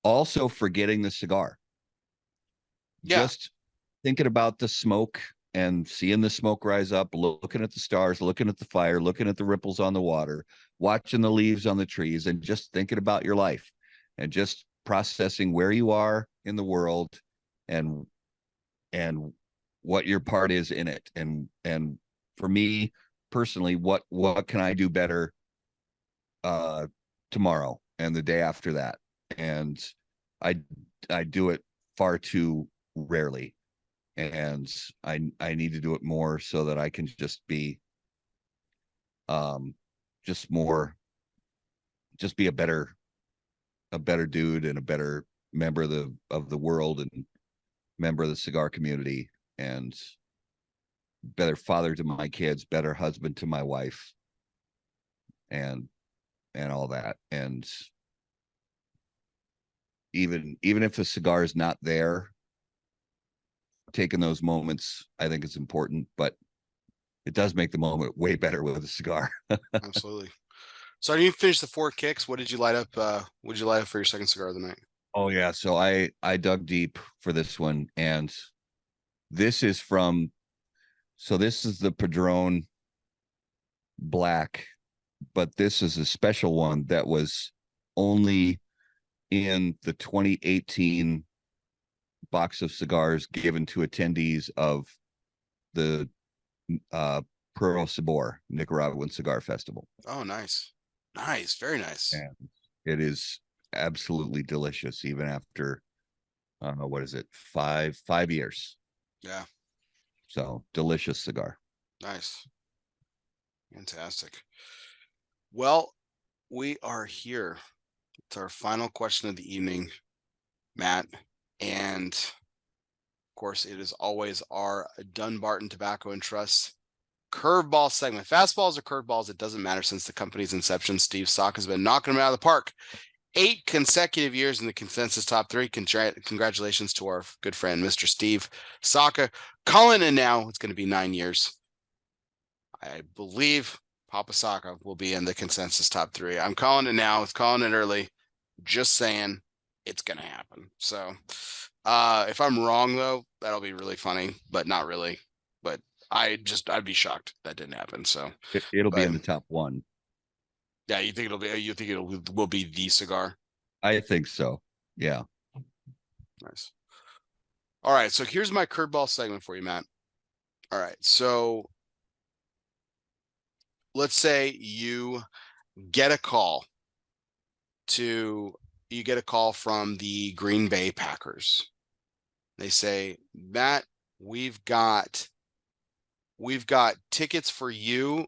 also forgetting the cigar, Yeah, just thinking about the smoke and seeing the smoke rise up, looking at the stars, looking at the fire, looking at the ripples on the water, watching the leaves on the trees, and just thinking about your life and just processing where you are in the world and and what your part is in it. And for me personally, what can I do better uh tomorrow and the day after that? And I I do it far too rarely, and I need to do it more so that I can just be um just more just be a better dude and a better member of the world and member of the cigar community, and better father to my kids, better husband to my wife, and all that. And even if the cigar is not there, taking those moments I think is important, but it does make the moment way better with a cigar. absolutely. So you finished the four kicks. What did you light up? What did you light up for your second cigar of the night? Oh yeah, so I dug deep for this one, and this is from this is the Padron Black, but this is a special one that was only in the 2018 box of cigars given to attendees of the uh Pro Sabor Nicaraguan Cigar Festival. Oh, nice, nice, very nice. And it is absolutely delicious even after what is it, 5 years. Yeah, So delicious cigar. nice, fantastic. Well, we are here. It's our final question of the evening, Matt, and of course, it is always our Dunbarton Tobacco and Trust curveball segment. Fastballs or curveballs, it doesn't matter. Since the company's inception, Steve Sock has been knocking them out of the park. 8 consecutive years in the consensus top 3. Congratulations to our good friend, Mr. Steve Saka. Calling in now, it's going to be 9 years. I believe Papa Saka will be in the consensus top 3. I'm calling it now. It's calling it early. Just saying it's going to happen. So if I'm wrong, though, that'll be really funny, but not really. But I'd be shocked that didn't happen. So, It'll be but in the top one. yeah, you think it will be the cigar? I think so. Yeah. Nice. All right, so here's my curveball segment for you, Matt. All right, so let's say get a call you get a call from the Green Bay Packers. They say, Matt, we've got tickets for you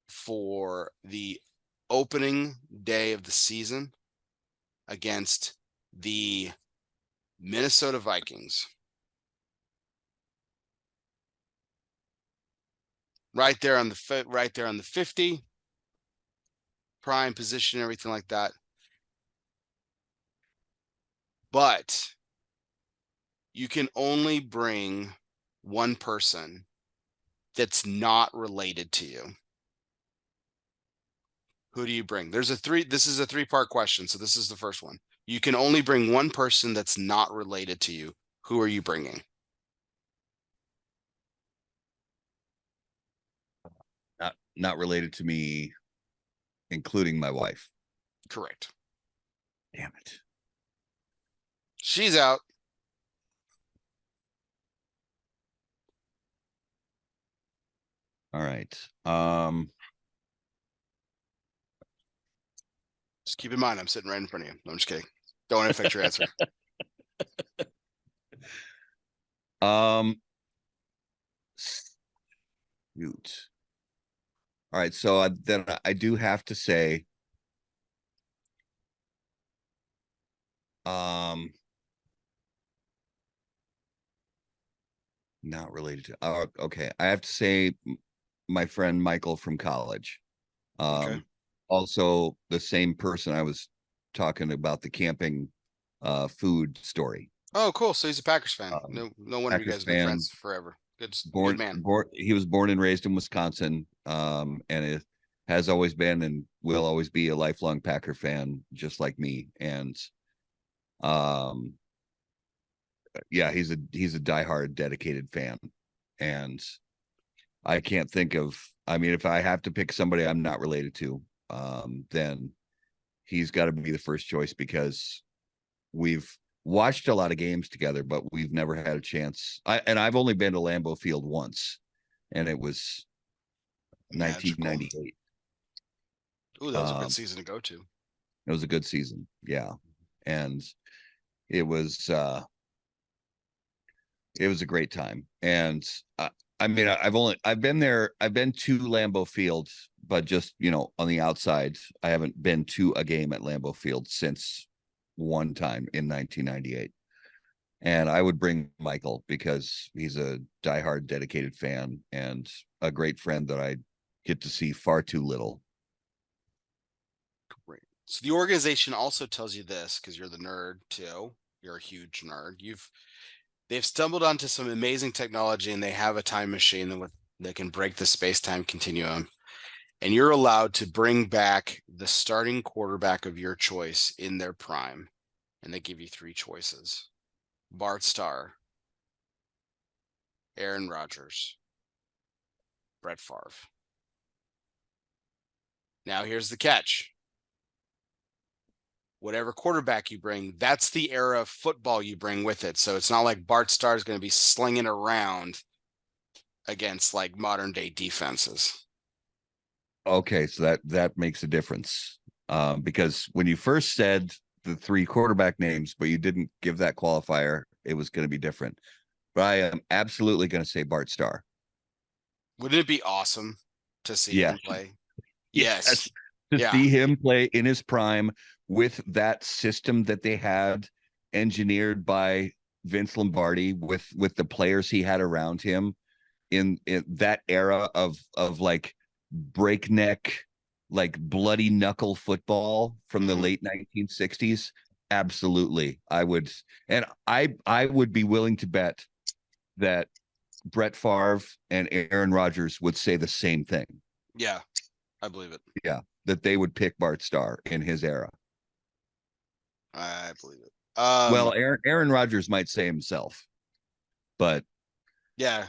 for the opening day of the season against the Minnesota Vikings. Right there on the 50, prime position, everything like that. But you can only bring one person that's not related to you. Who do you bring? This is a 3-part question, so this is the first one. You can only bring one person that's not related to you. Who are you bringing? Not related to me, including my wife. Correct. Damn it. She's out. All right. Keep in mind, I'm sitting right in front of you. No, I'm just kidding. Don't want to affect your answer. Shoot. All right, so then I do have to say, not related to. Okay, I have to say, my friend Michael from college. Okay. Also the same person I was talking about the camping, food story. Oh, cool. So he's a Packers fan. Um, No wonder you Packers guys have been fan, friends forever. Good man. he was born and raised in Wisconsin, and it has always been and will always be a lifelong Packer fan, just like me. And um, yeah, he's a diehard, dedicated fan, and I can't think of. I mean, if I have to pick somebody I'm not related to, then he's got to be the first choice because we've watched a lot of games together, but we've never had a chance. I've only been to Lambeau Field once, and it was Magical. 1998. Ooh, that was a good season to go to. It was a good season, yeah, and it was uh, it was a great time. And I mean, I've been there. I've been to Lambeau Field, but just on the outside. I haven't been to a game at Lambeau Field since one time in 1998. And I would bring Michael because he's a diehard, dedicated fan and a great friend that I get to see far too little. Great. So the organization also tells you this because you're the nerd too. You're a huge nerd. They've stumbled onto some amazing technology and they have a time machine that can break the space-time continuum. And you're allowed to bring back the starting quarterback of your choice in their prime. And they give you three choices: Bart Starr, Aaron Rodgers, Brett Favre. Now here's the catch. Whatever quarterback you bring, that's the era of football you bring with it. So it's not like Bart Starr is going to be slinging around against like modern day defenses. Okay, so that makes a difference, because when you first said the three quarterback names, but you didn't give that qualifier, it was going to be different. But I am absolutely going to say Bart Starr. Wouldn't it be awesome to see Yeah, him play? yes, Yes. to Yeah. see him play in his prime with that system that they had engineered by Vince Lombardi, with the players he had around him in that era of like breakneck, like bloody knuckle football from the late 1960s. Absolutely. I would be willing to bet that Brett Favre and Aaron Rodgers would say the same thing. Yeah. I believe it. Yeah, that they would pick Bart Starr in his era. I believe it. Well, Aaron Rodgers might say himself, but Yeah.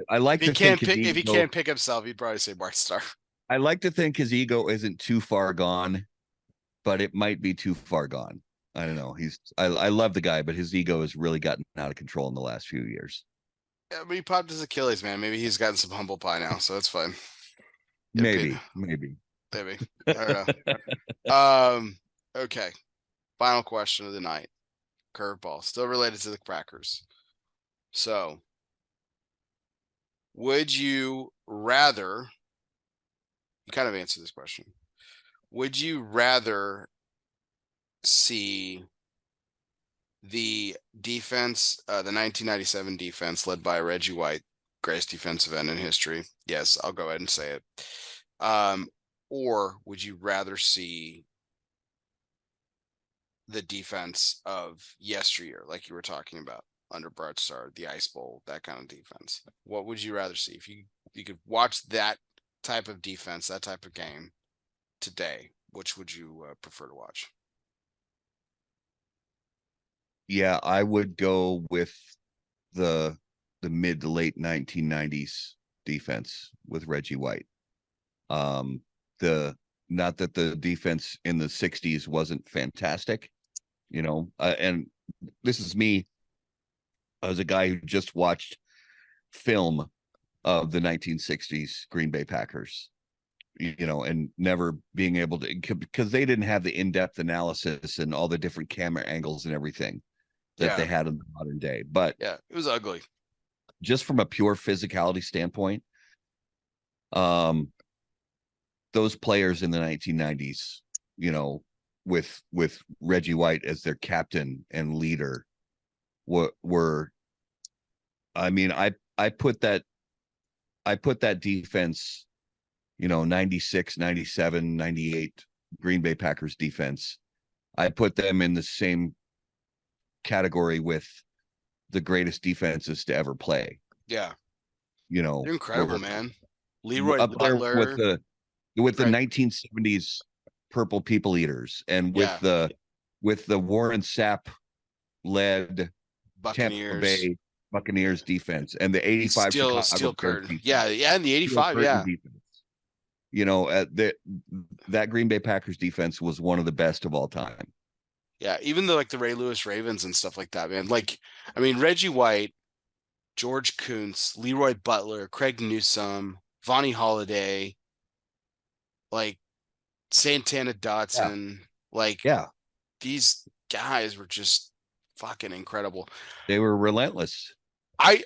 I like to think his If he ego. can't pick himself, he'd probably say Bart Starr. I like to think his ego isn't too far gone, but it might be too far gone. I don't know. I love the guy, but his ego has really gotten out of control in the last few years. Yeah, but he popped his Achilles, man. Maybe he's gotten some humble pie now, so that's fine. Maybe. Maybe. I don't know. Okay. Final question of the night. Curveball. Still related to the Packers. So, would you rather, you kind of answered this question. Would you rather see the defense, the 1997 defense led by Reggie White, greatest defensive end in history? Yes, I'll go ahead and say it. Or would you rather see the defense of yesteryear, like you were talking about under Bart Starr, the Ice Bowl, that kind of defense? What would you rather see if you could watch that type of defense, that type of game today? Which would you prefer to watch? Yeah, I would go with the mid to late 1990s defense with Reggie White. The Not that the defense in the 60s wasn't fantastic, and this is me as a guy who just watched film of the 1960s Green Bay Packers. and never being able to, because they didn't have the in-depth analysis and all the different camera angles and everything that they Yeah. had in the modern day. But Yeah. It was ugly. just from a pure physicality standpoint, um, those players in the 1990s, you know, with Reggie White as their captain and leader, were I mean, I put that defense, 96, 97, 98 Green Bay Packers defense. I put them in the same category with the greatest defenses to ever play. Yeah. They're incredible, Were man. Leroy up there Butler. with the Craig. 1970s Purple People Eaters, and Yeah. with the Warren Sapp led Tampa Buccaneers. Bay Buccaneers defense, and the And 85 Steel Chicago Bears Curtain. Yeah. defense, Yeah. In the Steel 85. Curtain Yeah. defense. That Green Bay Packers defense was one of the best of all time. Yeah. Even the the Ray Lewis Ravens and stuff like that, man. I mean, Reggie White, George Kuntz, Leroy Butler, Craig Newsome, Vonnie Holiday, like Santana Yeah, Dotson, yeah, these guys were just fucking incredible. they were relentless. I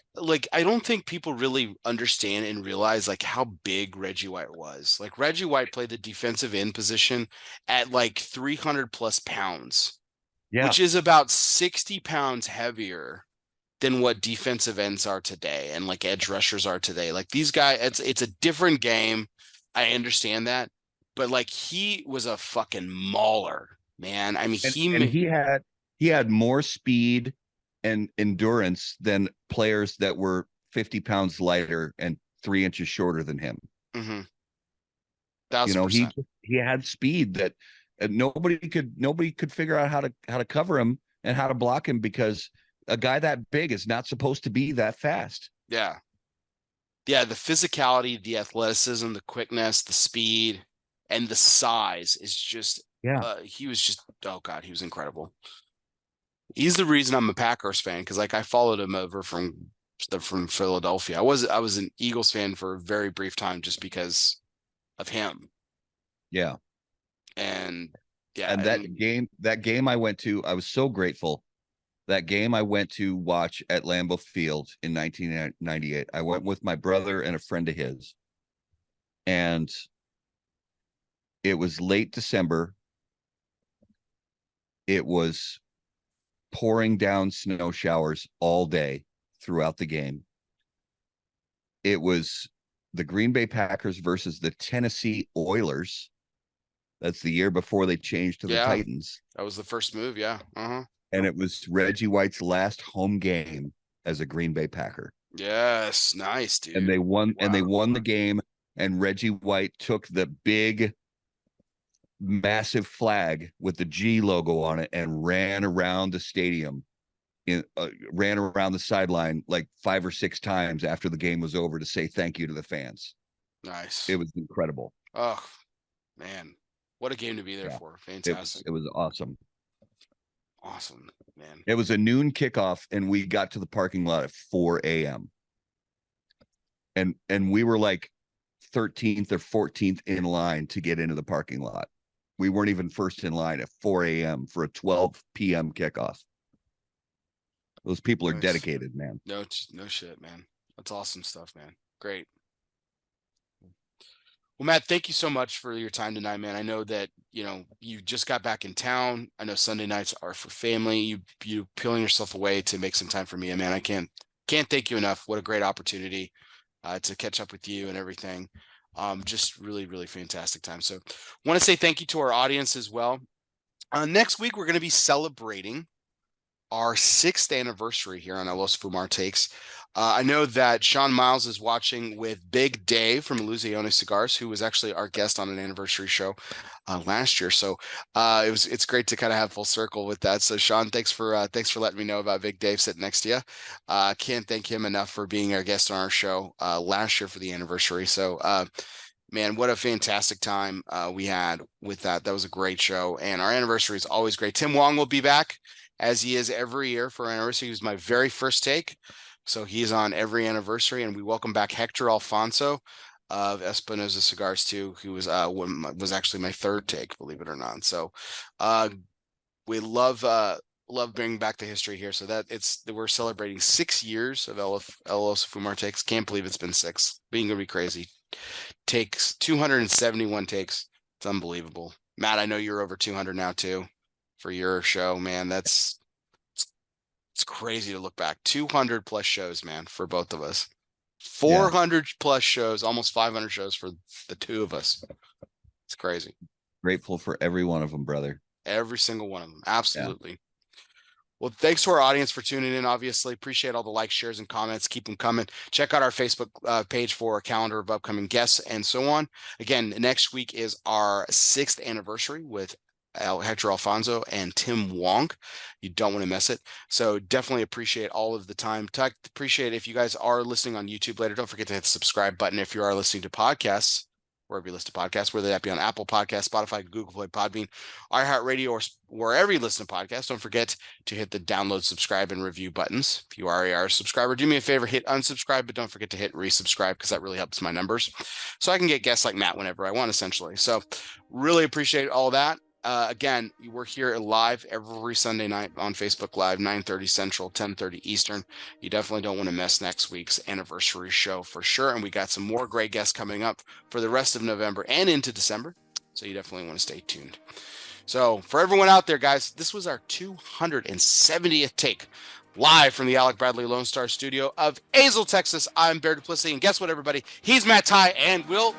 don't think people really understand and realize how big Reggie White was. Reggie White played the defensive end position at 300 plus pounds, Yeah, which is about 60 pounds heavier than what defensive ends are today and edge rushers are today. These guys, it's a different game. I understand that, but he was a fucking mauler, man. I mean, and he had more speed and endurance than players that were 50 pounds lighter and 3 inches shorter than him. mm-hmm, You know, he 1000%. he had speed that nobody could figure out how to cover him and how to block him, because a guy that big is not supposed to be that fast. Yeah. Yeah, the physicality, the athleticism, the quickness, the speed, and the size is just Yeah. he was just, oh god, he was incredible. He's the reason I'm a Packers fan, because I followed him over from Philadelphia. I was an Eagles fan for a very brief time just because of him. Yeah. And yeah, And that game I went to, I was so grateful. That game I went to watch at Lambeau Field in 1998. I went with my brother and a friend of his. And it was late December. It was pouring down snow showers all day throughout the game. It was the Green Bay Packers versus the Tennessee Oilers. That's the year before they changed to the yeah, Titans. that was the first move. Yeah. Uh-huh. And it was Reggie White's last home game as a Green Bay Packer. Yes, nice, dude. And they won, Wow. and they won the game. And Reggie White took the big, massive flag with the G logo on it and ran around the stadium, ran around the sideline 5 or 6 times after the game was over to say thank you to the fans. Nice. It was incredible. Oh man, what a game to be there for. Fantastic. It was awesome. Awesome, man. It was a noon kickoff, and we got to the parking lot at 4 a.m. And we were 13th or 14th in line to get into the parking lot. We weren't even first in line at 4 a.m. for a 12 p.m. kickoff. Those people are dedicated, man. No shit, man. That's awesome stuff, man. Great. Well, Matt, thank you so much for your time tonight, man. I know that, you just got back in town. I know Sunday nights are for family. You peeling yourself away to make some time for me. And man, I can't thank you enough. What a great opportunity to catch up with you and everything. Just really, really fantastic time. So want to say thank you to our audience as well. Next week, we're going to be celebrating our 6th anniversary here on Los Fumar Takes. I know that Sean Miles is watching with Big Dave from Illusione Cigars, who was actually our guest on an anniversary show last year. So it's great to kind of have full circle with that. So Sean, thanks for letting me know about Big Dave sitting next to you. Can't thank him enough for being our guest on our show last year for the anniversary. So man, what a fantastic time we had with that. That was a great show, and our anniversary is always great. Tim Wong will be back, as he is every year for our anniversary. He was my very first take, so he's on every anniversary. And we welcome back Hector Alfonso. of Espinosa Cigars too, who was actually my third take, believe it or not. So we love bringing back the history here. So we're celebrating 6 years of El Oso Fumar takes. Can't believe it's been 6. Being gonna be crazy. Takes 271 takes. It's unbelievable. Matt, I know you're over 200 now too for your show, man. It's crazy to look back. 200 plus shows, man, for both of us. 400 plus shows, almost 500 shows for the two of us. It's crazy. Grateful for every one of them, brother. Every single one of them. Absolutely. Yeah. Well, thanks to our audience for tuning in. Obviously, appreciate all the likes, shares, and comments. Keep them coming. Check out our Facebook page for a calendar of upcoming guests and so on. Again, next week is our 6th anniversary with Hector Alfonso and Tim Wong. You don't want to miss it. So definitely appreciate all of the time. Appreciate if you guys are listening on YouTube later. Don't forget to hit the subscribe button if you are listening to podcasts, wherever you listen to podcasts, whether that be on Apple Podcasts, Spotify, Google Play, Podbean, iHeartRadio, or wherever you listen to podcasts. Don't forget to hit the download, subscribe, and review buttons. If you already are a subscriber, do me a favor, hit unsubscribe, but don't forget to hit resubscribe because that really helps my numbers. So I can get guests like Matt whenever I want, essentially. So really appreciate all that. Again, we're here live every Sunday night on Facebook Live, 9:30 Central, 10:30 Eastern. You definitely don't want to miss next week's anniversary show for sure. And we got some more great guests coming up for the rest of November and into December. So you definitely want to stay tuned. So for everyone out there, guys, this was our 270th take live from the Alec Bradley Lone Star studio of Azle, Texas. I'm Bear Duplessis. And guess what, everybody? He's Matt Ty, and we'll